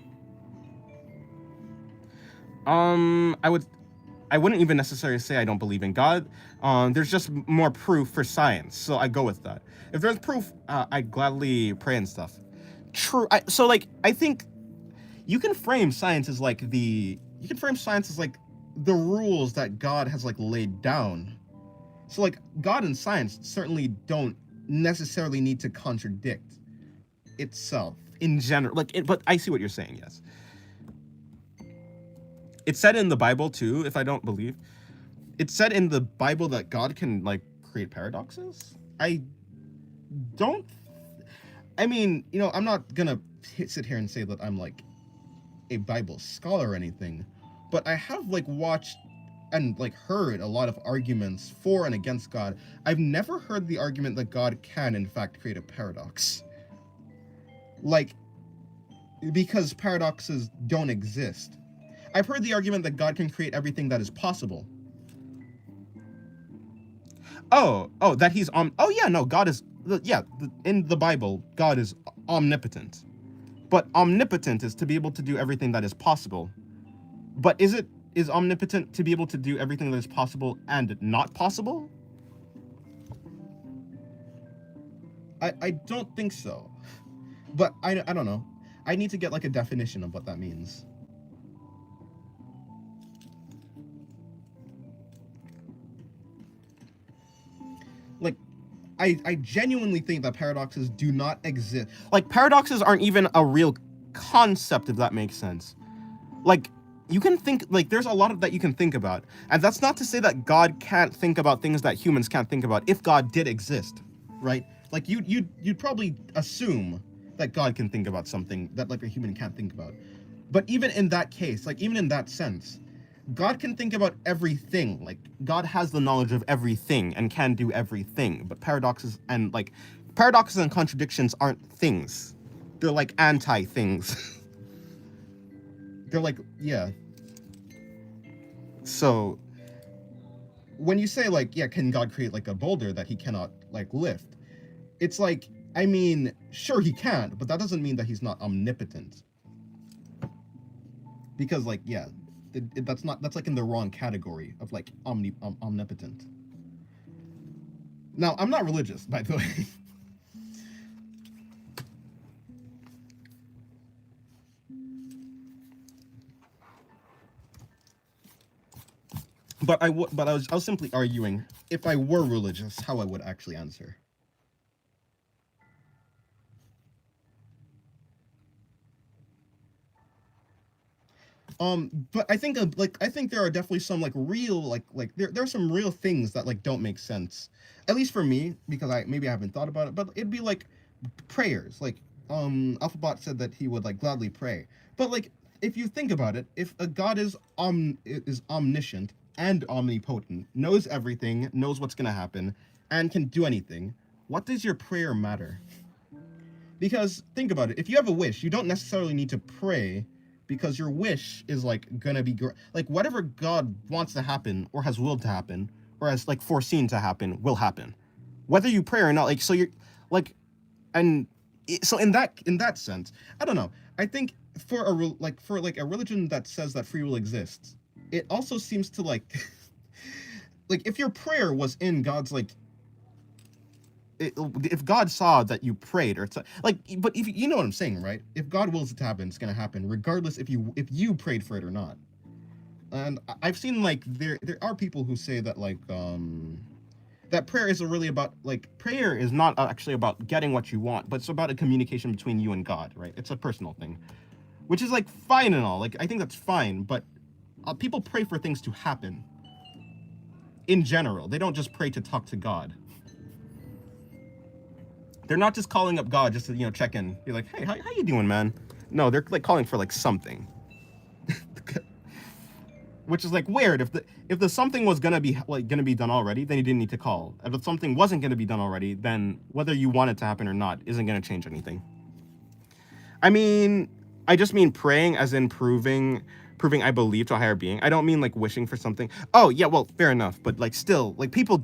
I wouldn't even necessarily say I don't believe in God. There's just more proof for science, so I go with that. If there's proof, I gladly pray and stuff. True. I think you can frame science as like the rules that God has like laid down. So like God and science certainly don't necessarily need to contradict itself in general. But I see what you're saying. Yes. It's said in the Bible too, if I don't believe. It's said in the Bible that God can like create paradoxes. I mean, I'm not gonna sit here and say that I'm like a Bible scholar or anything, but I have like watched and like heard a lot of arguments for and against God. I've never heard the argument that God can in fact create a paradox. Like, because paradoxes don't exist. I've heard the argument that God can create everything that is possible. That he's God is, in the Bible, God is omnipotent. But omnipotent is to be able to do everything that is possible. But is omnipotent to be able to do everything that is possible and not possible? I don't think so. But I don't know. I need to get like a definition of what that means. Like, I genuinely think that paradoxes do not exist. Like, paradoxes aren't even a real concept, if that makes sense. Like, you can think, like, there's a lot of that you can think about. And that's not to say that God can't think about things that humans can't think about if God did exist, right? Like you'd probably assume that God can think about something that like a human can't think about. But even in that case, like even in that sense, God can think about everything. Like God has the knowledge of everything and can do everything. But paradoxes and contradictions aren't things. They're like anti-things. They're like, yeah. So when you say like, yeah, can God create like a boulder that he cannot like lift? It's like, I mean, sure he can, but that doesn't mean that he's not omnipotent. Because like, yeah, that's like in the wrong category of like omnipotent. Now, I'm not religious, by the way. But I was simply arguing if I were religious, how I would actually answer. But I think I think there are definitely some like real there are some real things that like don't make sense, at least for me, because I haven't thought about it. But it'd be like prayers. Like Alphabot said that he would like gladly pray. But like if you think about it, if a god is omniscient and omnipotent, knows everything, knows what's gonna happen, and can do anything, what does your prayer matter? Because think about it, if you have a wish, you don't necessarily need to pray because your wish is like gonna be like whatever God wants to happen or has willed to happen or has like foreseen to happen will happen, whether you pray or not. Like so you're like, and so in that sense, I don't know. I think for a religion that says that free will exists, it also seems to like like if your prayer was in God's like if God saw that you prayed or like, but if you know what I'm saying, right? If God wills it to happen, it's gonna happen, regardless if you prayed for it or not. And I've seen like there are people who say that like that prayer isn't really about like prayer is not actually about getting what you want, but it's about a communication between you and God, right? It's a personal thing, which is like fine and all. Like I think that's fine, but people pray for things to happen. In general, they don't just pray to talk to God. They're not just calling up God just to, check in. Be like, hey, how you doing, man? No, they're like calling for like something. Which is like weird. If the something was gonna be done already, then you didn't need to call. If the something wasn't gonna be done already, then whether you want it to happen or not isn't gonna change anything. I mean, I just mean praying as in proving I believe to a higher being. I don't mean like wishing for something. Oh yeah, well, fair enough. But like still, like people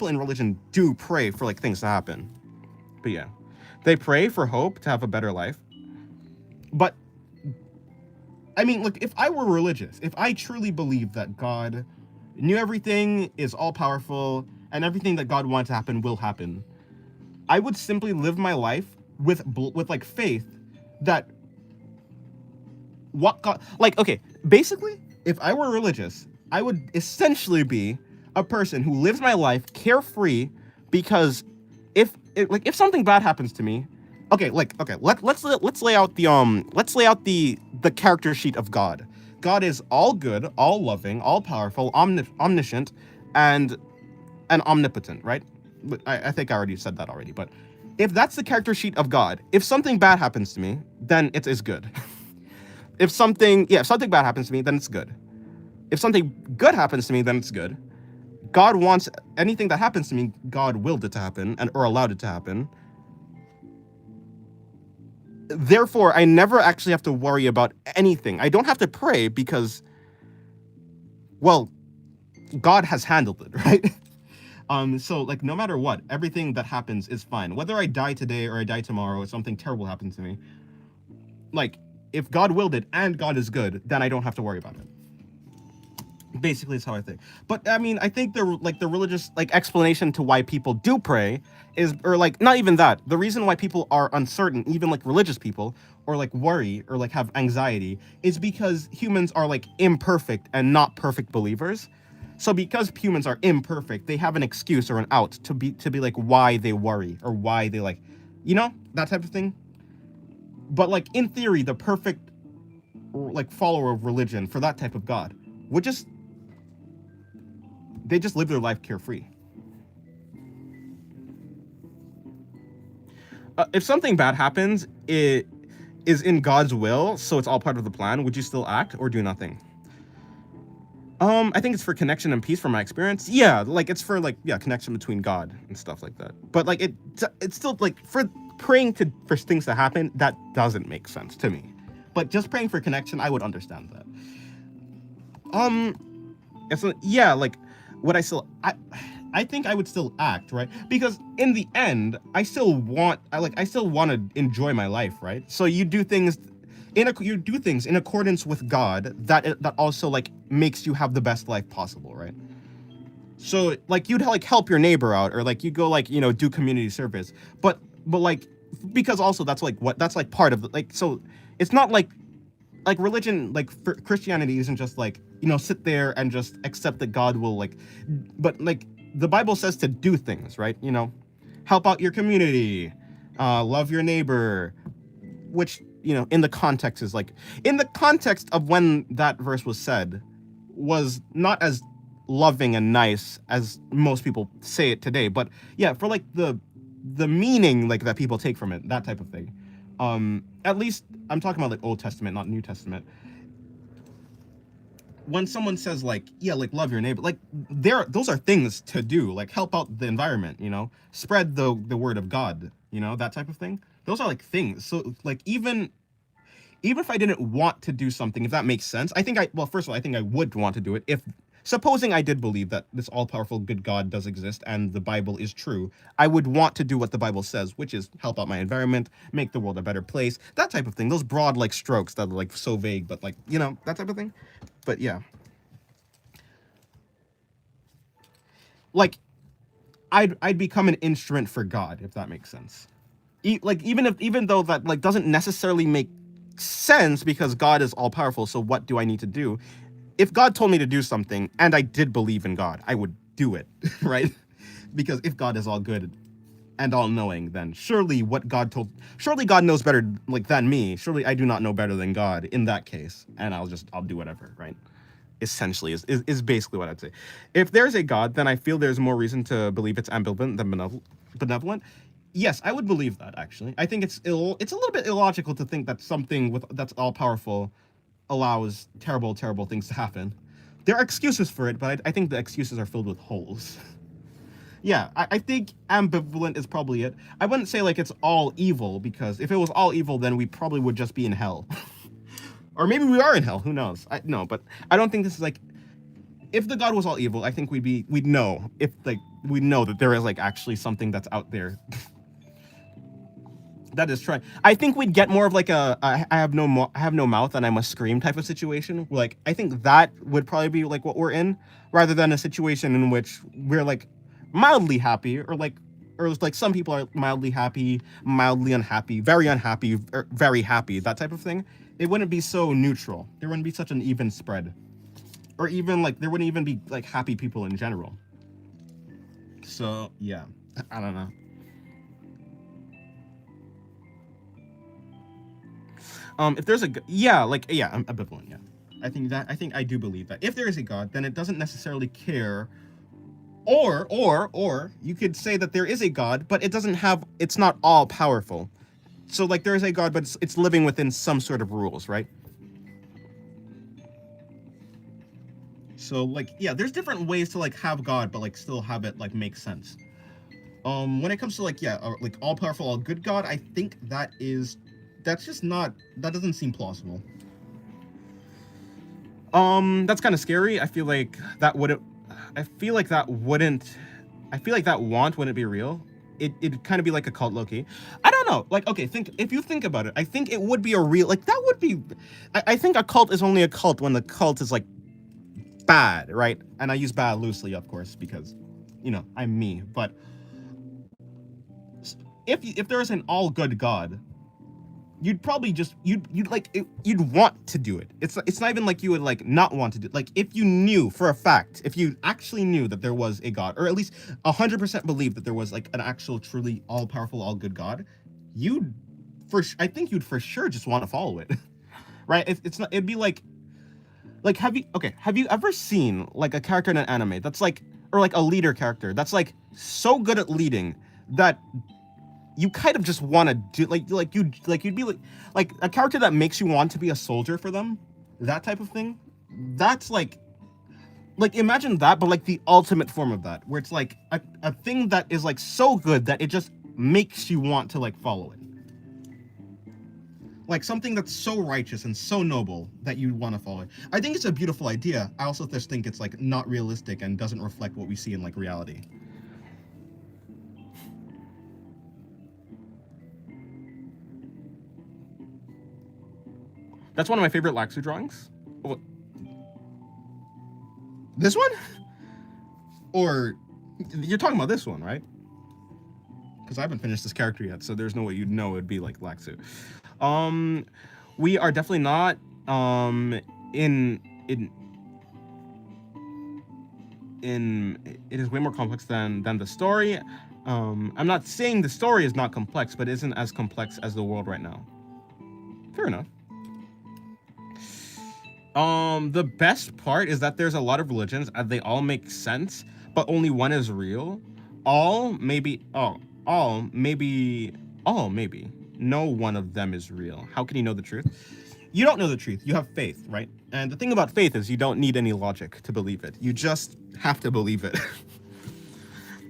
in religion do pray for like things to happen. But yeah, they pray for hope to have a better life. But I mean, look, if I were religious, if I truly believed that God knew everything, is all powerful, and everything that God wants to happen will happen, I would simply live my life with like faith that what God, like, okay, basically, if I were religious, I would essentially be a person who lives my life carefree, because if something bad happens to me, let's lay out the character sheet of God. God is all good, all loving, all powerful, omniscient, and omnipotent, right? I think I already said that already, but if that's the character sheet of God, if something bad happens to me, then it is good. If something bad happens to me, then it's good. If something good happens to me, then it's good. God wants anything that happens to me, God willed it to happen or allowed it to happen. Therefore, I never actually have to worry about anything. I don't have to pray because, well, God has handled it, right? So like no matter what, everything that happens is fine. Whether I die today or I die tomorrow or something terrible happens to me, like if God willed it and God is good, then I don't have to worry about it. Basically, is how I think. But I mean, I think the religious like explanation to why people do pray is, or like not even that. The reason why people are uncertain, even like religious people, or like worry or like have anxiety, is because humans are like imperfect and not perfect believers. So because humans are imperfect, they have an excuse or an out to be like why they worry or why they like, that type of thing. But like in theory, the perfect like follower of religion for that type of God would just live their life carefree. If something bad happens, it is in God's will, so it's all part of the plan. Would you still act or do nothing? I think it's for connection and peace from my experience. Yeah, like it's for like connection between God and stuff like that. But like it's still like for praying for things to happen, that doesn't make sense to me. But just praying for connection, I would understand that. Yeah, like would I think I would still act, right? Because in the end, I still want to enjoy my life, right? So you do things in accordance with God that also like makes you have the best life possible, right? So like you'd like help your neighbor out, or like you go like do community service, but like because also that's like part of the, like, so it's not like religion, like for Christianity isn't just like sit there and just accept that God will like, but like the Bible says to do things, right? Help out your community, love your neighbor, which in the context is like, in the context of when that verse was said, was not as loving and nice as most people say it today. But yeah, for like the meaning like that people take from it, that type of thing. At least I'm talking about like Old Testament, not New Testament. When someone says like, yeah, like love your neighbor, like those are things to do, like help out the environment, spread the word of God, that type of thing. Those are like things. So like even if I didn't want to do something, if that makes sense, first of all, I think I would want to do it if, supposing I did believe that this all-powerful good God does exist and the Bible is true, I would want to do what the Bible says, which is help out my environment, make the world a better place, that type of thing. Those broad like strokes that are like so vague, but like, that type of thing. But yeah. Like, I'd become an instrument for God, if that makes sense. Even though that like doesn't necessarily make sense, because God is all powerful, so what do I need to do? If God told me to do something and I did believe in God, I would do it, right? Because if God is all good and all knowing, then surely God knows better like than me. Surely I do not know better than God in that case, and I'll do whatever, right? Essentially is basically what I'd say. If there's a God, then I feel there's more reason to believe it's ambivalent than benevolent. Yes, I would believe that, actually. I think it's a little bit illogical to think that something that's all powerful allows terrible things to happen. There are excuses for it, but I think the excuses are filled with holes. Yeah, I think ambivalent is probably it. I wouldn't say like it's all evil, because if it was all evil, then we probably would just be in hell. Or maybe we are in hell, who knows? No, but I don't think this is like, if the God was all evil, I think we'd know that there is like actually something that's out there that is trying. I think we'd get more of like I have no mouth and I must scream type of situation. Like, I think that would probably be like what we're in, rather than a situation in which we're like mildly happy, or like some people are mildly happy, mildly unhappy, very unhappy, or very happy, that type of thing. It wouldn't be so neutral. There wouldn't be such an even spread. Or even like there wouldn't even be like happy people in general. So yeah, I don't know. If there's I'm ambivalent. Yeah, I think I do believe that if there is a God, then it doesn't necessarily care. Or you could say that there is a God, but it's not all powerful. So like there is a God, but it's living within some sort of rules, right? So like, yeah, there's different ways to like have God, but like still have it like make sense. When it comes to like, like all powerful, all good God, I think that doesn't seem plausible. That's kind of scary. I feel like that wouldn't be real. It'd kind of be like a cult, low-key. I don't know. Like, okay, if you think about it, I think it would be a real, like, that would be, I think a cult is only a cult when the cult is like bad, right? And I use bad loosely, of course, because I'm me. But if there is an all good God, you'd probably just you'd want to do it. It's not even like you would like not want to do it. Like, if you knew for a fact, if you actually knew that there was a God, or at least 100% believe that there was like an actual truly all powerful, all good God, I think you'd for sure just want to follow it. Right? It'd be like have you ever seen like a character in an anime that's like, or like a leader character that's like so good at leading that you kind of just want to do you'd be like a character that makes you want to be a soldier for them, that type of thing. That's like imagine that, but like the ultimate form of that, where it's like a thing that is like so good that it just makes you want to like follow it. Like something that's so righteous and so noble that you want to follow it. I think it's a beautiful idea. I also just think it's like not realistic and doesn't reflect what we see in like reality. That's one of my favorite Laxu drawings. Oh, this one? Or you're talking about this one, right? Because I haven't finished this character yet, so there's no way you'd know it'd be like Laxu. We are definitely not in it is way more complex than the story. I'm not saying the story is not complex, but it isn't as complex as the world right now. Fair enough. The best part is that there's a lot of religions and they all make sense, but only one is real. All maybe no one of them is real. How can you know the truth? You don't know the truth. You have faith, right? And the thing about faith is you don't need any logic to believe it. You just have to believe it.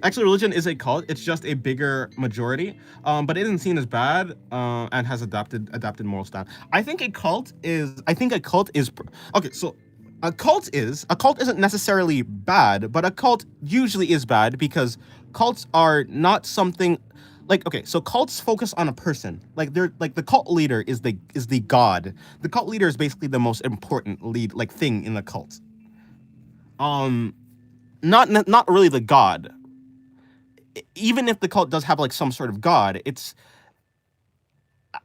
Actually, religion is a cult. It's just a bigger majority, but it isn't seen as bad and has adapted moral stance. I think a cult is okay. So a cult isn't necessarily bad, but a cult usually is bad because cults are not something like, okay, so cults focus on a person. Like they're like the cult leader is the god. The cult leader is basically the most important thing in the cult. Not really the god. Even if the cult does have like some sort of god,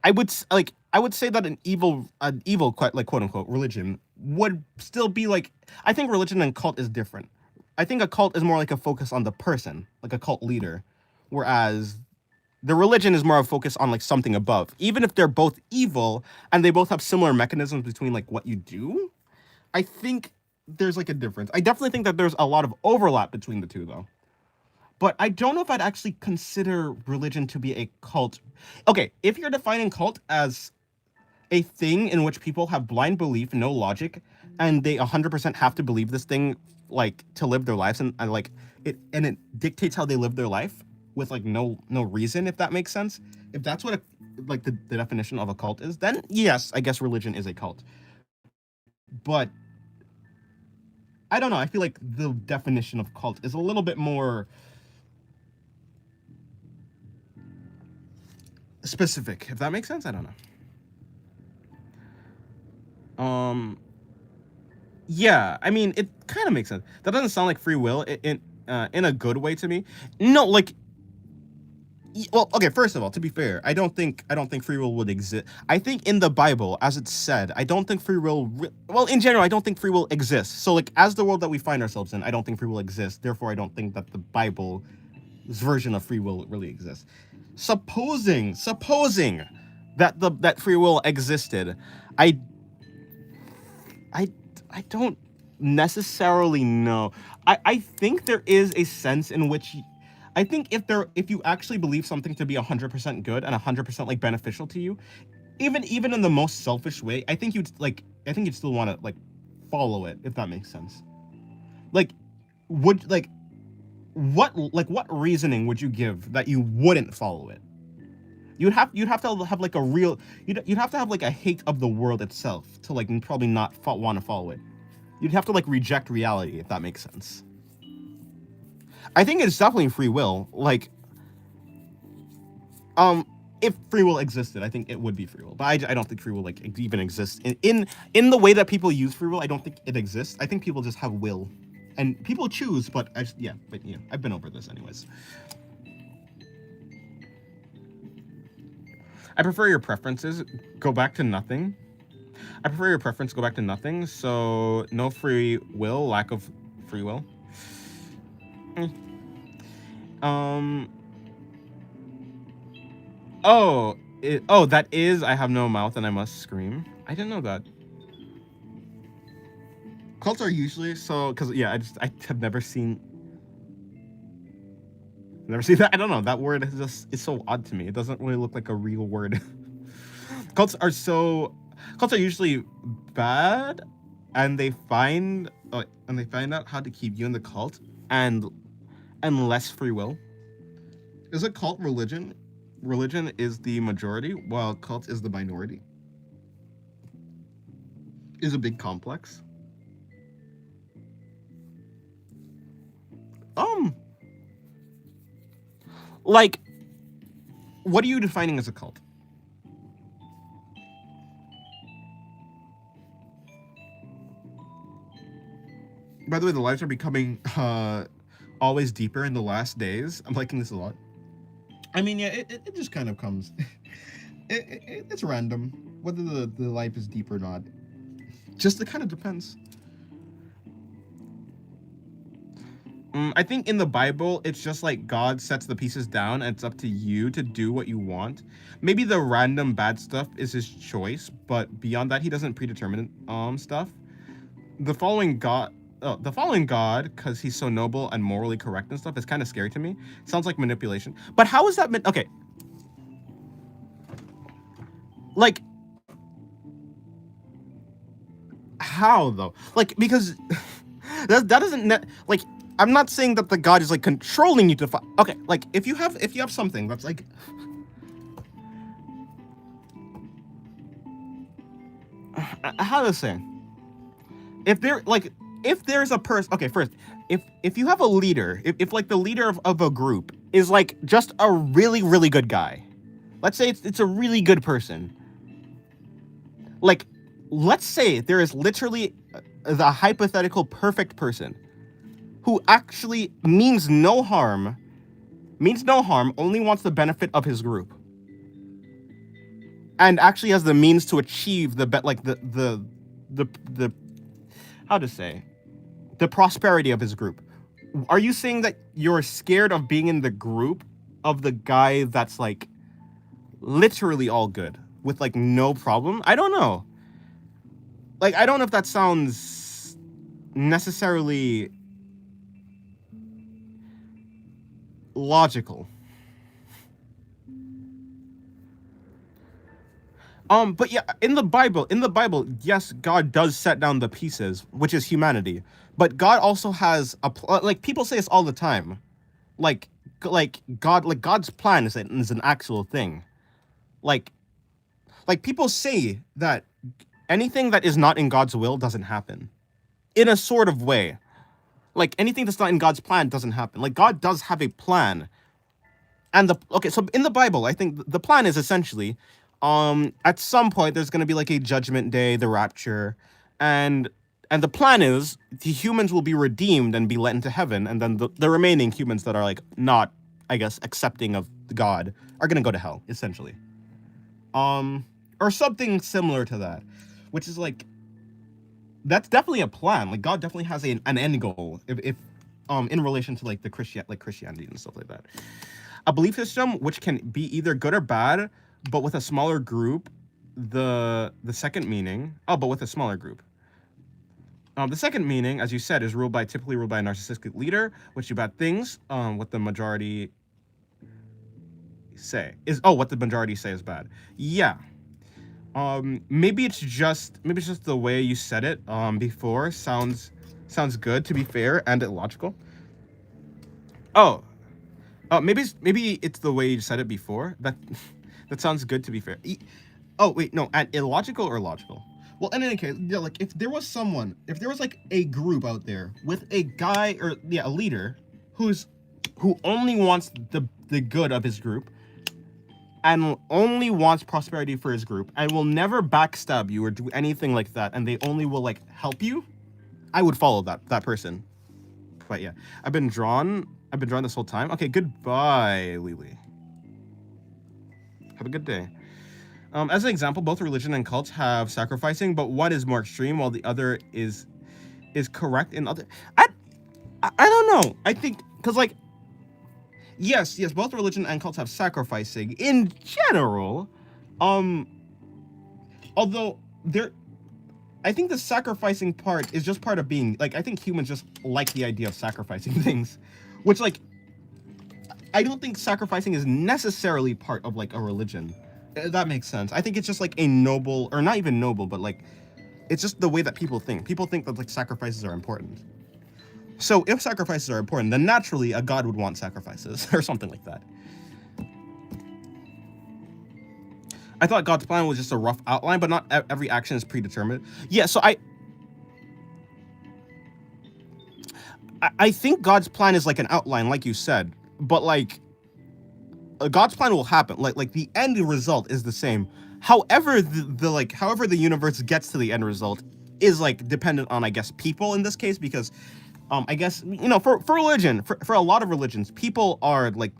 I would say that an evil quote unquote religion would still be like, I think religion and cult is different. I think a cult is more like a focus on the person, like a cult leader, whereas the religion is more of a focus on like something above. Even if they're both evil and they both have similar mechanisms between like what you do, I think there's like a difference. I definitely think that there's a lot of overlap between the two though. But I don't know if I'd actually consider religion to be a cult. Okay, if you're defining cult as a thing in which people have blind belief, no logic, and they 100% have to believe this thing like to live their lives, and like it dictates how they live their life with like no reason, if that makes sense. If that's what the definition of a cult is, then yes, I guess religion is a cult. But I don't know. I feel like the definition of cult is a little bit more specific, if that makes sense. I don't know. Yeah, I mean, it kind of makes sense. That doesn't sound like free will in a good way to me. No, like, well, okay, first of all, to be fair, I don't think free will would exist. I think in the Bible, as it's said, I don't think free will well, in general, I don't think free will exists. So like as the world that we find ourselves in, I don't think free will exists. Therefore, I don't think that the Bible's version of free will really exists. Supposing that free will existed, I don't necessarily know. I think there is a sense in which I think if you actually believe something to be 100% good and 100% like beneficial to you, even in the most selfish way, I think you'd still want to like follow it, if that makes sense. Like what reasoning would you give that you wouldn't follow it? You'd have to have like a real you'd have to have like a hate of the world itself to like probably not want to follow it. You'd have to like reject reality, if that makes sense. I think it's definitely free will. Like, if free will existed, I think it would be free will. But I don't think free will like even exists in the way that people use free will. I don't think it exists. I think people just have will, and people choose. But I've been over this anyways. I prefer your preferences go back to nothing. So no free will, lack of free will. That is I have no mouth and I must scream. I didn't know that. Cults are usually so because I have never seen. Never see that. I don't know. That word is just it's so odd to me. It doesn't really look like a real word. cults are so cults are usually bad, and they find out how to keep you in the cult and less free will. Is a cult religion? Religion is the majority, while cult is the minority. Is a big complex. Like, what are you defining as a cult? By the way, the lives are becoming always deeper in the last days. I'm liking this a lot. I mean, yeah, it just kind of comes. It's random whether the life is deep or not. Just it kind of depends. I think in the Bible, it's just like God sets the pieces down and it's up to you to do what you want. Maybe the random bad stuff is his choice, but beyond that, he doesn't predetermine stuff. The following God, because he's so noble and morally correct and stuff, is kind of scary to me. Sounds like manipulation. But how is that? Okay. Like, how though? Like, because that doesn't like. I'm not saying that the God is like controlling you to okay, like if you have something that's like how to say, if there's a person, okay, first, if you have a leader, if like the leader of a group is like just a really, really good guy, let's say it's a really good person, like let's say there is literally the hypothetical perfect person who actually means no harm, only wants the benefit of his group, and actually has the means to achieve the how to say, the prosperity of his group. Are you saying that you're scared of being in the group of the guy that's like literally all good with like no problem? I don't know. Like, I don't know if that sounds necessarily logical. But yeah, in the Bible, yes, God does set down the pieces, which is humanity. But God also has like people say this all the time, like God's plan is an actual thing. Like people say that anything that is not in God's will doesn't happen, in a sort of way. Like anything that's not in God's plan doesn't happen. Like God does have a plan. And so in the Bible, I think the plan is essentially, at some point there's going to be like a judgment day, the rapture, and the plan is the humans will be redeemed and be let into heaven, and then the remaining humans that are like not, I guess, accepting of God are going to go to hell, essentially. Or something similar to that, which is like, that's definitely a plan. Like God definitely has an end goal if in relation to like Christianity and stuff like that. A belief system which can be either good or bad, but with a smaller group. The second meaning, but with a smaller group. The second meaning, as you said, is typically ruled by a narcissistic leader, which do bad things. What the majority say is bad. Yeah. Maybe it's just the way you said it before sounds good, to be fair, and illogical. Maybe it's the way you said it before that sounds good, to be fair. Oh wait, no, and illogical or logical? Well, in any case, yeah, like if there was like a group out there with a guy or a leader who only wants the good of his group and only wants prosperity for his group and will never backstab you or do anything like that, and they only will like help you, I would follow that person. But yeah, I've been drawn this whole time. Okay, goodbye, Lily. Have a good day. As an example, both religion and cults have sacrificing, but one is more extreme while the other is correct in other. I don't know. I think because like yes, both religion and cults have sacrificing in general. Although I think the sacrificing part is just part of being like, I think humans just like the idea of sacrificing things, which like I don't think sacrificing is necessarily part of like a religion. That makes sense. I think it's just like a noble, or not even noble, but like it's just the way that people think. People think that like sacrifices are important. So if sacrifices are important, then naturally a god would want sacrifices or something like that. I thought God's plan was just a rough outline, but not every action is predetermined. Yeah, so I think God's plan is like an outline, like you said, but like God's plan will happen. Like the end result is the same. However, however the universe gets to the end result is like dependent on, I guess, people in this case, because I guess, you know, for religion, for a lot of religions, people are like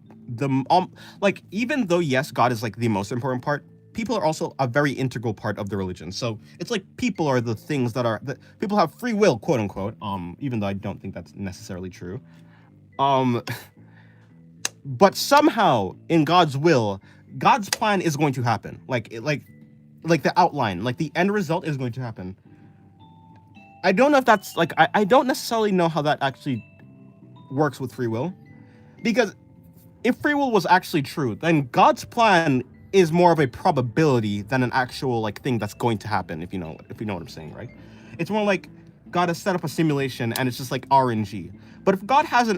like, even though yes, God is like the most important part, people are also a very integral part of the religion. So it's like people are the things that people have free will, quote unquote. Even though I don't think that's necessarily true. But somehow in God's will, God's plan is going to happen. Like the outline, like the end result is going to happen. I don't know if that's like, I don't necessarily know how that actually works with free will, because if free will was actually true, then God's plan is more of a probability than an actual like thing that's going to happen, if you know what I'm saying, right? It's more like God has set up a simulation and it's just like RNG. But if God has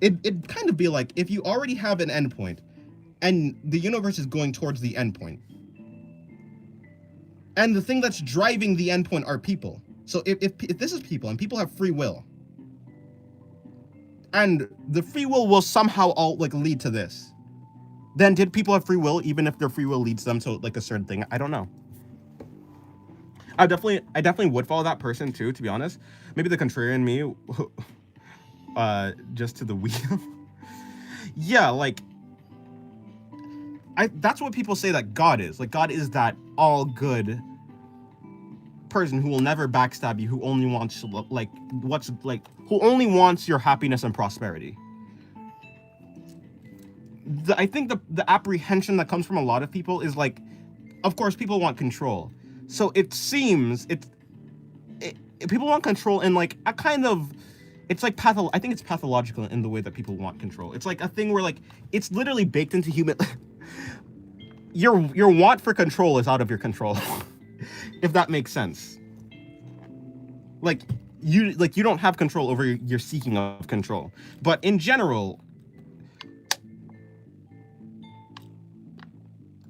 it'd kind of be like if you already have an endpoint and the universe is going towards the endpoint, and the thing that's driving the endpoint are people. So if this is people and people have free will, and the free will somehow all like lead to this, then did people have free will even if their free will leads them to like a certain thing? I don't know. I definitely would follow that person too, to be honest. Maybe the contrarian me, just to the wheel. Yeah, like that's what people say that God is. Like, God is that all good person who will never backstab you, who only wants who only wants your happiness and prosperity. I think the apprehension that comes from a lot of people is like, of course, people want control. So it seems people want control in like a kind of, it's like I think it's pathological in the way that people want control. It's like a thing where like it's literally baked into human. Your want for control is out of your control. If that makes sense. Like you don't have control over your seeking of control. But in general,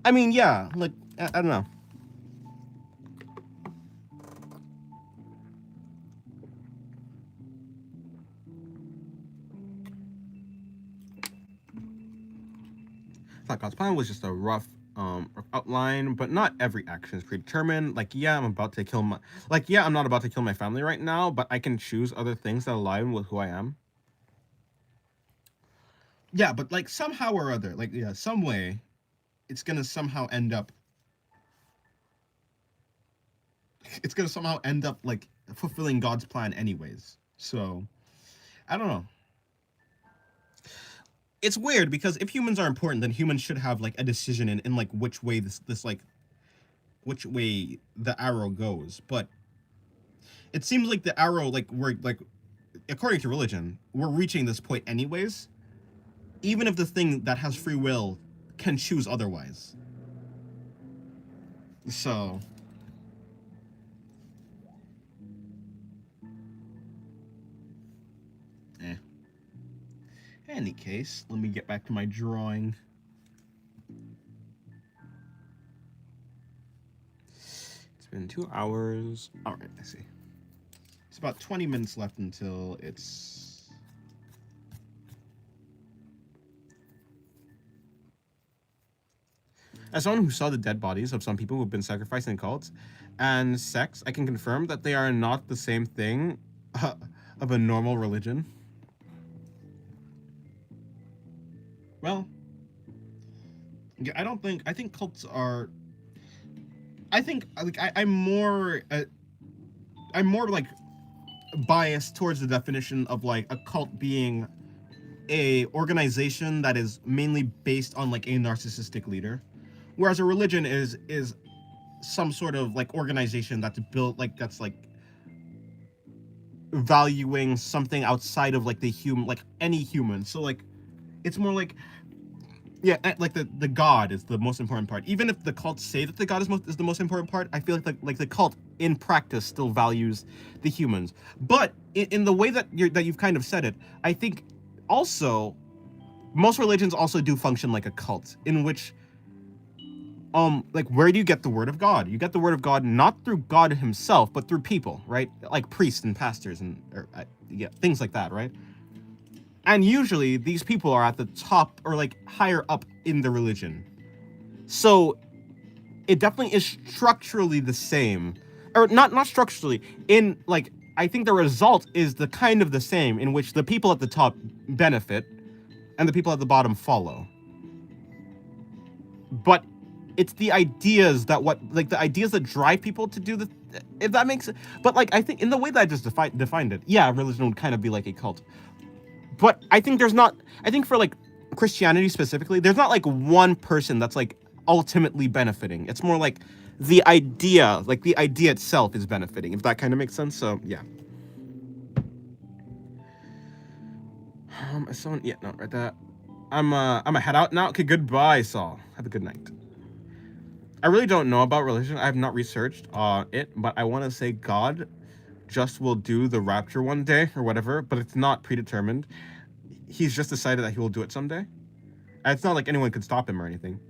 I mean, yeah, like I don't know. I thought God's plan was just a rough outline, but not every action is predetermined. Like, yeah, I'm not about to kill my family right now, but I can choose other things that align with who I am. Yeah, but like somehow or other, like, yeah, some way, it's gonna somehow end up like fulfilling God's plan anyways. So I don't know. It's weird because if humans are important, then humans should have like a decision in like which way which way the arrow goes. But it seems like the arrow, like we're like, according to religion, we're reaching this point anyways, even if the thing that has free will can choose otherwise. So any case, let me get back to my drawing. It's been 2 hours. All right, I see. It's about 20 minutes left until it's... As someone who saw the dead bodies of some people who have been sacrificed in cults and sects, I can confirm that they are not the same thing of a normal religion. Well, yeah, I think cults are, I'm more like biased towards the definition of like a cult being a organization that is mainly based on like a narcissistic leader, whereas a religion is some sort of like organization that's built like, that's like valuing something outside of like the human, like any human. So like it's more like, yeah, like the god is the most important part. Even if the cults say that the god is the most important part, I feel like the cult in practice still values the humans. But in the way that you've kind of said it, I think also most religions also do function like a cult, in which like where do you get the word of God? You get the word of God not through God himself, but through people, right? Like priests and pastors and yeah, things like that, right? And usually these people are at the top or like higher up in the religion. So it definitely is structurally the same. Or not structurally. In like I think the result is the kind of the same, in which the people at the top benefit and the people at the bottom follow. But it's the ideas that the ideas that drive people to do if that makes it. But like I think in the way that I just defined it, yeah, religion would kind of be like a cult. But I think for like Christianity specifically, there's not like one person that's like ultimately benefiting. It's more like the idea itself is benefiting, if that kind of makes sense. So yeah. Someone, yeah, no, right that. I'm a head out now. Okay, goodbye, Saul. Have a good night. I really don't know about religion. I have not researched it, but I want to say God just will do the rapture one day or whatever, but it's not predetermined. He's just decided that he will do it someday. And it's not like anyone could stop him or anything.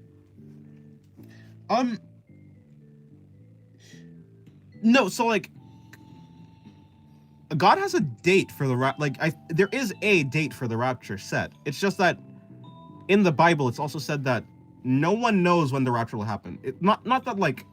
No, so like God has a date for the there is a date for the rapture set. It's just that in the Bible it's also said that no one knows when the rapture will happen. Not that like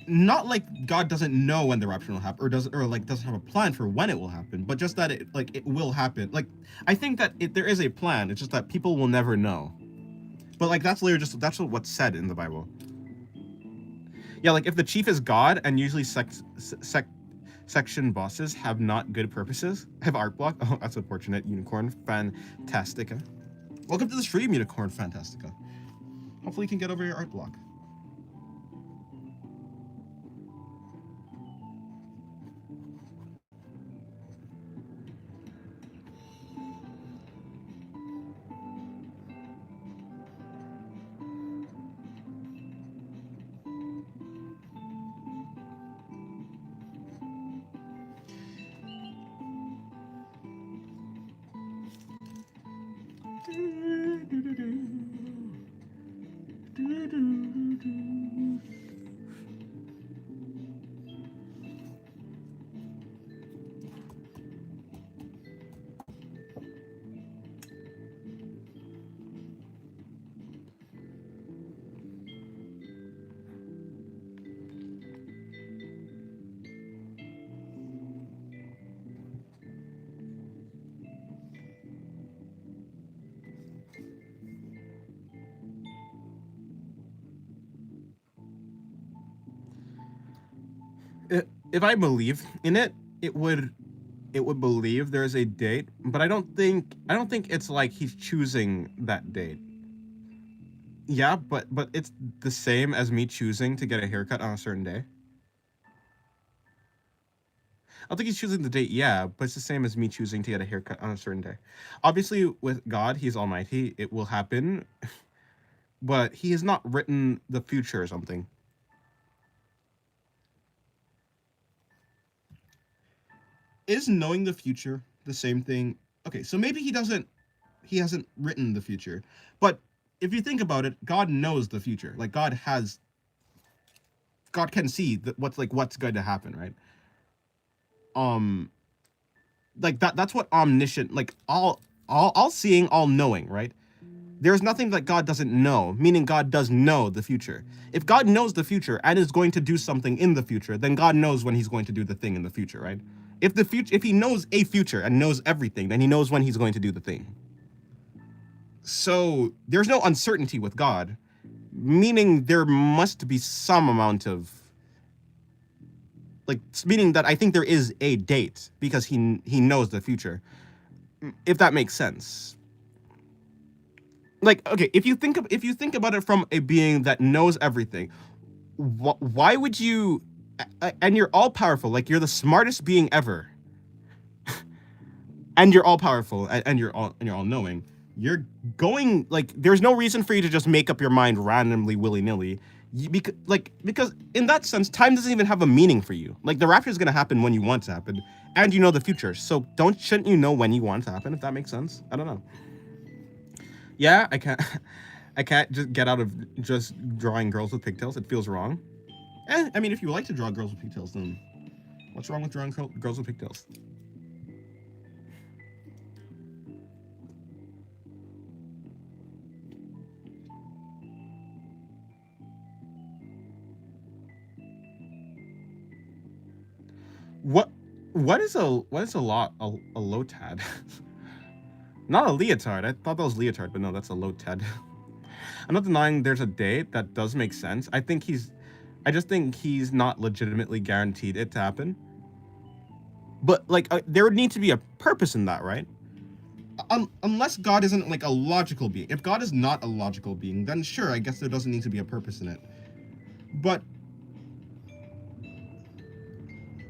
not like God doesn't know when the rapture will happen, or doesn't have a plan for when it will happen, but just that it will happen. Like I think that there is a plan. It's just that people will never know. But like that's what's said in the Bible. Yeah, like if the chief is God, and usually section bosses have not good purposes, have art block. Oh, that's unfortunate. Unicorn Fantastica. Welcome to the stream, Unicorn Fantastica. Hopefully you can get over your art block. If I believe in it, it would believe there's a date, but I don't think it's like he's choosing that date. Yeah, but it's the same as me choosing to get a haircut on a certain day. I don't think he's choosing the date, yeah, but it's the same as me choosing to get a haircut on a certain day. Obviously, with God, he's almighty. It will happen, but he has not written the future or something. Is knowing the future the same thing? Okay, so maybe he hasn't written the future, but if you think about it, God knows the future. Like God can see what's going to happen, right? Like that's what omniscient, like all seeing, all knowing, right? There's nothing that God doesn't know, meaning God does know the future. If God knows the future and is going to do something in the future, then God knows when he's going to do the thing in the future, right? If he knows a future and knows everything, then he knows when he's going to do the thing. So there's no uncertainty with God, meaning there must be some amount of meaning that I think there is a date because he knows the future, if that makes sense. Like, okay, if you think about it from a being that knows everything, why would you and you're all powerful, like you're the smartest being ever, and you're all powerful, and you're all knowing. You're going, like, there's no reason for you to just make up your mind randomly, willy nilly. Because in that sense, time doesn't even have a meaning for you. Like, the rapture is gonna happen when you want it to happen, and you know the future. So shouldn't you know when you want it to happen? If that makes sense, I don't know. Yeah, I can't. I can't just get out of just drawing girls with pigtails. It feels wrong. I mean, if you like to draw girls with pigtails, then what's wrong with drawing girls with pigtails? What is a lotad? Not a leotard. I thought that was leotard, but no, that's a lotad. I'm not denying there's a date that does make sense. I just think he's not legitimately guaranteed it to happen. But like, there would need to be a purpose in that, right? Unless God isn't like a logical being. If God is not a logical being, then sure, I guess there doesn't need to be a purpose in it. But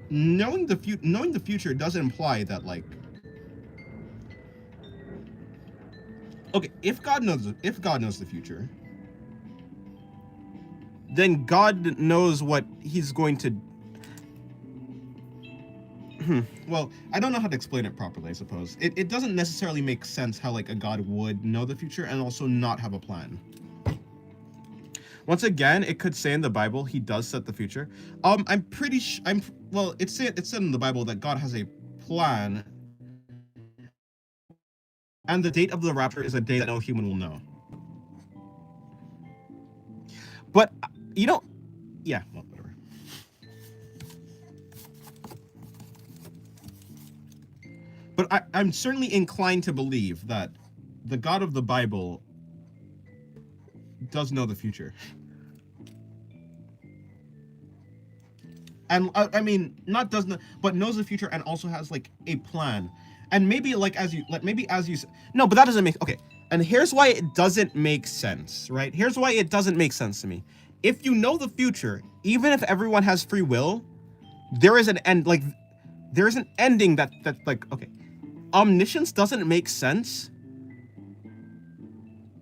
knowing the future does imply that, like, okay, if God knows the future, then God knows what he's going to. Well, I don't know how to explain it properly, I suppose. It doesn't necessarily make sense how, like, a God would know the future and also not have a plan. Once again, it could say in the Bible he does set the future. I'm pretty well, it's said in the Bible that God has a plan, and the date of the rapture is a day that no human will know. But you don't. Yeah, well, whatever. But I'm certainly inclined to believe that the God of the Bible does know the future. And I mean, not does not, but knows the future and also has, like, a plan. And maybe, like, no, but that doesn't make, okay. And here's why it doesn't make sense, right? Here's why it doesn't make sense to me. If you know the future, even if everyone has free will, there is an end, like, there is an ending that like, okay. Omniscience doesn't make sense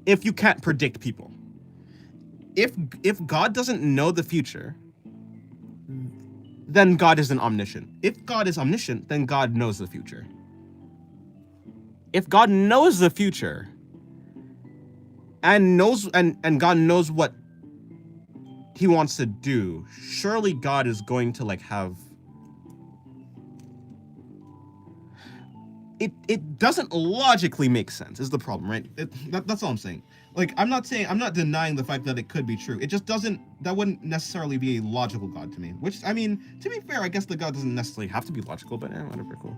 if you can't predict people. If God doesn't know the future, then God isn't omniscient. If God is omniscient, then God knows the future. If God knows the future and God knows what he wants to do, surely God is going to, like, have it doesn't logically make sense is the problem, right? That's all I'm saying. Like, I'm not denying the fact that it could be true. It just doesn't, that wouldn't necessarily be a logical God to me. Which, I mean, to be fair, I guess the God doesn't necessarily have to be logical, but whatever, cool.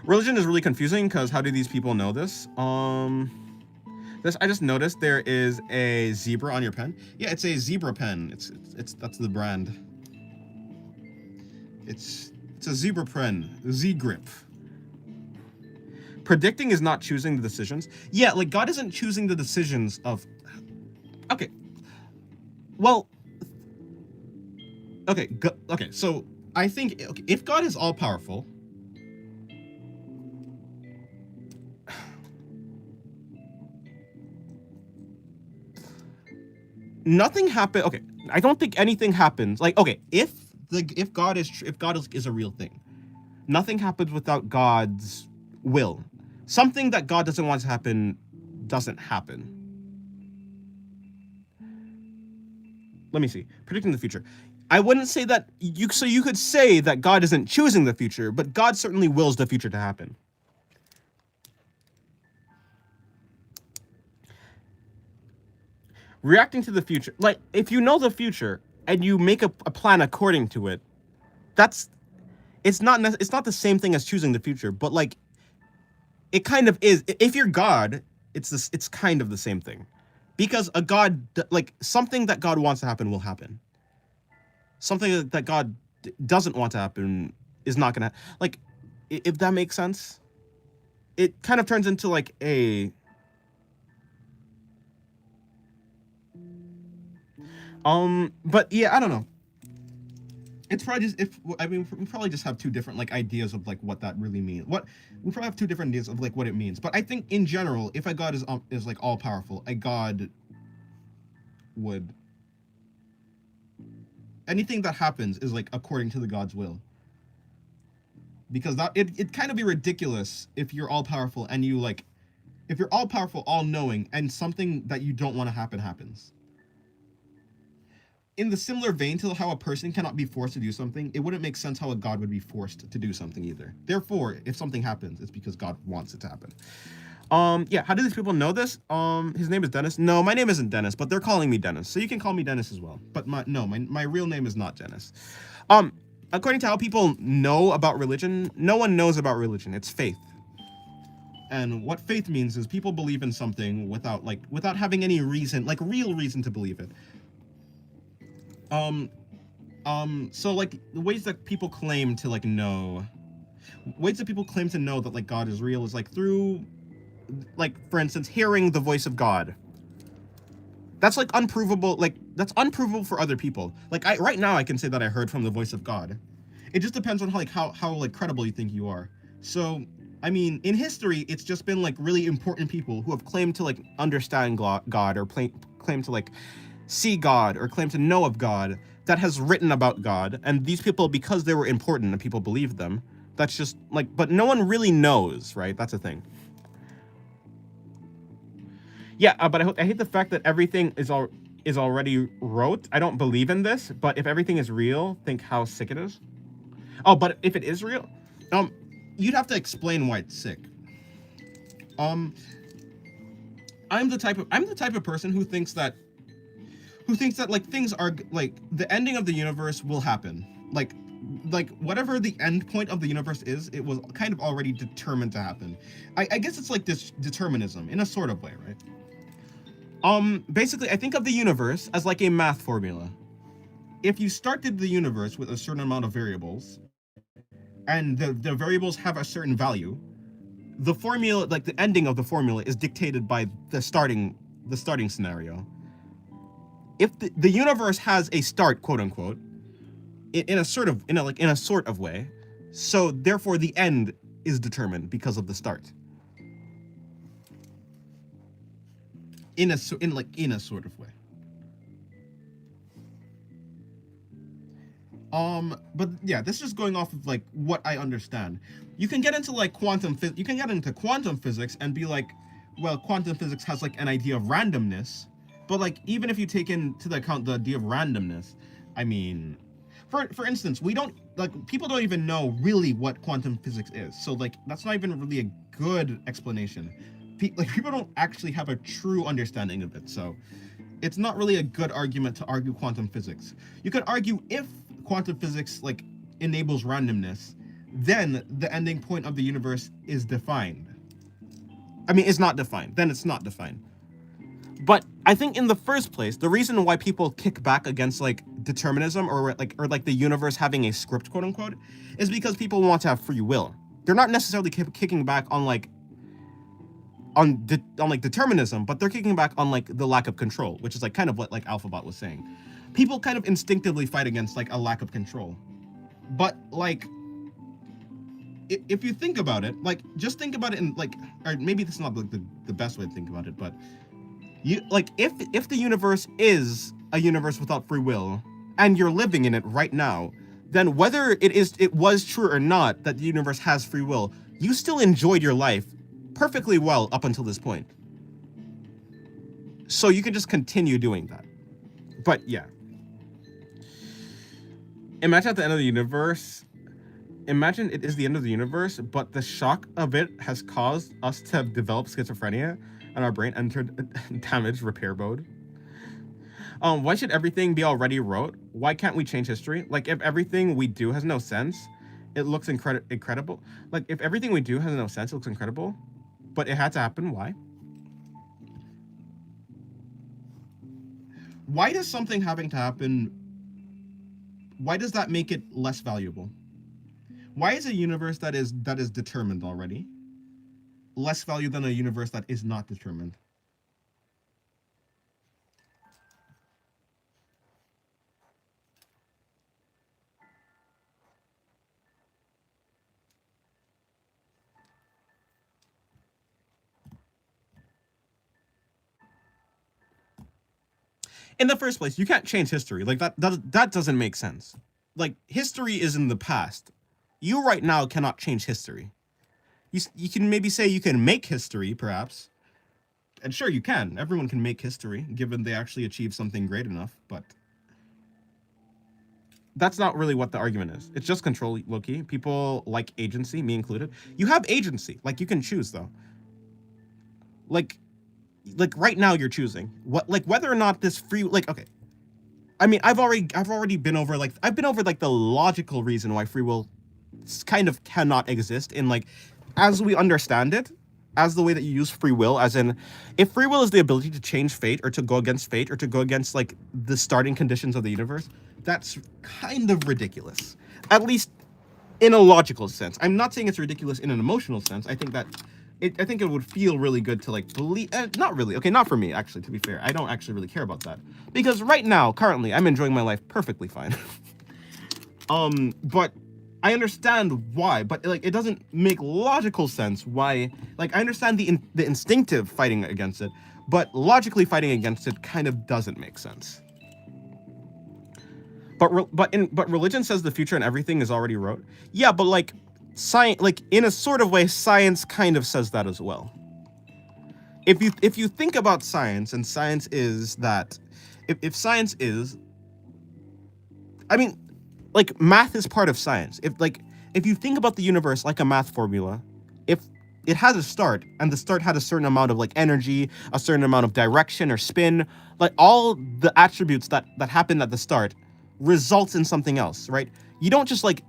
Religion is really confusing because how do these people know this? I just noticed there is a zebra on your pen. Yeah, it's a zebra pen. It's that's the brand. It's a zebra pen, Z-grip. Predicting is not choosing the decisions. Yeah, like, God isn't choosing the decisions of. Okay. Well. Okay. Okay. So I think, okay, if God is all powerful, nothing happened. Okay, I don't think anything happens. Like, okay, if God is a real thing, nothing happens without God's will. Something that God doesn't want to happen doesn't happen. Let me see. Predicting the future. I wouldn't say that you could say that God isn't choosing the future, but God certainly wills the future to happen. Reacting to the future, like, if you know the future and you make a plan according to it, it's not the same thing as choosing the future, but, like, it kind of is. If you're God, it's kind of the same thing, because a God, like, something that God wants to happen will happen. Something that God doesn't want to happen is not gonna, like, if that makes sense. It kind of turns into, like, a but yeah, I don't know. It's probably just if I mean we probably just have two different like ideas of like what that really means. What we probably have two different ideas of like what it means. But I think in general, if a god is like all powerful, a god would anything that happens is like according to the god's will. Because that it kind of be ridiculous if you're all powerful and you like if you're all powerful, all knowing, and something that you don't want to happen happens. In the similar vein to how a person cannot be forced to do something, it wouldn't make sense how a god would be forced to do something either. Therefore, if something happens, it's because God wants it to happen. Yeah, how do these people know this? His name is Dennis. No, my name isn't Dennis, but they're calling me Dennis. So you can call me Dennis as well. But my real name is not Dennis. According to how people know about religion, no one knows about religion. It's faith. And what faith means is people believe in something without having any reason, like real reason to believe it. So like the ways that people claim to like know, ways that people claim to know that like God is real is like through, like for instance, hearing the voice of God. That's like unprovable, like that's unprovable for other people. Like right now I can say that I heard from the voice of God. It just depends on how like credible you think you are. So I mean, in history, it's just been like really important people who have claimed to like understand God or claim to like see God or claim to know of God that has written about God. And these people, because they were important and people believed them, that's just like, but no one really knows, right? That's a thing. Yeah, but I hate the fact that everything is already wrote. I don't believe in this, but if everything is real, think how sick it is. Oh, but if it is real, you'd have to explain why it's sick. I'm the type of person who thinks that like things are like the ending of the universe will happen. Like whatever the end point of the universe is, it was kind of already determined to happen. I guess it's like this determinism in a sort of way, right? Basically, I think of the universe as like a math formula. If you started the universe with a certain amount of variables, and the variables have a certain value, the formula, like the ending of the formula, is dictated by the starting scenario. If the universe has a start, quote unquote, in a sort of way, so therefore the end is determined because of the start. In a sort of way. But yeah, this is just going off of like what I understand. You can get into like quantum physics and be like, well, quantum physics has like an idea of randomness, but like even if you take into account the idea of randomness, I mean, for instance, people don't even know really what quantum physics is, so like that's not even really a good explanation. People don't actually have a true understanding of it, so it's not really a good argument to argue quantum physics. You could argue if quantum physics like enables randomness, then the ending point of the universe is defined. I mean, it's not defined. Then it's not defined. But I think in the first place, the reason why people kick back against like determinism or the universe having a script, quote unquote, is because people want to have free will. They're not necessarily kicking back on determinism, but they're kicking back on like the lack of control, which is like kind of what like Alphabot was saying. People kind of instinctively fight against like a lack of control. But like if you think about it, like just think about it in like, or maybe this is not like the best way to think about it, but you like if the universe is a universe without free will and you're living in it right now, then whether it was true or not that the universe has free will, you still enjoyed your life perfectly well up until this point. So you can just continue doing that. But yeah. Imagine at the end of the universe. Imagine it is the end of the universe, but the shock of it has caused us to develop schizophrenia and our brain entered damaged repair mode. Why should everything be already wrote? Why can't we change history? Like if everything we do has no sense, it looks incredible. Like if everything we do has no sense, it looks incredible. But it had to happen. Why? Why does something having to happen, why does that make it less valuable? Why is a universe that is determined already less value than a universe that is not determined? In the first place, you can't change history. Like that doesn't make sense. Like history is in the past. You right now cannot change history. You can maybe say you can make history, perhaps. And sure, you can. Everyone can make history, given they actually achieve something great enough, but that's not really what the argument is. It's just control, Loki. People like agency, me included. You have agency. Like, you can choose, though. Like right now you're choosing. What, like, whether or not this free, like, okay. I mean, I've already been over, like, the logical reason why free will kind of cannot exist in, like, as we understand it, as the way that you use free will, as in, if free will is the ability to change fate or to go against fate or to go against, like, the starting conditions of the universe, that's kind of ridiculous. At least in a logical sense. I'm not saying it's ridiculous in an emotional sense. I think that I think it would feel really good to, like, believe, not really, okay, not for me, actually, to be fair. I don't actually really care about that. Because right now, currently, I'm enjoying my life perfectly fine. But I understand why, but, like, it doesn't make logical sense why, like, I understand the instinctive fighting against it, but logically fighting against it kind of doesn't make sense. But religion says the future and everything is already wrote. Yeah, but, like, science, like, in a sort of way, science kind of says that as well. If you think about science, and science is that, if science is, I mean, like, math is part of science. If you think about the universe like a math formula, if it has a start, and the start had a certain amount of, like, energy, a certain amount of direction or spin, like, all the attributes that happen at the start results in something else, right? You don't just, like,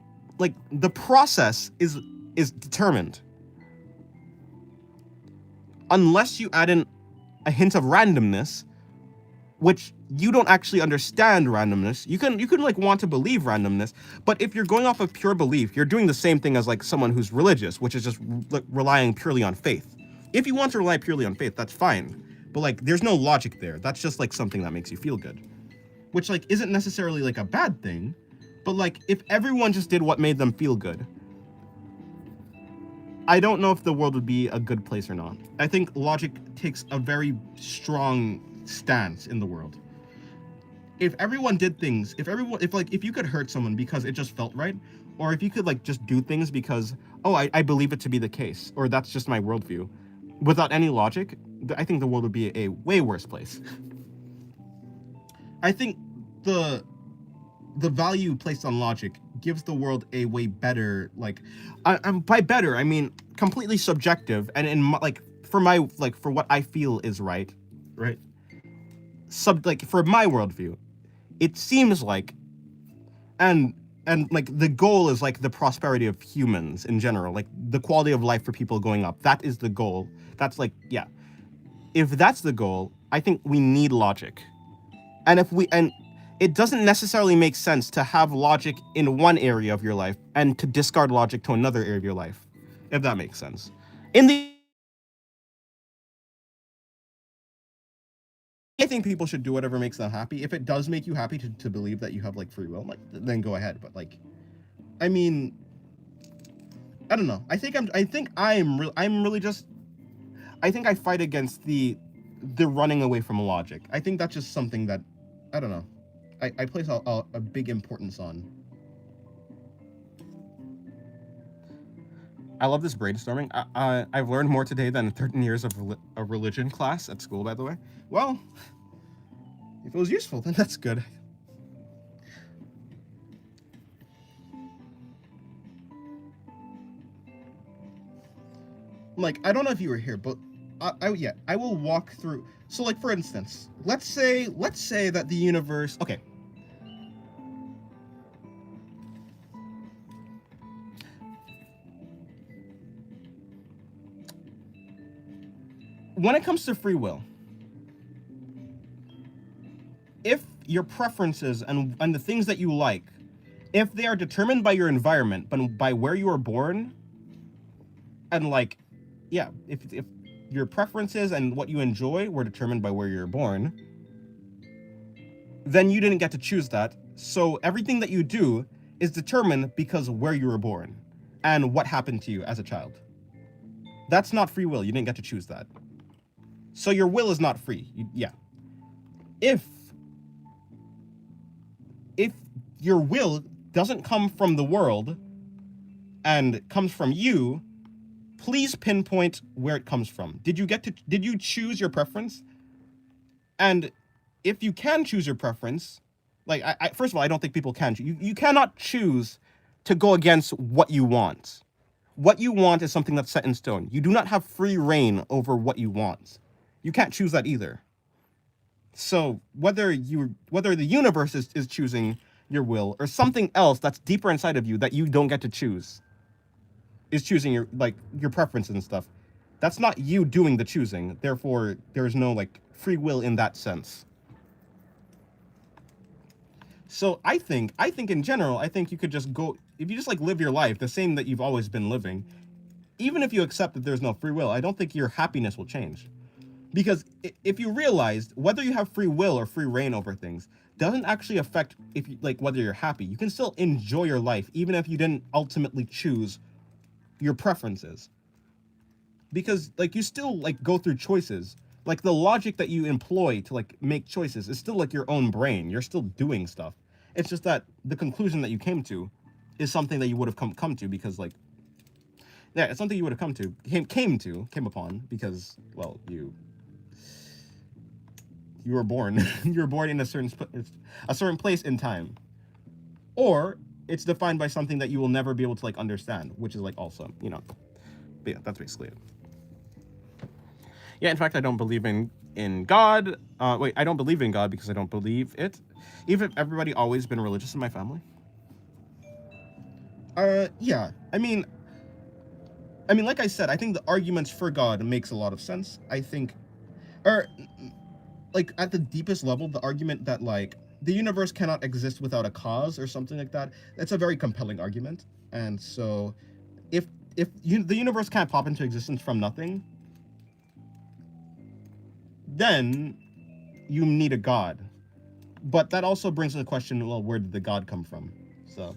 the process is determined. Unless you add in a hint of randomness, which you don't actually understand randomness. You can like want to believe randomness, but if you're going off of pure belief, you're doing the same thing as, like, someone who's religious, which is just relying purely on faith. If you want to rely purely on faith, that's fine. But, like, there's no logic there. That's just, like, something that makes you feel good. Which, like, isn't necessarily, like, a bad thing, but, like, if everyone just did what made them feel good, I don't know if the world would be a good place or not. I think logic takes a very strong stance in the world. If everyone did things, if you could hurt someone because it just felt right, or if you could, like, just do things because, oh, I believe it to be the case, or that's just my worldview, without any logic, I think the world would be a way worse place. I think the value placed on logic gives the world a way better, like, by better, I mean completely subjective, and in my, like, for what I feel is right? For my worldview, it seems like, and like, the goal is, like, the prosperity of humans in general, like, the quality of life for people going up. That is the goal. That's, like, yeah. If that's the goal, I think we need logic. And it doesn't necessarily make sense to have logic in one area of your life and to discard logic to another area of your life, if that makes sense. I think people should do whatever makes them happy. If it does make you happy to believe that you have, like, free will, like, then go ahead. But, like, I mean, I don't know. I think I fight against the running away from logic. I think that's just something that, I don't know, I place a big importance on. I love this brainstorming. I've learned more today than 13 years of a religion class at school, by the way. Well, if it was useful, then that's good. Like, I don't know if you were here, but I will walk through. So, like, for instance, let's say that the universe, okay. When it comes to free will, if your preferences and the things that you like, if they are determined by your environment, but by where you were born, and, like, yeah, if your preferences and what you enjoy were determined by where you were born, then you didn't get to choose that. So everything that you do is determined because of where you were born and what happened to you as a child. That's not free will. You didn't get to choose that. So your will is not free. Yeah. If if your will doesn't come from the world and comes from you, please pinpoint where it comes from. Did you choose your preference? And if you can choose your preference, like I first of all, I don't think people can. You cannot choose to go against what you want. What you want is something that's set in stone. You do not have free reign over what you want. You can't choose that either. So whether the universe is choosing your will or something else that's deeper inside of you that you don't get to choose is choosing your preferences and stuff. That's not you doing the choosing. Therefore, there is no like free will in that sense. So I think in general, I think you could just go, if you just like live your life the same that you've always been living, even if you accept that there's no free will, I don't think your happiness will change. Because if you realized whether you have free will or free reign over things doesn't actually affect if you like whether you're happy. You can still enjoy your life even if you didn't ultimately choose your preferences. Because like you still like go through choices. Like the logic that you employ to like make choices is still like your own brain. You're still doing stuff. It's just that the conclusion that you came to is something that you would have come to because like yeah, it's something you would have came upon because well, you were born. You were born in a certain place in time. Or it's defined by something that you will never be able to like understand, which is like also, you know. But yeah, that's basically it. Yeah, in fact, I don't believe in God. Wait, I don't believe in God because I don't believe it. Even if everybody always been religious in my family. Yeah. I mean, like I said, I think the arguments for God makes a lot of sense. I think, or like at the deepest level, the argument that like the universe cannot exist without a cause or something like that, that's a very compelling argument. And so, if the universe can't pop into existence from nothing, then you need a god. But that also brings to the question, well, where did the god come from? So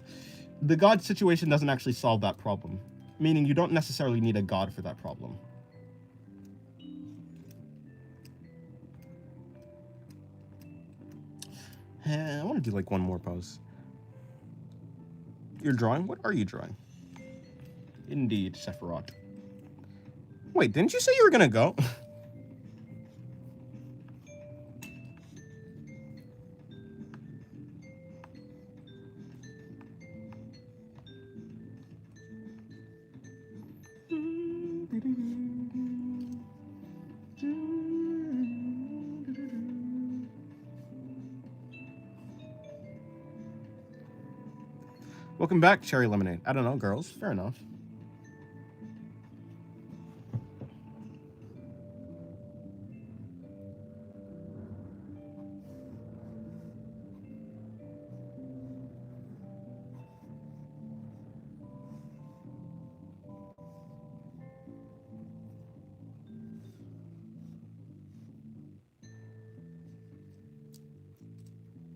the god situation doesn't actually solve that problem, meaning you don't necessarily need a god for that problem. I want to do like one more pose. You're drawing? What are you drawing? Indeed, Sephiroth. Wait, didn't you say you were gonna go? Welcome back, Cherry Lemonade. I don't know, girls. Fair enough.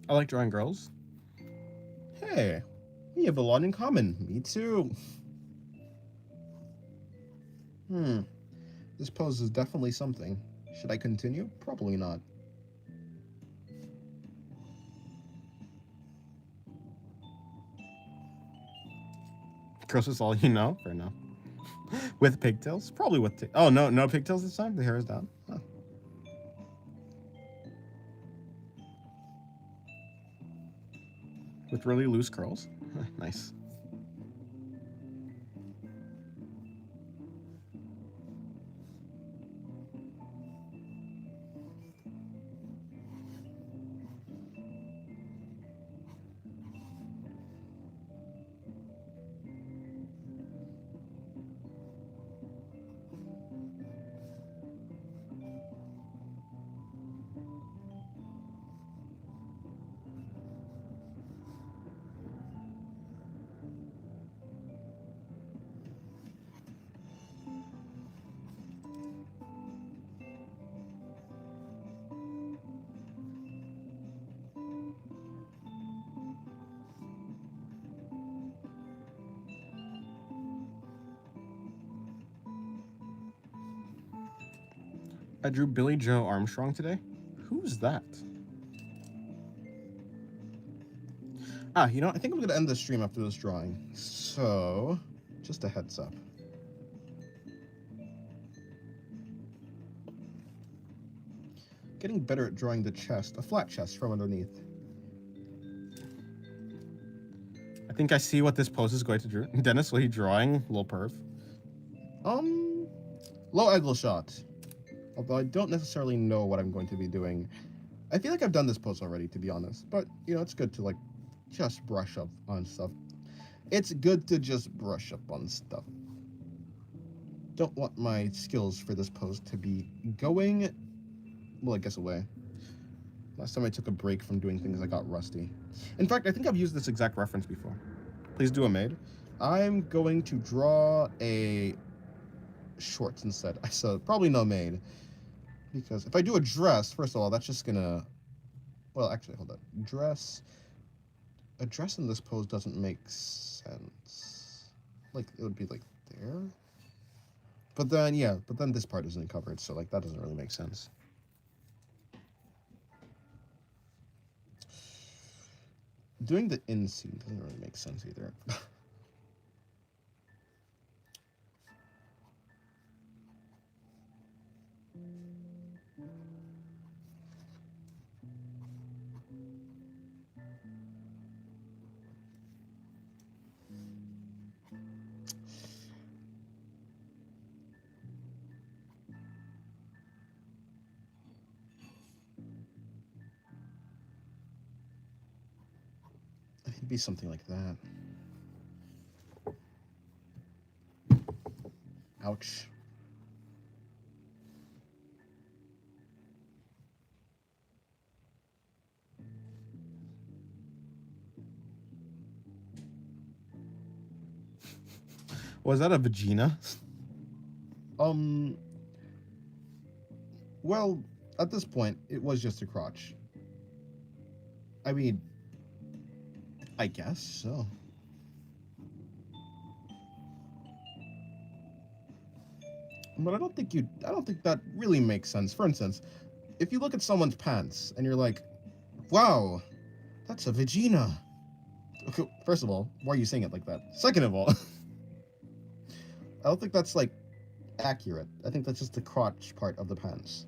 I like drawing girls. Hey, we have a lot in common. Me too. This pose is definitely something. Should I continue? Probably not. Gross is all you know? Fair enough. With pigtails? Probably with oh, no pigtails this time? The hair is down? Huh. With really loose curls? Nice. I drew Billy Joe Armstrong today. Who's that? You know, I think I'm gonna end the stream after this drawing. So, just a heads up. Getting better at drawing the chest, a flat chest from underneath. I think I see what this pose is going to do. Dennis, what are you drawing? Little perv. Low angle shot. Although I don't necessarily know what I'm going to be doing. I feel like I've done this pose already, to be honest. But, you know, it's good to, like, just brush up on stuff. It's good to just brush up on stuff. Don't want my skills for this pose to be going, well, I guess away. Last time I took a break from doing things, I got rusty. In fact, I think I've used this exact reference before. Please do a maid. I'm going to draw a shorts instead. So probably no maid. Because if I do a dress, first of all, that's just gonna... Well, actually, hold on. A dress in this pose doesn't make sense. Like, it would be like there. But then, yeah, but then this part isn't covered, so like that doesn't really make sense. Doing the inseam doesn't really make sense either. It'd be something like that. Ouch. Was that a vagina? Well, at this point, it was just a crotch. I mean, I guess so. But I don't think that really makes sense. For instance, if you look at someone's pants and you're like, wow, that's a vagina. Okay, first of all, why are you saying it like that? Second of all, I don't think that's like accurate. I think that's just the crotch part of the pants.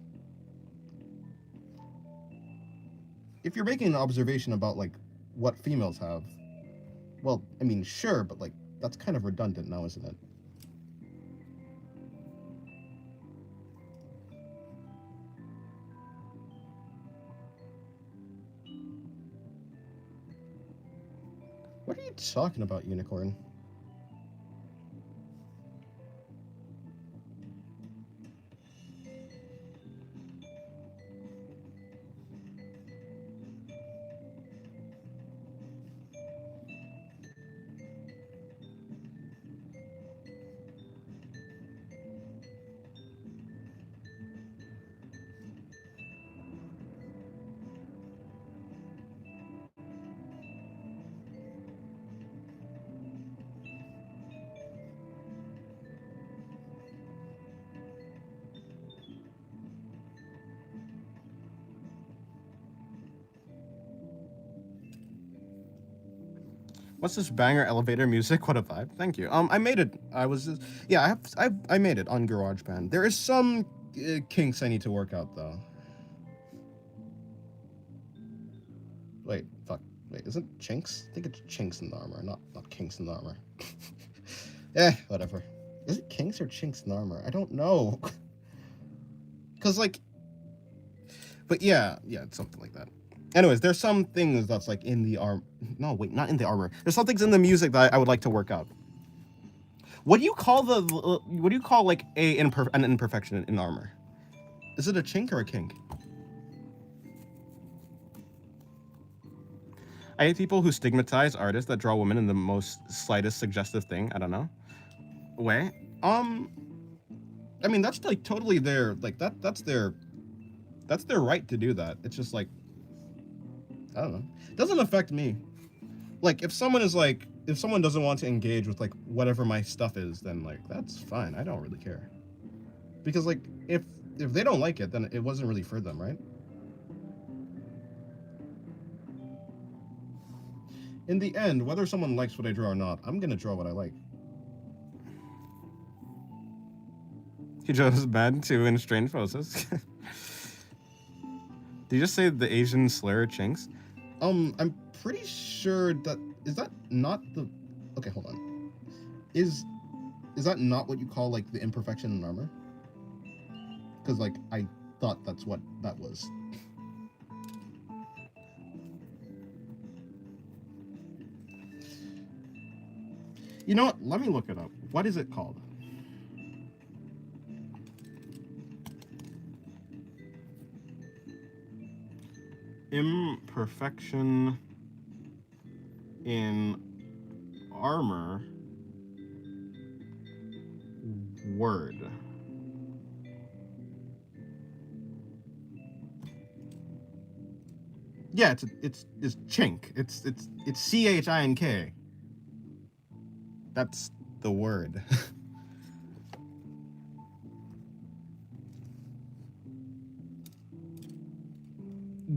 If you're making an observation about like what females have, well, I mean, sure, but like that's kind of redundant now, isn't it? What are you talking about, Unicorn? What's this banger elevator music? What a vibe. Thank you. I made it. I made it on GarageBand. There is some kinks I need to work out though. Wait, fuck. Wait, is it chinks? I think it's chinks in the armor, not kinks in the armor. Whatever. Is it kinks or chinks in the armor? I don't know. Cause like, but yeah, it's something like that. Anyways, there's some things that's like in the arm. No, wait, not in the armor. There's some things in the music that I would like to work out. What do you call like an imperfection in armor? Is it a chink or a kink? I hate people who stigmatize artists that draw women in the most slightest suggestive thing. I don't know. Wait. I mean, that's like totally their that's their right to do that. It's just like, I don't know. It doesn't affect me. Like if someone doesn't want to engage with like whatever my stuff is, then like that's fine. I don't really care. Because like if they don't like it, then it wasn't really for them, right? In the end, whether someone likes what I draw or not, I'm gonna draw what I like. He chose Ben to in strange poses. Did you just say the Asian Slayer Chinks? I'm pretty sure that is that not the. Okay, hold on. Is that not what you call like the imperfection in armor? Because like I thought that's what that was. You know what? Let me look it up. What is it called? Imperfection in armor word. Yeah, it's chink. It's CHINK. That's the word.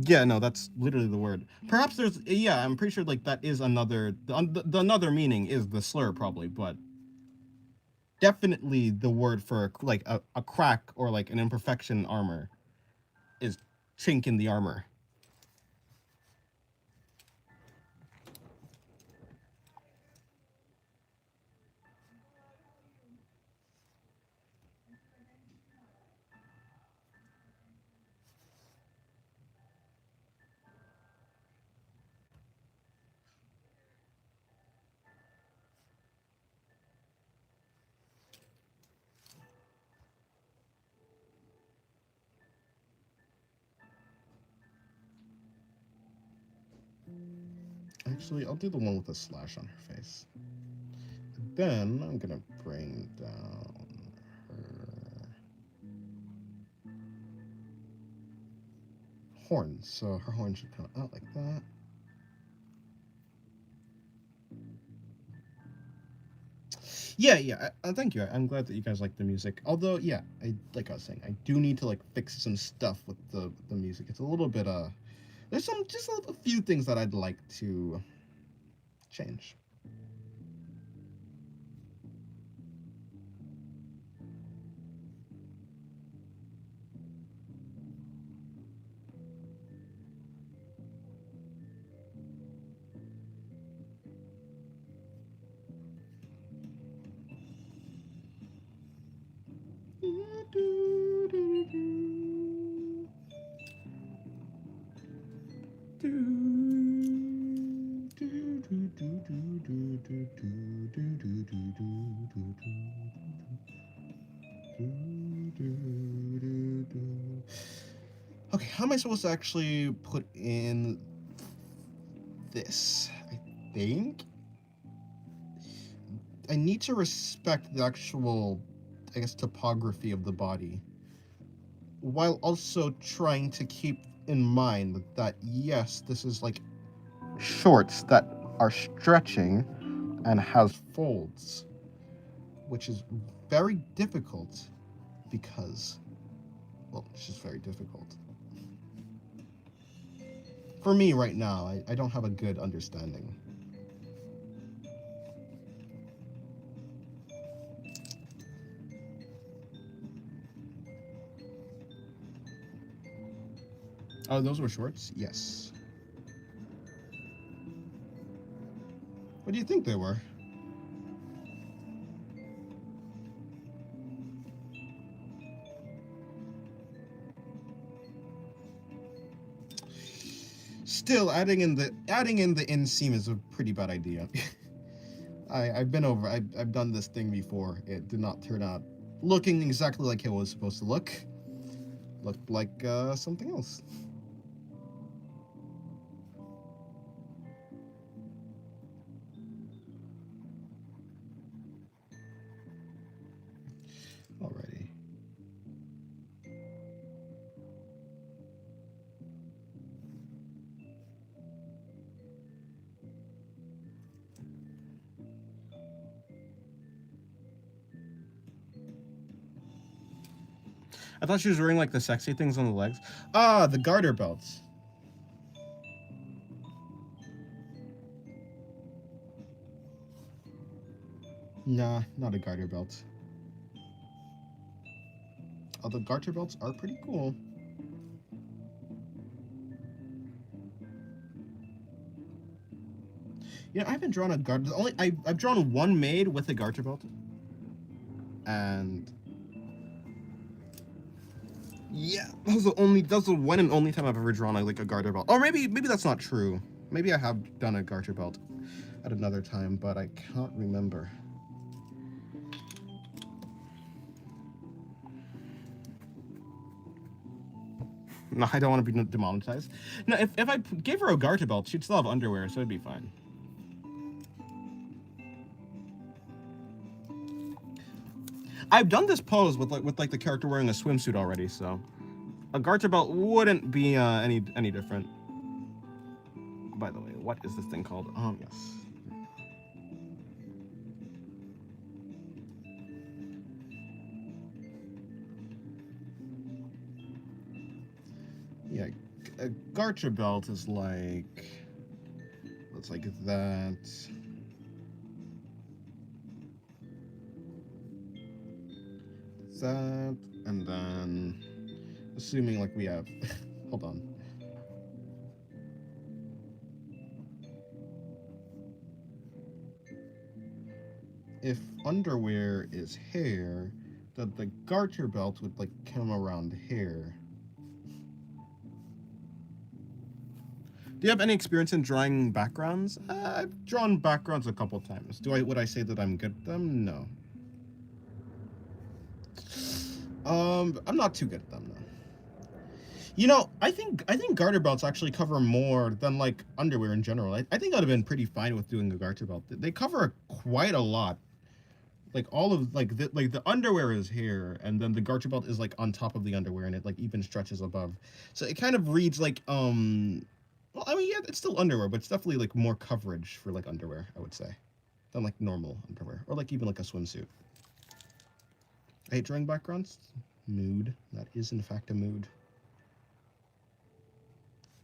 Yeah, no, that's literally the word. Perhaps there's, yeah, I'm pretty sure like that is another, the another meaning is the slur probably, but definitely the word for like a crack or like an imperfection in armor is chink in the armor. Actually, I'll do the one with a slash on her face. Then I'm gonna bring down her horns. So her horns should come out like that. Yeah. Thank you. I'm glad that you guys like the music. Although, yeah, like I was saying, I do need to like fix some stuff with the music. It's a little bit there's just a few things that I'd like to change. Okay, how am I supposed to actually put in this? I think I need to respect the actual, I guess, topography of the body, while also trying to keep in mind that, yes, this is like shorts that are stretching and has folds, which is very difficult because, well, it's just very difficult. For me right now, I don't have a good understanding. Oh, those were shorts? Yes. What do you think they were? Still, adding in the inseam is a pretty bad idea. I've done this thing before. It did not turn out looking exactly like it was supposed to look. Looked like something else. Alrighty. I thought she was wearing like the sexy things on the legs. Ah, the garter belts. Nah, not a garter belt. Although garter belts are pretty cool. Yeah, I haven't drawn a garter. I've drawn one maid with a garter belt, and yeah, that's the one and only time I've ever drawn a garter belt. Or maybe that's not true. Maybe I have done a garter belt at another time, but I can't remember. No, I don't want to be demonetized. No, if I gave her a garter belt, she'd still have underwear, so it'd be fine. I've done this pose with the character wearing a swimsuit already, so a garter belt wouldn't be any different. By the way, what is this thing called? Yes. Yeah, a garter belt is like, looks like that. That, and then, assuming like we have, hold on. If underwear is hair, then the garter belt would like come around hair. Do you have any experience in drawing backgrounds? I've drawn backgrounds a couple times. Would I say that I'm good at them? No. I'm not too good at them, though. You know, I think garter belts actually cover more than like underwear in general. I think I'd have been pretty fine with doing a garter belt. They cover quite a lot. Like all of the underwear is here, and then the garter belt is like on top of the underwear, and it like even stretches above. So it kind of reads like well, I mean, yeah, it's still underwear, but it's definitely like more coverage for like underwear, I would say, than like normal underwear, or like even like a swimsuit. I hate drawing backgrounds. Mood. That is in fact a mood.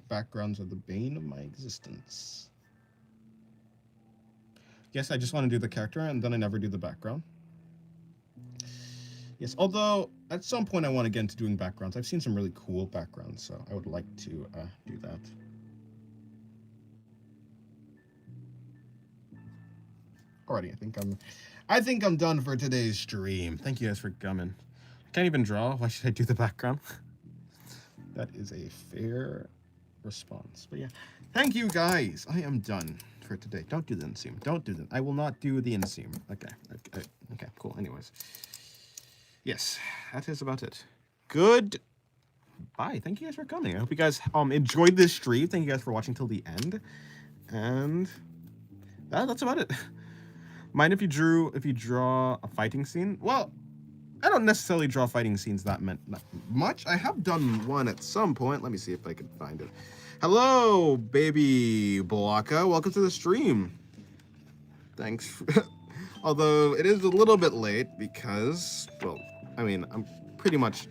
Backgrounds are the bane of my existence. Yes, I just want to do the character, and then I never do the background. Yes, although at some point I want to get into doing backgrounds. I've seen some really cool backgrounds, so I would like to do that. Alrighty, I think I'm done for today's stream. Thank you guys for coming. I can't even draw. Why should I do the background? That is a fair response. But yeah, thank you guys. I am done for today. Don't do the inseam. Don't do that. I will not do the inseam. Okay. Okay, cool. Anyways. Yes, that is about it. Good. Bye. Thank you guys for coming. I hope you guys enjoyed this stream. Thank you guys for watching till the end. And that's about it. Mind if you draw a fighting scene? Well, I don't necessarily draw fighting scenes that much. I have done one at some point. Let me see if I can find it. Hello, baby Blocka. Welcome to the stream. Thanks. Although it is a little bit late because, well, I mean, I'm pretty much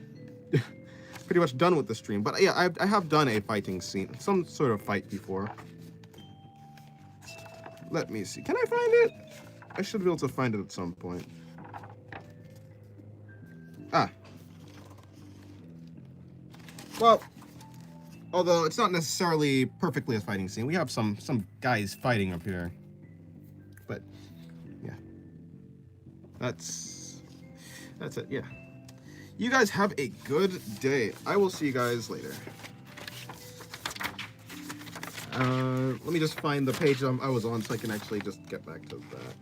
done with the stream. But yeah, I have done a fighting scene, some sort of fight before. Let me see. Can I find it? I should be able to find it at some point. Ah. Well, although it's not necessarily perfectly a fighting scene. We have some guys fighting up here. But yeah. That's it, yeah. You guys have a good day. I will see you guys later. Let me just find the page I was on so I can actually just get back to that.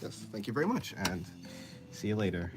Yes, thank you very much, and see you later.